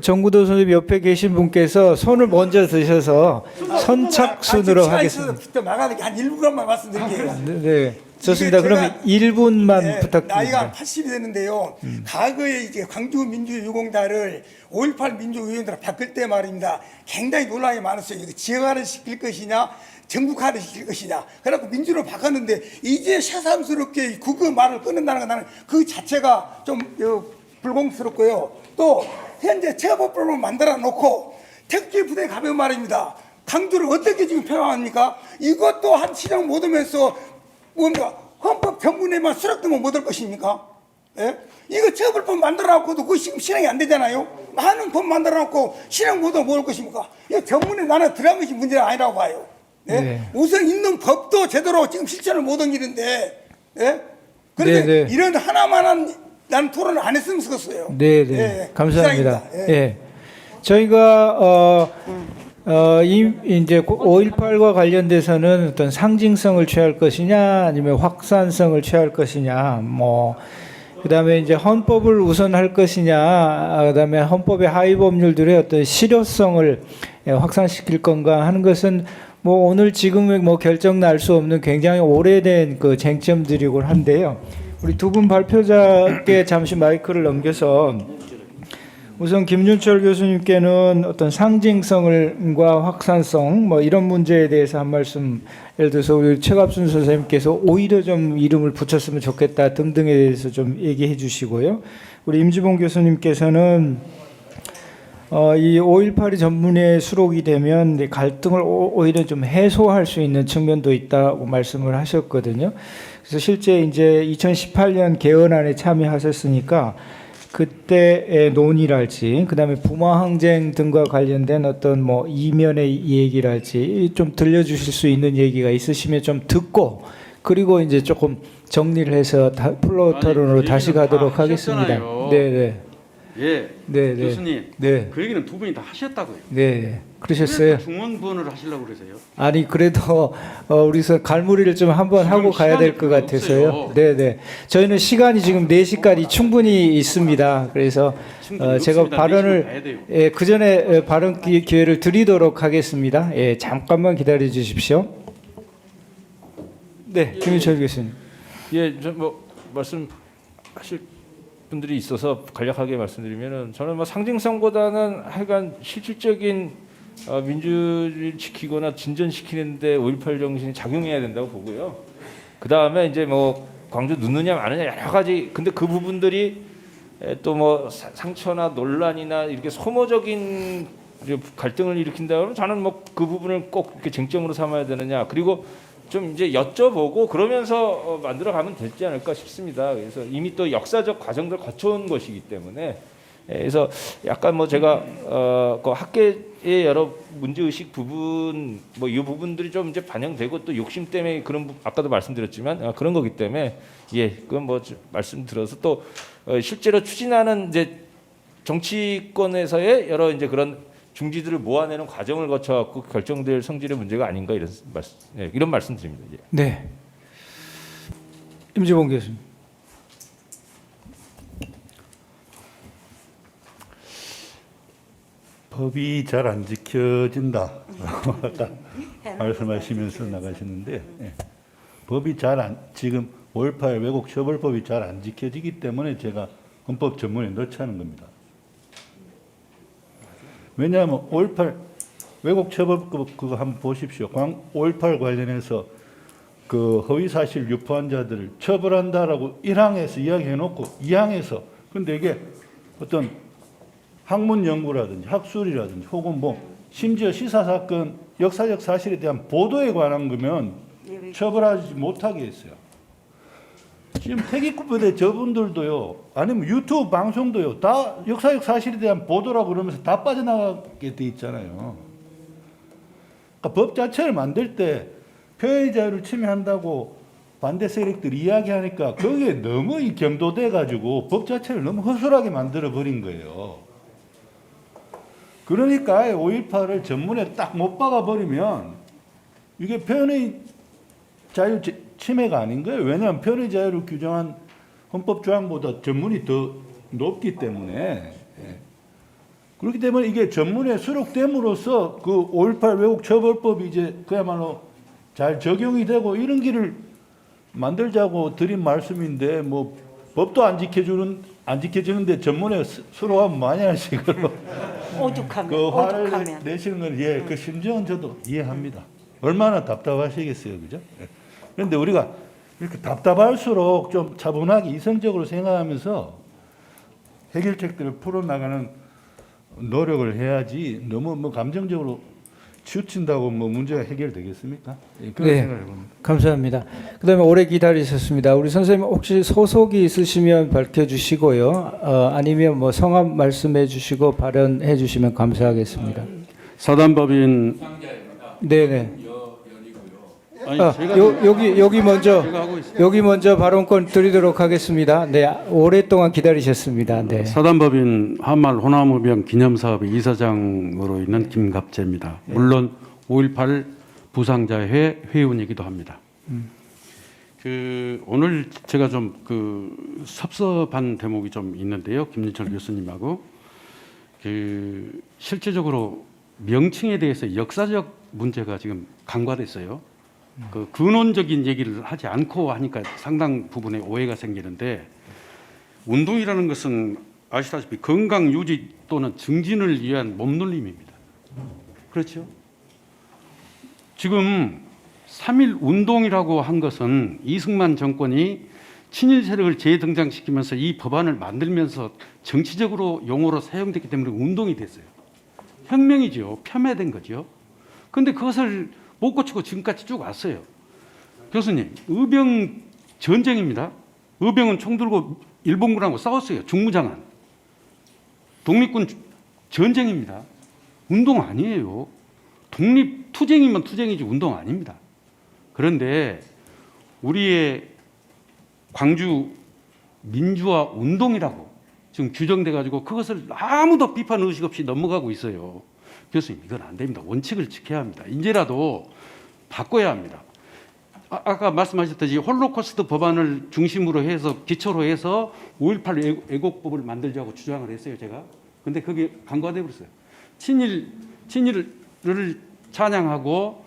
정구도 선생님 옆에 계신 분께서 손을 먼저 드셔서 선착순으로 하겠습니다. 부터 말하는 게 한 1분만 말씀드릴게요. 네. 좋습니다. 그럼 1분만 부탁드립니다. 나이가 80이 됐는데요. 과거에 이제 광주 민주유공단을 5.18 민주의원으로 바꿀 때 말입니다. 굉장히 논란이 많았어요. 이거 지역화를 시킬 것이냐, 전국화를 시킬 것이냐. 그래갖고 민주로 바꿨는데 이제 새삼스럽게 그거 말을 끊는다는 건 나는 그 자체가 좀 불공스럽고요. 또 현재 체포법을 만들어 놓고 특기 부대 가면 말입니다. 강주를 어떻게 지금 평가합니까? 이것도 한 시정 못 오면서 뭔가 헌법 전문에만 수락되면 못 할 것입니까? 예? 이거 처벌법 만들어놓고도 그 지금 실행이 안 되잖아요. 많은 법 만들어놓고 실행 못하면 뭘 것입니까? 이거 전문에 나는 들어간 것이 문제가 아니라고 봐요. 예? 네. 우선 있는 법도 제대로 지금 실천을 못한 일인데, 예? 그런데 네, 네. 이런 하나만한 난 토론을 안 했으면 좋겠어요. 네, 네. 예, 감사합니다. 이상입니다. 예. 저희가 이제 5.18과 관련돼서는 어떤 상징성을 취할 것이냐 아니면 확산성을 취할 것이냐 뭐 그다음에 이제 헌법을 우선할 것이냐 그다음에 헌법의 하위 법률들의 어떤 실효성을 확산시킬 건가 하는 것은 뭐 오늘 지금 뭐 결정 날 수 없는 굉장히 오래된 그 쟁점들이곤 한데요. 우리 두 분 발표자께 잠시 마이크를 넘겨서 우선 김준철 교수님께는 어떤 상징성과 확산성 뭐 이런 문제에 대해서 한 말씀, 예를 들어서 우리 최갑순 선생님께서 오히려 좀 이름을 붙였으면 좋겠다 등등에 대해서 좀 얘기해 주시고요. 우리 임지봉 교수님께서는 이 5.18이 전문에 수록이 되면 갈등을 오히려 좀 해소할 수 있는 측면도 있다고 말씀을 하셨거든요. 그래서 실제 이제 2018년 개헌안에 참여하셨으니까 그때의 논의랄지, 그다음에 부마 항쟁 등과 관련된 어떤 뭐 이면의 얘기랄지 좀 들려주실 수 있는 얘기가 있으시면 좀 듣고, 그리고 이제 조금 정리를 해서 플로어 토론으로 다시 가도록 하겠습니다. 네. 예, 네. 교수님. 네. 그 얘기는 두 분이 다 하셨다고요. 네. 그러셨어요? 중원부원을 하시려고 그러세요? 아니 그래도 우리서 갈무리를 좀 한번 하고 가야 될 것 같아서요. 없어요. 네. 저희는 시간이 지금 4시까지 충분히 있습니다. 그래서 제가 없습니다. 발언을 4시간 가야 돼요. 그 전에 발언 기회를 드리도록 하겠습니다. 예, 잠깐만 기다려 주십시오. 네, 김윤철 교수님. 예, 뭐 말씀하실 분들이 있어서 간략하게 말씀드리면은 저는 뭐 상징성보다는 하여간 실질적인 민주주의를 지키거나 진전시키는데 5.18 정신이 작용해야 된다고 보고요. 그 다음에 이제 뭐 광주 넣느냐 마느냐 여러 가지. 근데 그 부분들이 또 뭐 상처나 논란이나 이렇게 소모적인 갈등을 일으킨다면 저는 뭐 그 부분을 꼭 이렇게 쟁점으로 삼아야 되느냐. 그리고 좀 이제 여쭤보고 그러면서 만들어가면 되지 않을까 싶습니다. 그래서 이미 또 역사적 과정들 거쳐온 것이기 때문에 그래서 약간 뭐 제가 그 학계의 여러 문제의식 부분 뭐 이 부분들이 좀 이제 반영되고 또 욕심 때문에 그런 아까도 말씀드렸지만 그런 거기 때문에 예 그건 뭐 말씀드려서 또 실제로 추진하는 이제 정치권에서의 여러 이제 그런 중지들을 모아내는 과정을 거쳐갖고 결정될 성질의 문제가 아닌가 이런 말씀드립니다. 예. 네. 임지봉 교수님. 법이 잘 안 지켜진다. 아까 말씀하시면서 나가시는데 법이 지금 5.18 왜곡 처벌법이 잘 안 지켜지기 때문에 제가 헌법 전문에 넣자는 겁니다. 왜냐하면 5.18 왜곡 처벌법 그거 한번 보십시오. 5.18 관련해서 그 허위 사실 유포한 자들을 처벌한다라고 1항에서 이야기해놓고 2항에서 근데 이게 어떤 학문 연구라든지 학술이라든지 혹은 뭐 심지어 시사 사건 역사적 사실에 대한 보도에 관한 거면 처벌하지 못하게 했어요. 지금 태기구부대 저분들도요, 아니면 유튜브 방송도요, 다 역사적 사실에 대한 보도라고 그러면서 다 빠져나가게 돼 있잖아요. 그러니까 법 자체를 만들 때 표현의 자유를 침해한다고 반대 세력들이 이야기하니까 거기에 너무 경도돼 가지고 법 자체를 너무 허술하게 만들어 버린 거예요. 그러니까 5.18을 전문에 딱 못 박아 버리면 이게 표현의 자유 침해가 아닌 거예요. 왜냐하면 표현의 자유를 규정한 헌법 조항보다 전문이 더 높기 때문에. 그렇기 때문에 이게 전문에 수록됨으로써 그 5.18 왜곡 처벌법이 이제 그야말로 잘 적용이 되고 이런 길을 만들자고 드린 말씀인데 뭐 법도 안 지켜주는데 전문에 수록하면 많이 식으로 그 화를 내시는 건 그 심정은 저도 이해합니다. 얼마나 답답하시겠어요, 그죠? 그런데 우리가 이렇게 답답할수록 좀 차분하게 이성적으로 생각하면서 해결책들을 풀어나가는 노력을 해야지 너무 뭐 감정적으로 치우친다고 뭐 문제가 해결되겠습니까? 그런 생각을 해봅니다. 감사합니다. 그다음에 오래 기다리셨습니다. 우리 선생님 혹시 소속이 있으시면 밝혀주시고요. 아니면 뭐 성함 말씀해주시고 발언해주시면 감사하겠습니다. 사단법인 네네. 아니, 제가 여기 먼저 발언권 드리도록 하겠습니다. 네, 오랫동안 기다리셨습니다. 네. 사단법인 한말 호남의병 기념사업의 이사장으로 있는 김갑재입니다. 물론 5.18 부상자회 회원이기도 합니다. 오늘 제가 좀 섭섭한 대목이 좀 있는데요, 김진철 교수님하고 실제적으로 명칭에 대해서 역사적 문제가 지금 간과됐어요. 근원적인 얘기를 하지 않고 하니까 상당 부분의 오해가 생기는데, 운동이라는 것은 아시다시피 건강 유지 또는 증진을 위한 몸놀림입니다. 그렇죠? 지금 3.1 운동이라고 한 것은 이승만 정권이 친일 세력을 재등장시키면서 이 법안을 만들면서 정치적으로 용어로 사용됐기 때문에 운동이 됐어요. 혁명이죠. 폄훼된 거죠. 그런데 그것을 못 고치고 지금까지 쭉 왔어요. 교수님, 의병 전쟁입니다. 의병은 총 들고 일본군하고 싸웠어요. 중무장한. 독립군 전쟁입니다. 운동 아니에요. 독립투쟁이면 투쟁이지 운동 아닙니다. 그런데 우리의 광주 민주화 운동이라고 지금 규정돼 가지고 그것을 아무도 비판 의식 없이 넘어가고 있어요. 교수님, 이건 안 됩니다. 원칙을 지켜야 합니다. 이제라도 바꿔야 합니다. 아까 말씀하셨듯이 홀로코스트 법안을 중심으로 해서 기초로 해서 5.18 애국법을 만들자고 주장을 했어요, 제가. 근데 그게 간과돼 버렸어요. 친일을 찬양하고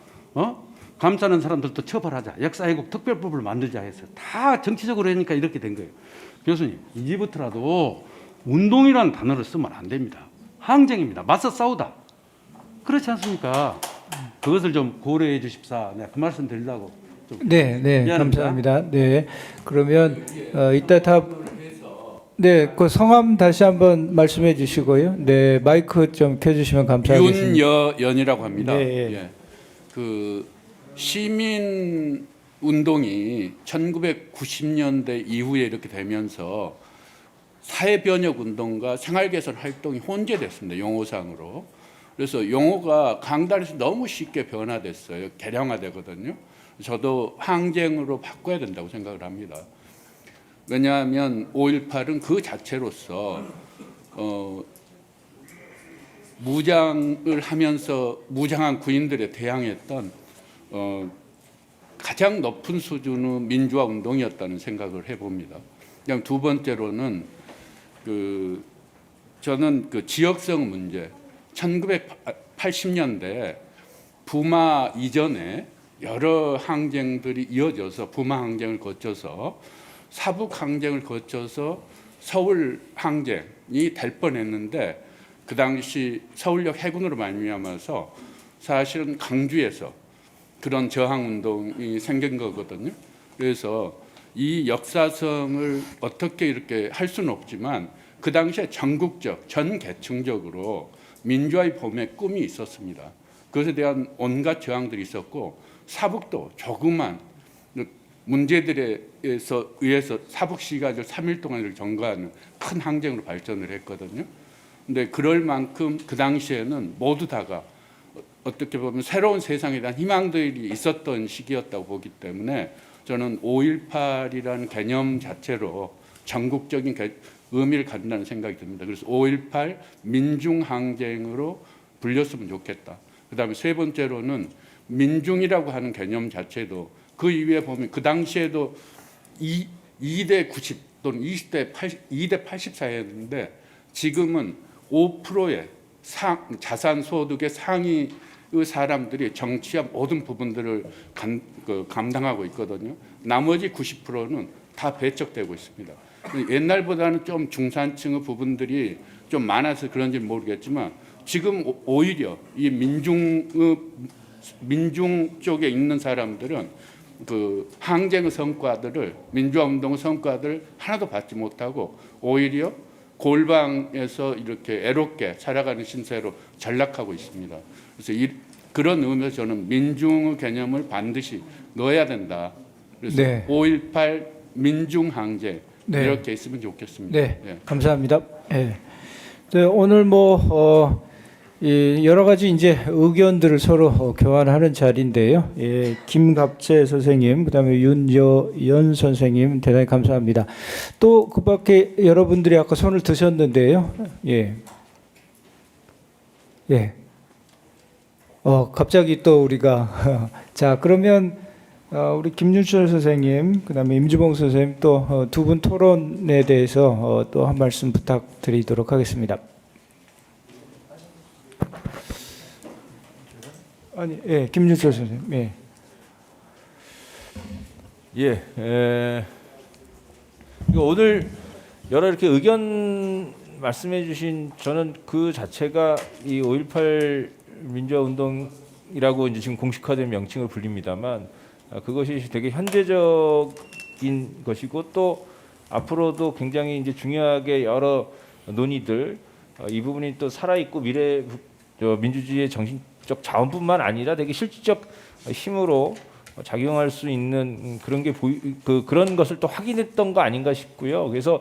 감싸는 사람들도 처벌하자. 역사애국 특별법을 만들자 했어요. 다 정치적으로 하니까 이렇게 된 거예요. 교수님, 이제부터라도 운동이라는 단어를 쓰면 안 됩니다. 항쟁입니다. 맞서 싸우다. 그렇지 않습니까? 그것을 좀 고려해 주십사. 네, 그 말씀 드리려고. 네, 미안합니다. 감사합니다. 네, 그러면 이따 그 성함 다시 한번 말씀해 주시고요. 네, 마이크 좀 켜주시면 감사하겠습니다. 윤여연이라고 합니다. 네. 예. 시민 운동이 1990년대 이후에 이렇게 되면서 사회 변혁 운동과 생활 개선 활동이 혼재됐습니다. 용어상으로. 그래서 용어가 강단에서 너무 쉽게 변화됐어요. 개량화되거든요. 저도 항쟁으로 바꿔야 된다고 생각을 합니다. 왜냐하면 5.18은 그 자체로서 무장을 하면서 무장한 구인들에 대항했던 가장 높은 수준의 민주화 운동이었다는 생각을 해봅니다. 그냥 두 번째로는 저는 지역성 문제, 1980년대 부마 이전에 여러 항쟁들이 이어져서 부마 항쟁을 거쳐서 사북 항쟁을 거쳐서 서울 항쟁이 될 뻔했는데 그 당시 서울역 해군으로 말미암아서 사실은 강주에서 그런 저항 운동이 생긴 거거든요. 그래서 이 역사성을 어떻게 이렇게 할 수는 없지만 그 당시에 전국적, 전 계층적으로 민주화의 봄의 꿈이 있었습니다. 그것에 대한 온갖 저항들이 있었고 사북도 조그만 문제들에 의해서 사북 시가를 3일 동안을 전가하는 큰 항쟁으로 발전을 했거든요. 근데 그럴 만큼 그 당시에는 모두 다가 어떻게 보면 새로운 세상에 대한 희망들이 있었던 시기였다고 보기 때문에 저는 5.18이라는 개념 자체로 전국적인 의미를 갖는다는 생각이 듭니다. 그래서 5.18 민중항쟁으로 불렸으면 좋겠다. 그다음에 세 번째로는 민중이라고 하는 개념 자체도 그 이후에 보면 그 당시에도 2대 90 또는 2대 84였는데 지금은 5%의 자산 소득의 상위의 사람들이 정치와 모든 부분들을 감당하고 있거든요. 나머지 90%는 다 배척되고 있습니다. 옛날보다는 좀 중산층의 부분들이 좀 많아서 그런지 모르겠지만 지금 오히려 이 민중 쪽에 있는 사람들은 그 항쟁의 성과들을 민주화 운동의 성과들을 하나도 받지 못하고 오히려 골방에서 이렇게 애롭게 살아가는 신세로 전락하고 있습니다. 그래서 그런 의미에서 저는 민중의 개념을 반드시 넣어야 된다. 그래서 네. 5.18 민중항쟁 네. 이렇게 있으면 좋겠습니다. 네, 감사합니다. 네. 오늘 여러 가지 이제 의견들을 서로 교환하는 자리인데요. 김갑재 선생님, 그다음에 윤여연 선생님 대단히 감사합니다. 또 그밖에 여러분들이 아까 손을 드셨는데요. 갑자기 또 우리가 자 그러면 우리 김윤철 선생님, 그다음에 임주봉 선생님 또 두 분 토론에 대해서 또 한 말씀 부탁드리도록 하겠습니다. 김윤철 선생님. 오늘 여러 이렇게 의견 말씀해주신 저는 그 자체가 이 5.18 민주화 운동이라고 이제 지금 공식화된 명칭을 불립니다만 그것이 되게 현재적인 것이고 또 앞으로도 굉장히 이제 중요하게 여러 논의들 이 부분이 또 살아 있고 미래 민주주의의 정신적 자원뿐만 아니라 되게 실질적 힘으로 작용할 수 있는 그런 게 그런 것을 또 확인했던 거 아닌가 싶고요. 그래서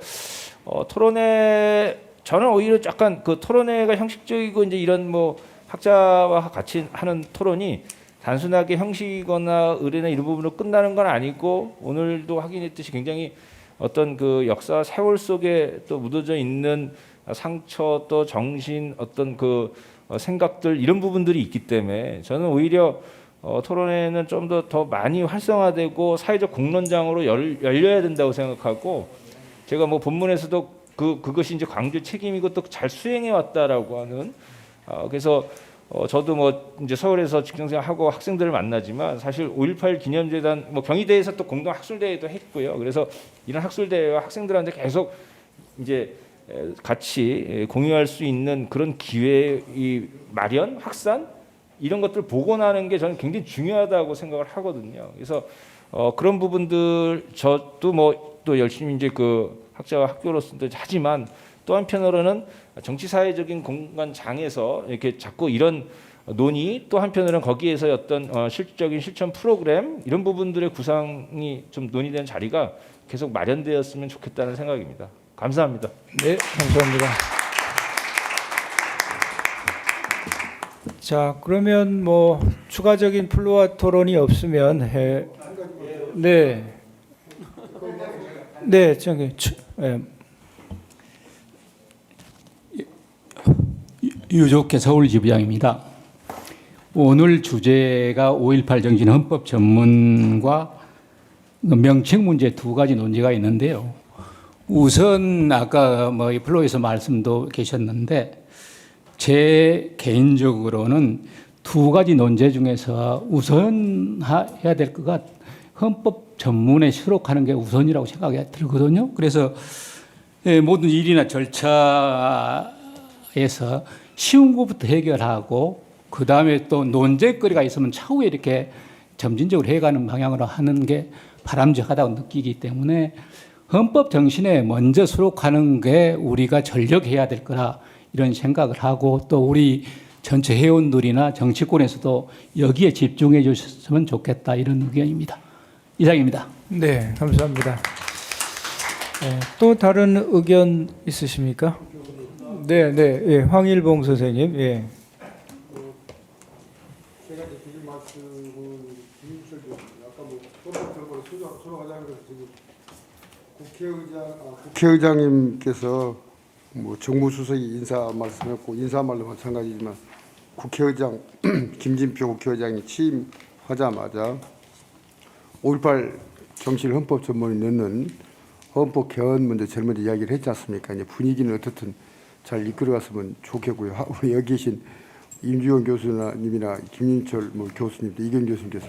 토론회 저는 오히려 약간 그 토론회가 형식적이고 이제 이런 뭐 학자와 같이 하는 토론이 단순하게 형식이거나 의례나 이런 부분으로 끝나는 건 아니고 오늘도 확인했듯이 굉장히 어떤 그 역사 세월 속에 또 묻어져 있는 상처 또 정신 어떤 그 생각들 이런 부분들이 있기 때문에 저는 오히려 토론회는 좀 더 많이 활성화되고 사회적 공론장으로 열려야 된다고 생각하고 제가 뭐 본문에서도 그것이 이제 광주 책임이고 또 잘 수행해 왔다라고 하는 그래서 저도 뭐 이제 서울에서 직장생활하고 학생들을 만나지만 사실 5.18 기념재단 뭐 경희대에서 또 공동 학술대회도 했고요. 그래서 이런 학술대회와 학생들한테 계속 이제 같이 공유할 수 있는 그런 기회 이 마련, 확산 이런 것들을 복원하는 게 저는 굉장히 중요하다고 생각을 하거든요. 그래서 그런 부분들 저도 뭐 또 열심히 이제 그 학자와 학교로서도 하지만 또 한편으로는 정치 사회적인 공간장에서 이렇게 자꾸 이런 논의 또 한편으로는 거기에서 어떤 실질적인 실천 프로그램 이런 부분들의 구상이 좀 논의되는 자리가 계속 마련되었으면 좋겠다는 생각입니다. 감사합니다. 네, 감사합니다. 자, 그러면 뭐 추가적인 플로아 토론이 없으면 유족회 서울지부장입니다. 오늘 주제가 5.18 정신 헌법 전문과 명칭 문제 두 가지 논제가 있는데요. 우선 아까 뭐 플로에서 말씀도 계셨는데 제 개인적으로는 두 가지 논제 중에서 우선해야 될 것가 헌법 전문에 수록하는 게 우선이라고 생각이 들거든요. 그래서 모든 일이나 절차에서 쉬운 것부터 해결하고 그 다음에 또 논쟁거리가 있으면 차후에 이렇게 점진적으로 해가는 방향으로 하는 게 바람직하다고 느끼기 때문에 헌법 정신에 먼저 수록하는 게 우리가 전력해야 될 거라 이런 생각을 하고 또 우리 전체 회원들이나 정치권에서도 여기에 집중해 주셨으면 좋겠다 이런 의견입니다. 이상입니다. 네, 감사합니다. 또 다른 의견 있으십니까? 황일봉 선생님. 제가 이제 드린 말씀은 김윤철 아까 뭐 헌법 들어보고 소로하자는 것을 지금 국회의장님께서 뭐 정무수석이 인사 말씀했고 인사말로 마찬가지지만 국회의장 김진표 국회의장이 취임하자마자 5.18 정신 헌법 전문이 넣는 헌법 개헌 먼저 제일 먼저 이야기를 했지 않습니까? 이제 분위기는 어떻든 잘 이끌어갔으면 좋겠고요. 우리 여기 계신 임주영 교수님이나 김윤철 뭐 교수님, 이경 교수님께서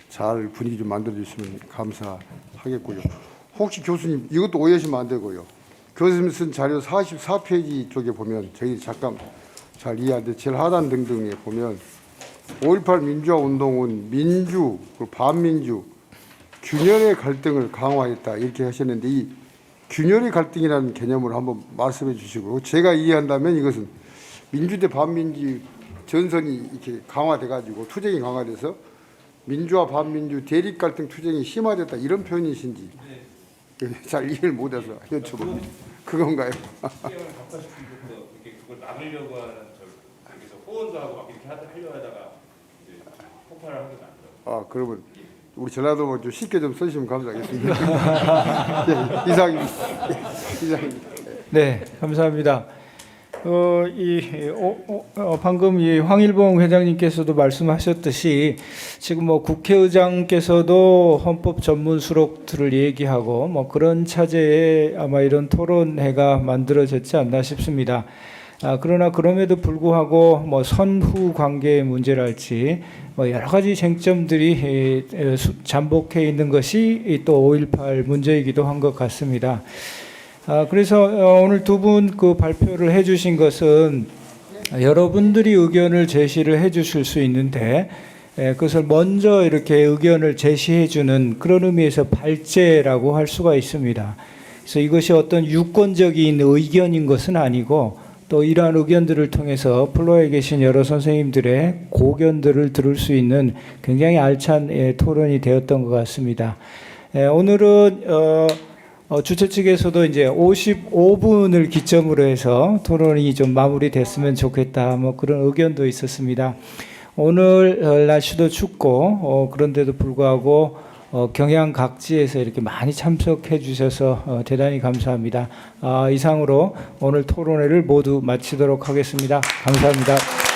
잘 분위기 좀 만들어 주시면 감사하겠고요. 혹시 교수님 이것도 오해하시면 안 되고요. 교수님 쓴 자료 44페이지 쪽에 보면 저희 잠깐 잘 이해하는데 제일 하단 등등에 보면 5.18 민주화 운동은 민주, 반민주, 균열의 갈등을 강화했다 이렇게 하셨는데 이 균열의 갈등이라는 개념을 한번 말씀해 주시고 제가 이해한다면 이것은 민주 대 반민주 전선이 이렇게 강화돼 가지고 투쟁이 강화돼서 민주와 반민주 대립 갈등 투쟁이 심화됐다 이런 표현이신지 잘 이해를 못해서 여쭤봅니다. 그건가요? 그걸 막으려고 하는 후원도 하고 막 이렇게 하려 하다가 폭발을 한 거죠. 아, 그러면 우리 전라도 좀 쉽게 좀 써주시면 감사하겠습니다. 네, 이상입니다. 이상입니다. 네, 감사합니다. 방금 이 황일봉 회장님께서도 말씀하셨듯이 지금 뭐 국회의장께서도 헌법 전문 수록들을 얘기하고 뭐 그런 차제에 아마 이런 토론회가 만들어졌지 않나 싶습니다. 그러나 그럼에도 불구하고 뭐 선후 관계의 문제랄지 뭐 여러 가지 쟁점들이 잠복해 있는 것이 또 5.18 문제이기도 한 것 같습니다. 그래서 오늘 두 분 그 발표를 해주신 것은 여러분들이 의견을 제시를 해주실 수 있는데 그것을 먼저 이렇게 의견을 제시해주는 그런 의미에서 발제라고 할 수가 있습니다. 그래서 이것이 어떤 유권적인 의견인 것은 아니고 또 이러한 의견들을 통해서 플로어에 계신 여러 선생님들의 고견들을 들을 수 있는 굉장히 알찬 토론이 되었던 것 같습니다. 오늘은 주최 측에서도 이제 55분을 기점으로 해서 토론이 좀 마무리됐으면 좋겠다 뭐 그런 의견도 있었습니다. 오늘 날씨도 춥고 그런데도 불구하고 경양 각지에서 이렇게 많이 참석해 주셔서 대단히 감사합니다. 이상으로 오늘 토론회를 모두 마치도록 하겠습니다. 감사합니다.